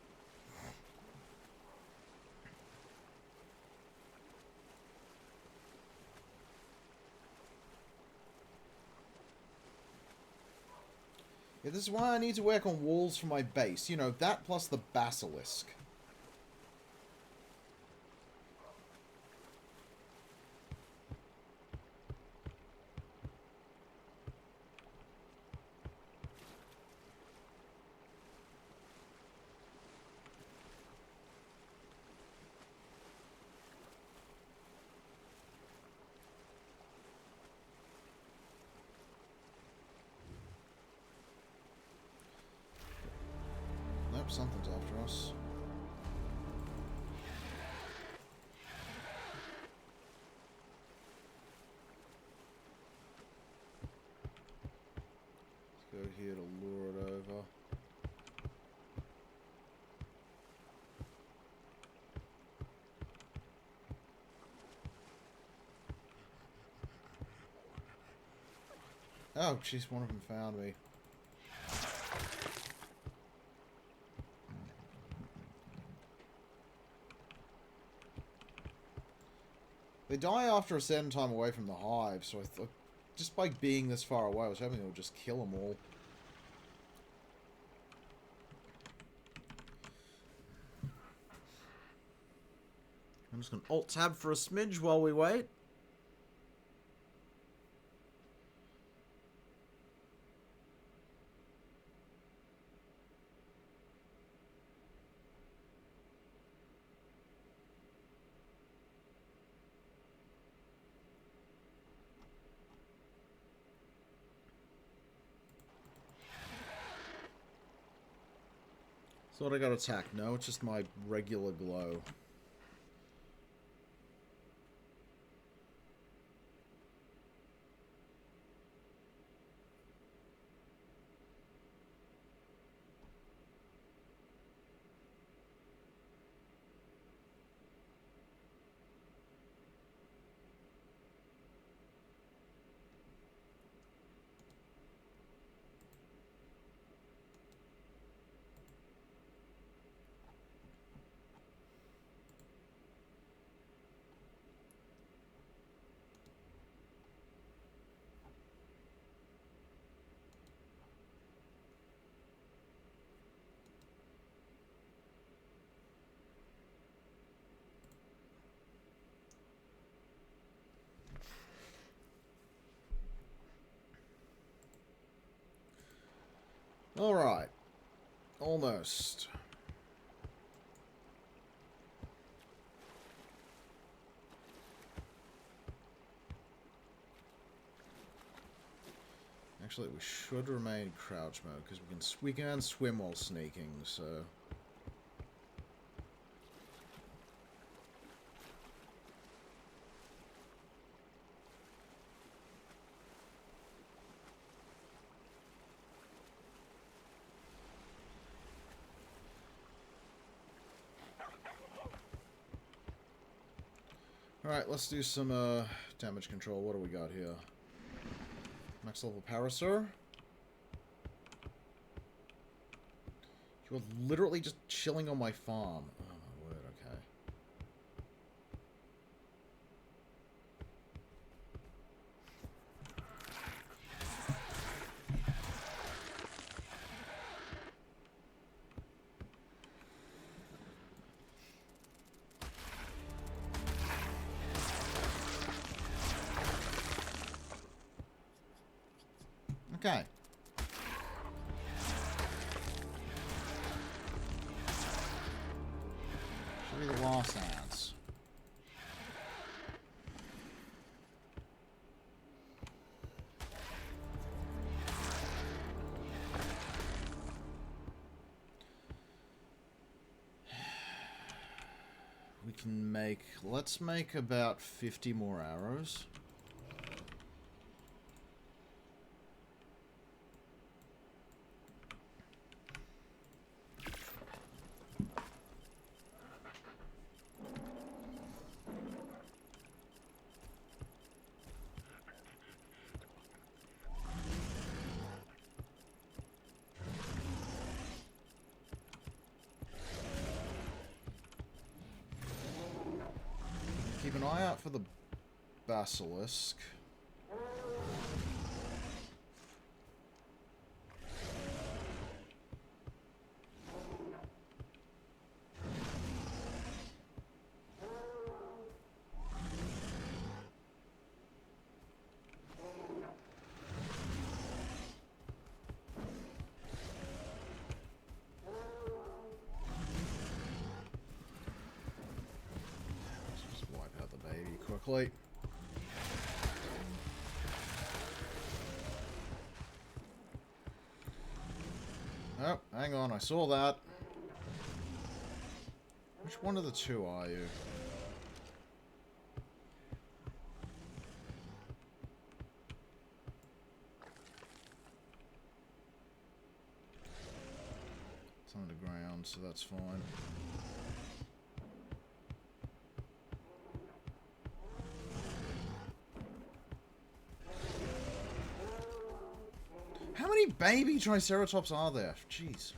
Yeah, this is why I need to work on walls for my base. You know, that plus the basilisk. something's after us. Let's go here to lure it over. Oh, jeez, one of them found me. They die after a certain time away from the hive, so I thought, just by being this far away, I was hoping it would just kill them all. I'm just going to alt-tab for a smidge while we wait. Thought I got attacked. No, it's just my regular glow. Alright. Almost. Actually, we should remain crouch mode, because we can swim while sneaking, so... Alright, let's do some damage control. What do we got here? Max level Parasaur. You are literally just chilling on my farm. Oh my word, okay. Okay. Show me the lost ants. We can make... Let's make about 50 more arrows. Keep an eye out for the basilisk. Quickly. Oh, hang on, I saw that. Which one of the two are you? It's underground, so that's fine. How many baby Triceratops are there? Jeez.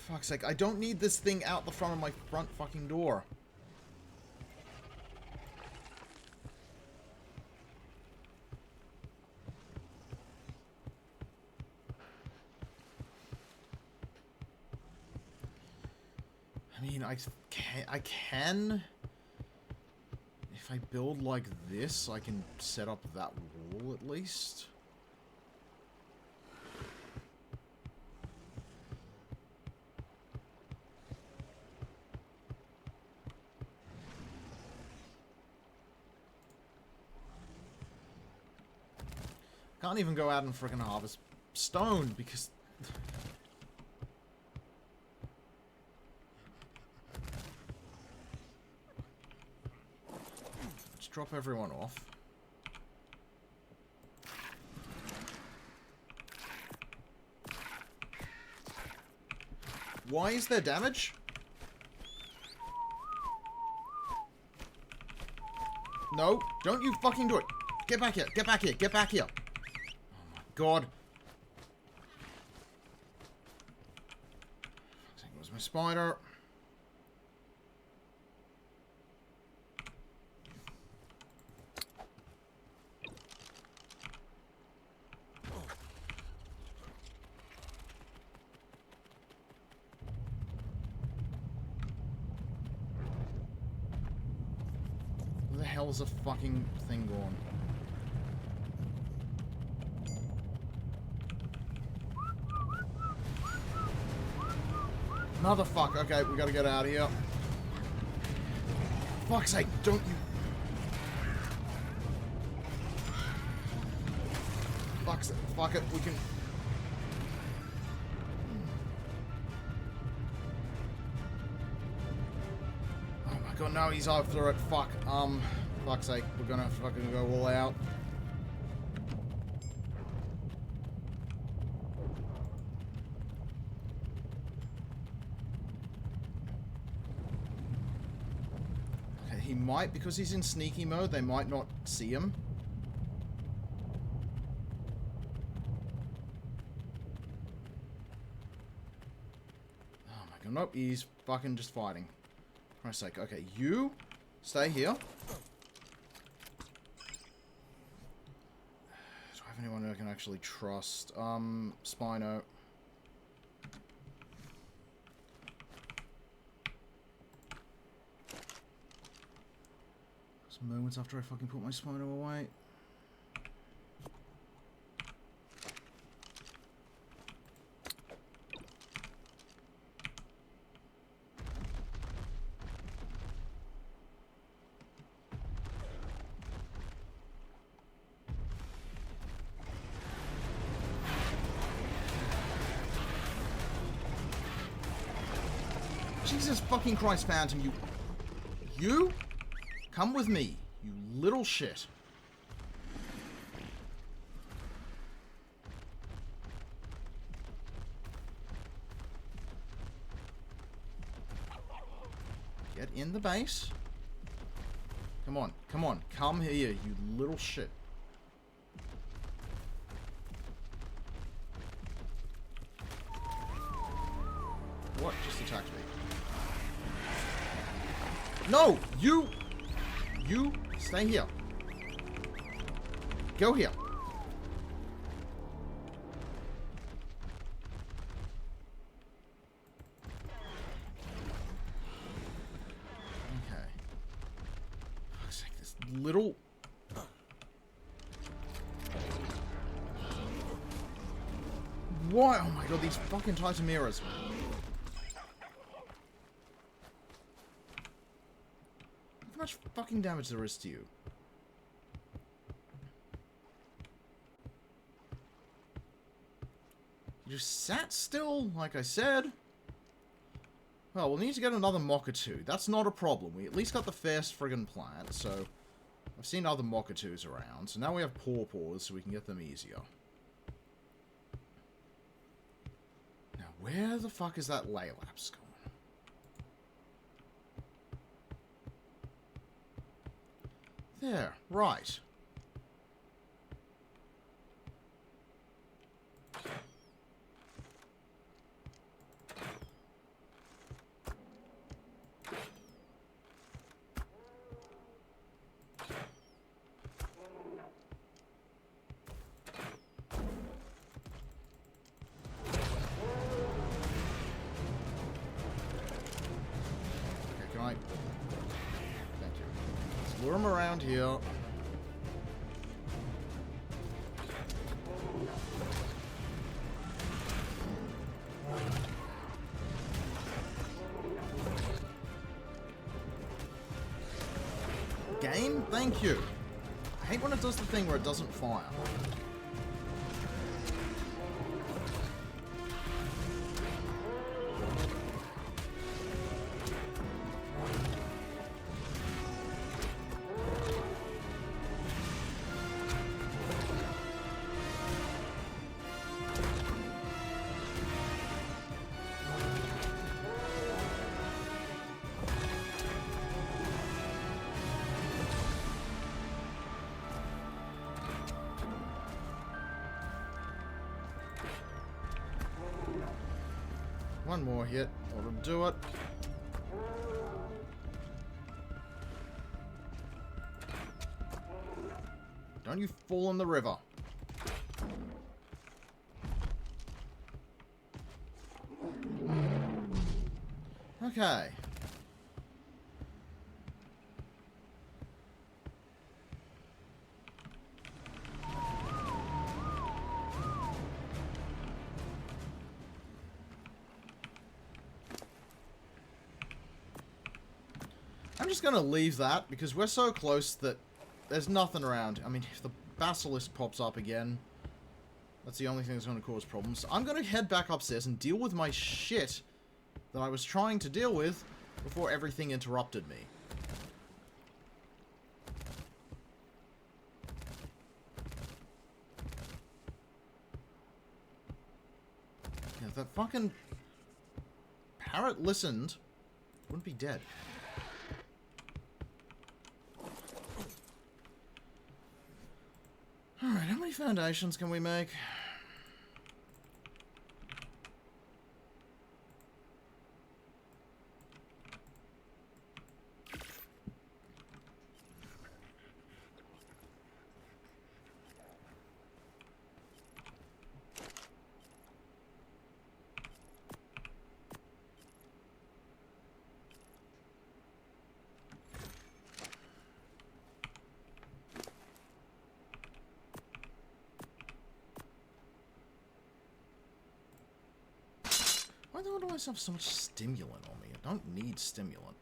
Fuck's sake, I don't need this thing out the front of my front fucking door. I mean, I can... If I build like this, I can set up that wall at least. Can't even go out and frickin' harvest stone because... Let's drop everyone off. Why is there damage? No, don't you fucking do it. Get back here, get back here, get back here. God. Where's my spider? Where the hell is the fucking thing going? Motherfucker. Okay, we gotta get out of here. Fuck's sake, don't you... Fuck's sake, fuck it, we can... Oh my god, no, he's after it. Fuck. Fuck's sake, we're gonna fucking go all out. He might, because he's in sneaky mode, they might not see him. Oh my god, nope, he's fucking just fighting. For Christ's sake. Okay, you stay here. Do I have anyone who I can actually trust? Spino. Moments after I fucking put my Spino away. Jesus fucking Christ, Phantom, you? Come with me, you little shit. Get in the base. Come on, come on, come here, you little shit. What just attacked me? No! You stay here. Go here. Okay. Fuck's sake, this little... Oh my god, these fucking Titaniras. How much fucking damage there is to you? You just sat still, like I said. Well, we'll need to get another Mockatoo. That's not a problem. We at least got the first friggin' plant, so... I've seen other Mockatoos around, so now we have Pawpaws, so we can get them easier. Now, where the fuck is that Laylaps going? There, right. Thank you. Let's lure him around here. Game? Thank you. I hate when it does the thing where it doesn't fire. One more hit, that'll do it. Don't you fall in the river. Okay. I'm just going to leave that, because we're so close that there's nothing around. I mean, if the basilisk pops up again, that's the only thing that's going to cause problems. So I'm going to head back upstairs and deal with my shit that I was trying to deal with before everything interrupted me. Yeah, if that fucking parrot listened, wouldn't be dead. Alright, how many foundations can we make? Why do I always have so much stimulant on me? I don't need stimulant.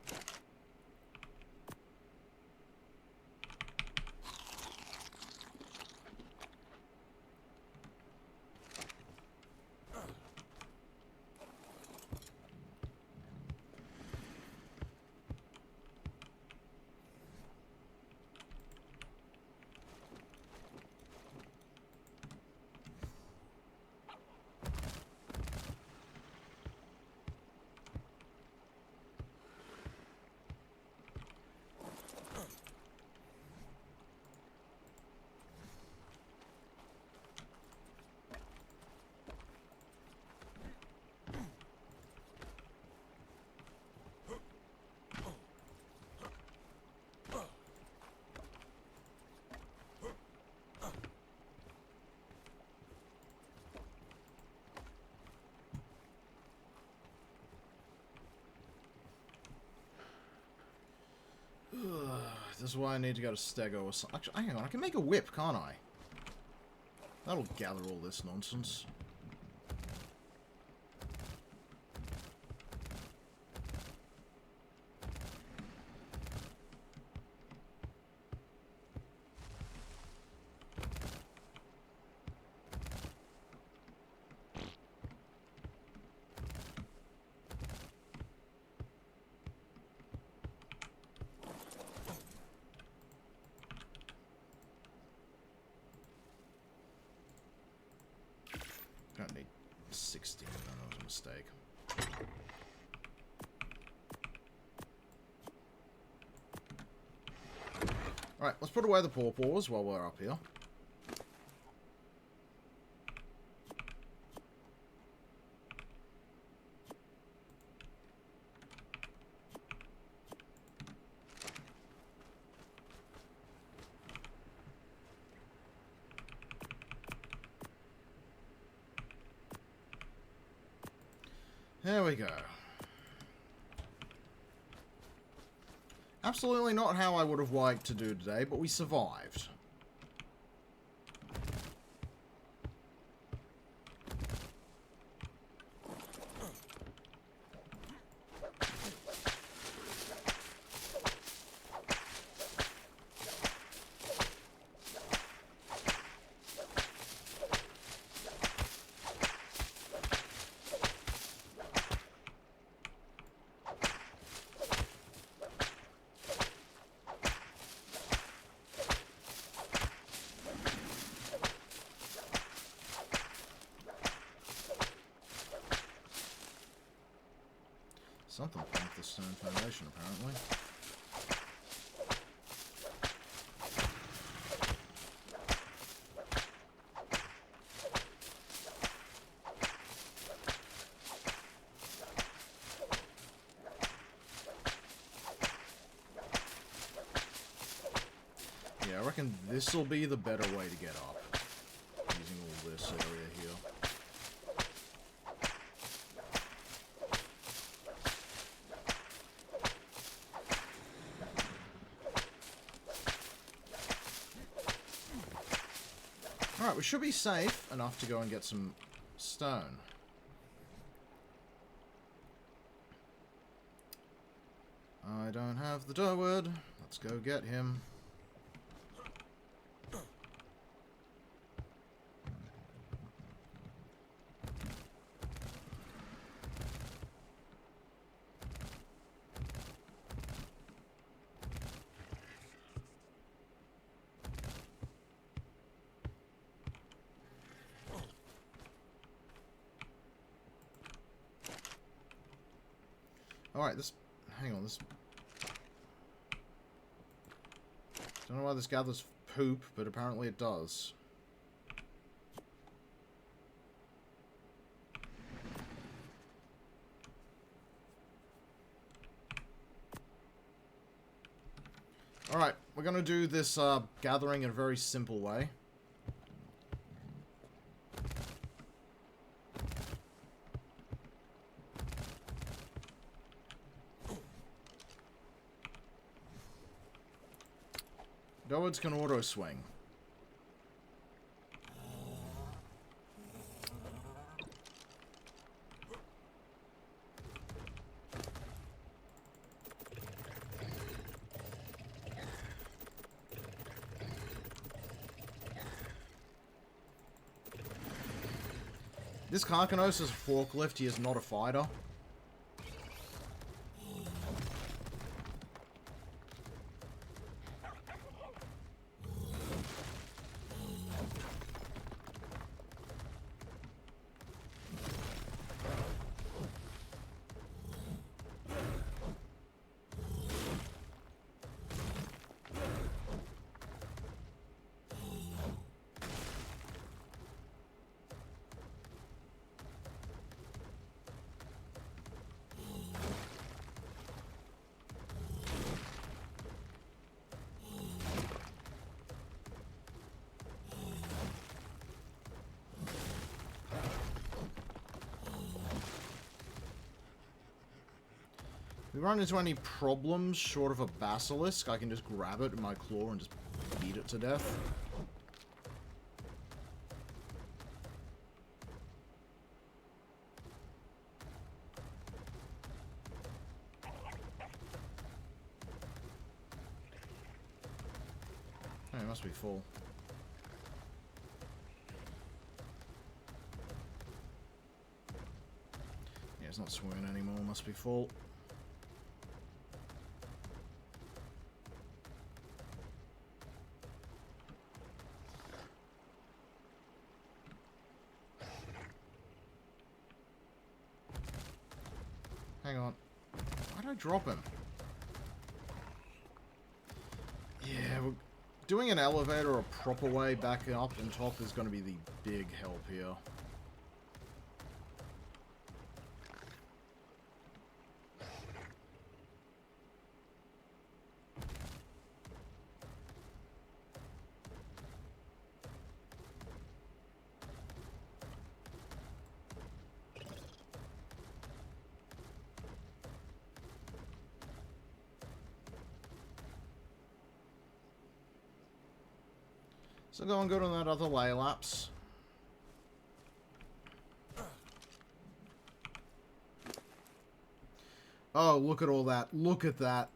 This is why I need to go to Stego or something. Actually, hang on, I can make a whip, can't I? That'll gather all this nonsense. 16. That was a mistake. Alright, let's put away the pawpaws while we're up here. There we go. Absolutely not how I would have liked to do today, but we survived. Something like the stone foundation, apparently. Yeah, I reckon this will be the better way to get up, using all this area here. Alright, we should be safe enough to go and get some stone. I don't have the Durwood. Let's go get him. Alright, this... hang on, this... don't know why this gathers poop, but apparently it does. Alright, we're gonna do this gathering in a very simple way. Durwoods can auto-swing. This Karkanos is a forklift, he is not a fighter. If we run into any problems short of a basilisk, I can just grab it in my claw and just beat it to death. Oh, it must be full. Yeah, it's not swimming anymore, must be full. Hang on. Why'd I drop him? Yeah, we're doing an elevator a proper way back up and top is going to be the big help here. So go and go to that other layer lapse. Oh, look at all that. Look at that.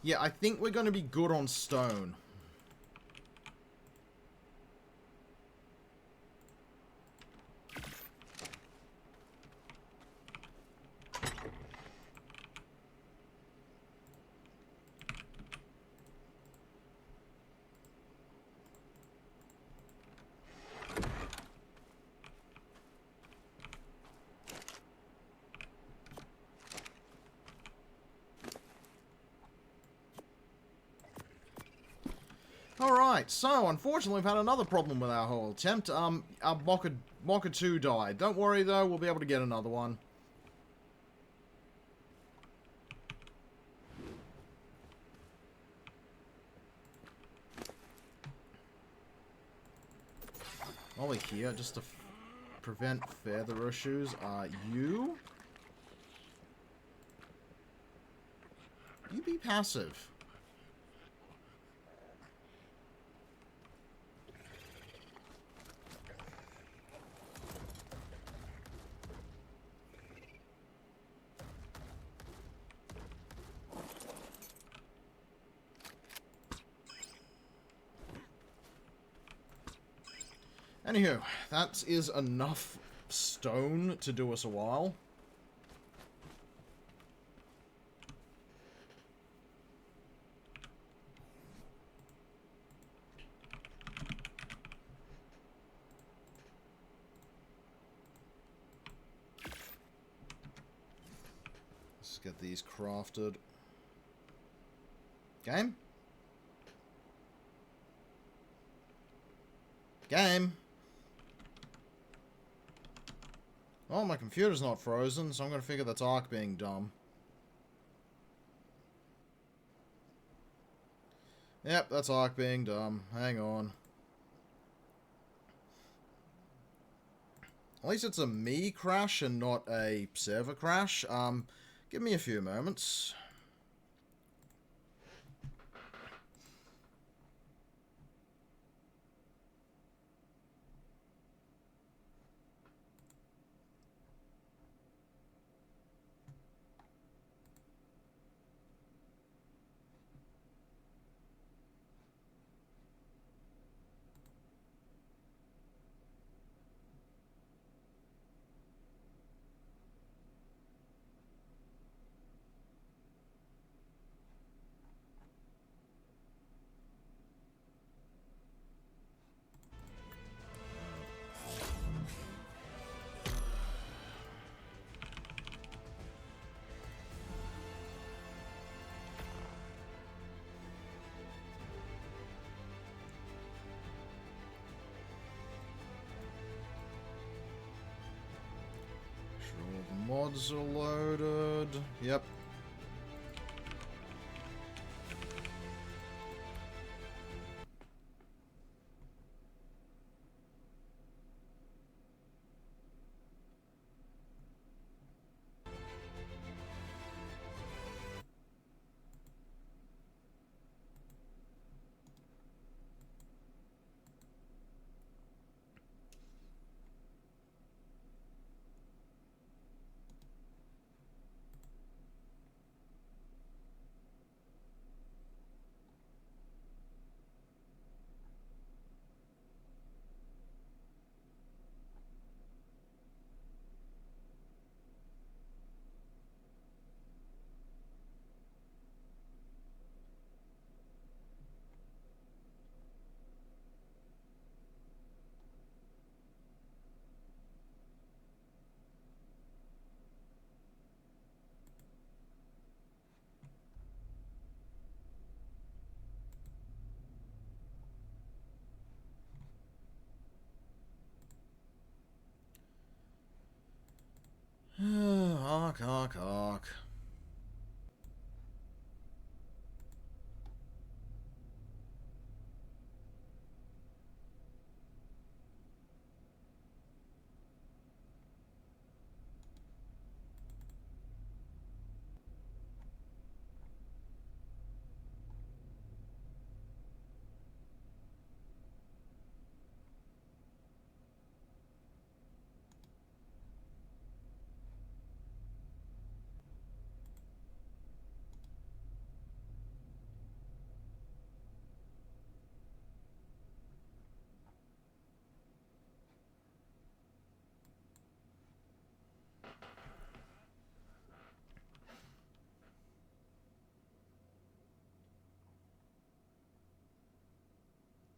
Yeah, I think we're going to be good on stone. Alright, so unfortunately we've had another problem with our whole attempt. Our Mocha 2 died. Don't worry though, we'll be able to get another one. While we're here, just to prevent further issues, you be passive. Anywho, that is enough stone to do us a while. Let's get these crafted. Game? Game? Oh, my computer's not frozen, so I'm gonna figure that's Ark being dumb. Yep, that's Ark being dumb. Hang on. At least it's a me crash and not a server crash. Give me a few moments. Sure, the mods are loaded. Yep.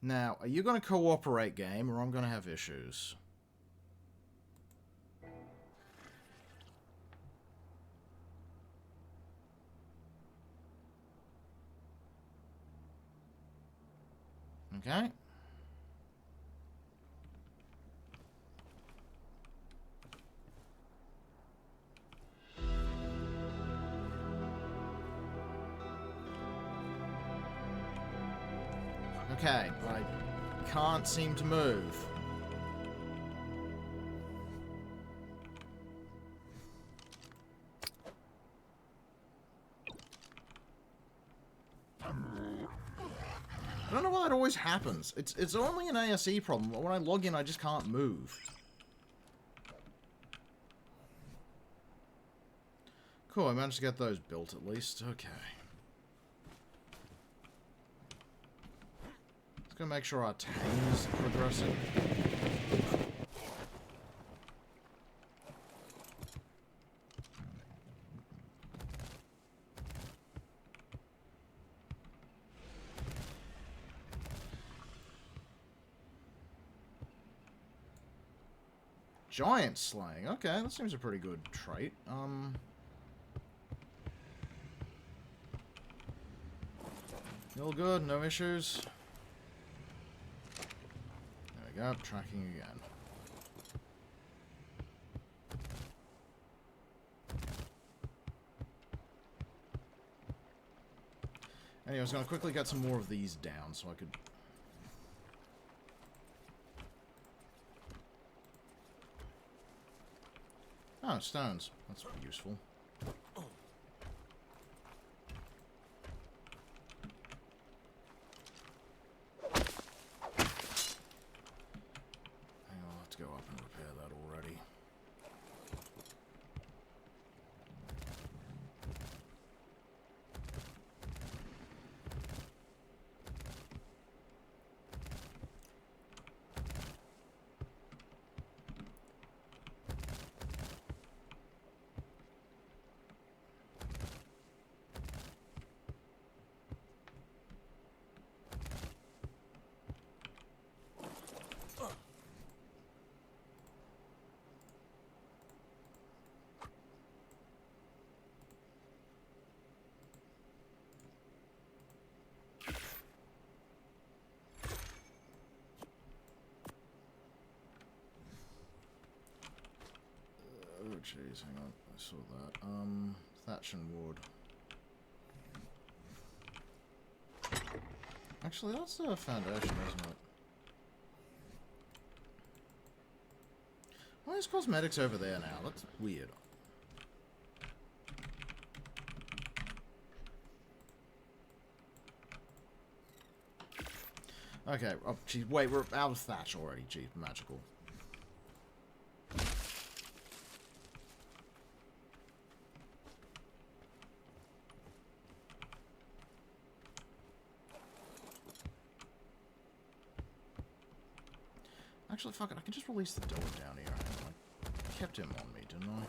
Now, are you going to cooperate, game, or I'm going to have issues? Okay. Okay, I can't seem to move. I don't know why that always happens. It's only an ASE problem, but when I log in, I just can't move. Cool, I managed to get those built at least. Okay. Just gonna make sure our tame is progressing. Giant slaying. Okay, that seems a pretty good trait. All good, no issues. There we go, tracking again. Anyway, I was going to quickly get some more of these down so I could... Oh, stones. That's useful. I'll have to go up and repair that already. Oh jeez, hang on, I saw that. Thatch and wood. Actually, that's the foundation, isn't it? Why is cosmetics over there now? That's weird. Okay, oh, geez, wait, we're out of thatch already. Gee, magical. Actually, fuck it, I can just release the dog down here. I kept him on me, didn't I?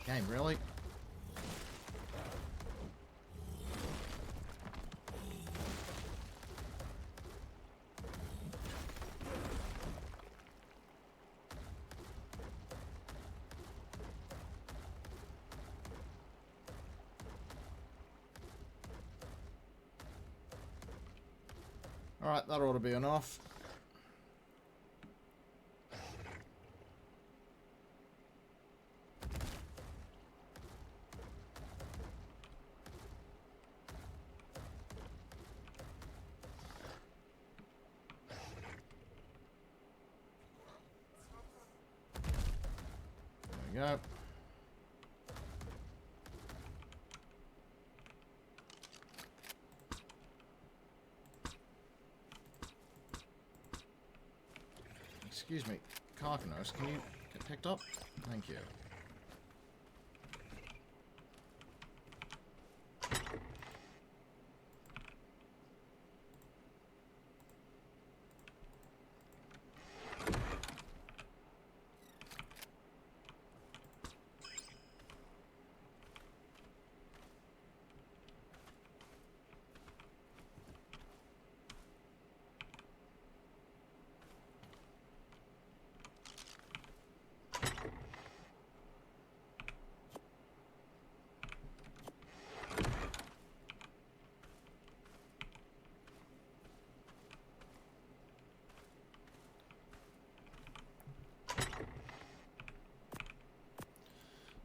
Game, really? Alright, that ought to be enough. There we go. Excuse me, Carcanos, can you get picked up? Thank you.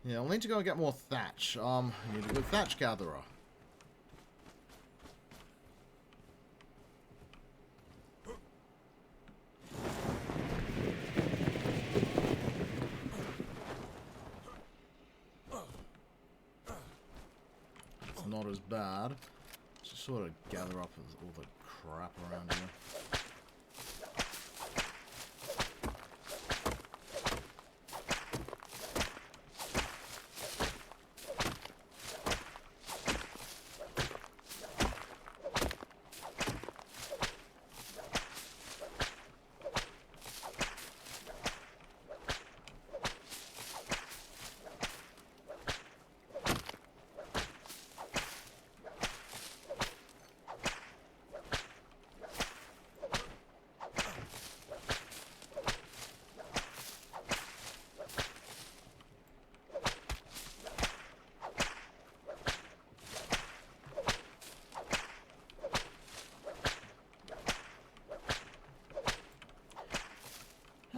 Yeah, we'll need to go and get more thatch. Need a good thatch gatherer. It's not as bad. Just sort of gather up all the crap around here.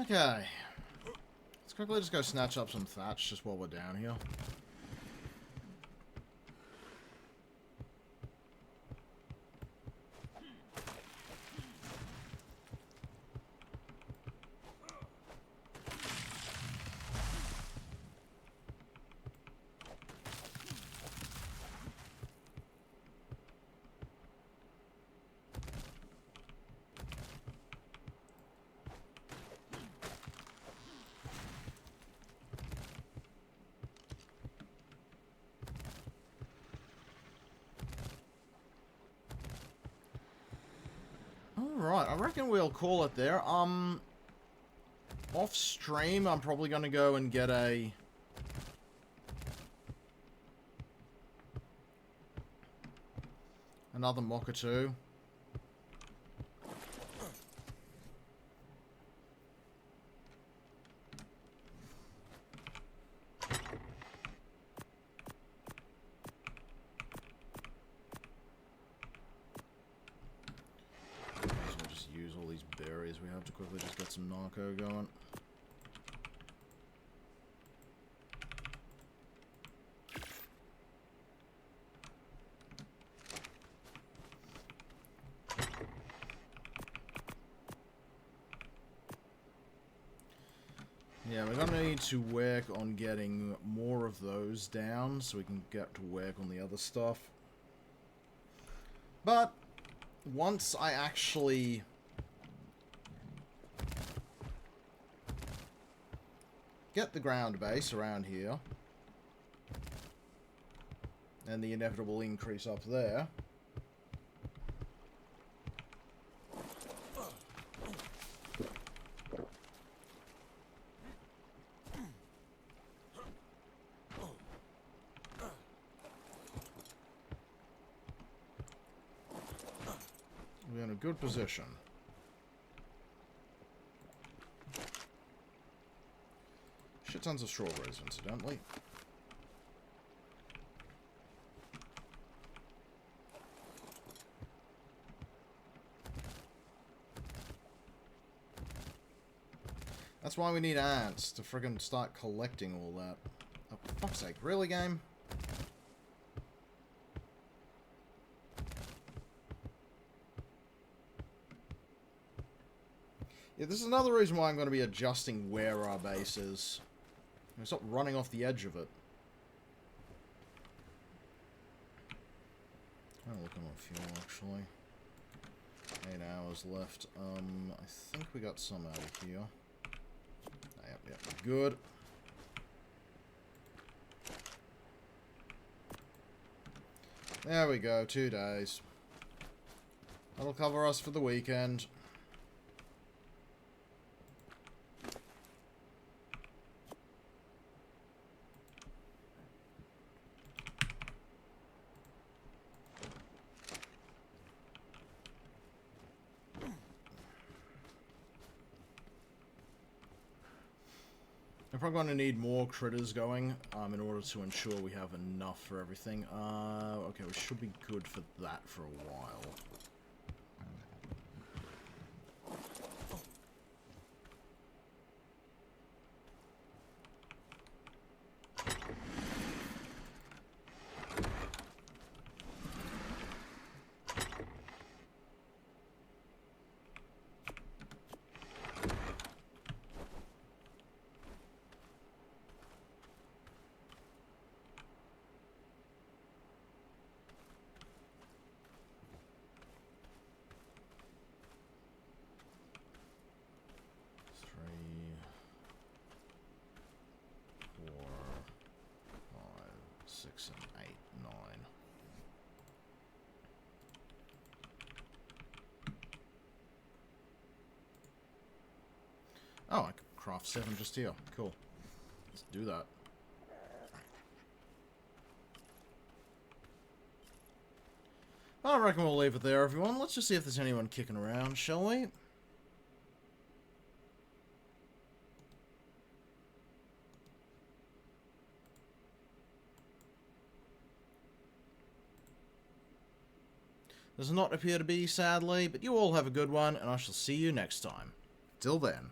Okay. Let's quickly just go snatch up some thatch just while we're down here. Alright, I reckon we'll call it there. Off stream, I'm probably gonna go and get another Mokatu. We have to quickly just get some narco going. Yeah, we're gonna need to work on getting more of those down so we can get to work on the other stuff. But once I actually get the ground base around here, and the inevitable increase up there, we're in a good position. Shit tons of strawberries, incidentally. That's why we need ants, to friggin' start collecting all that. Oh, for fuck's sake, really, game? Yeah, this is another reason why I'm going to be adjusting where our base is. Stop running off the edge of it. I'm looking on fuel, actually. 8 hours left. I think we got some out of here. Yep, good. There we go, 2 days. That'll cover us for the weekend. We're probably going to need more critters going in order to ensure we have enough for everything. Okay, we should be good for that for a while. 6, 7, 8, 9. Oh, I could craft 7 just here. Cool. Let's do that. I reckon we'll leave it there, everyone. Let's just see if there's anyone kicking around, shall we? Does not appear to be, sadly, but you all have a good one, and I shall see you next time. Till then.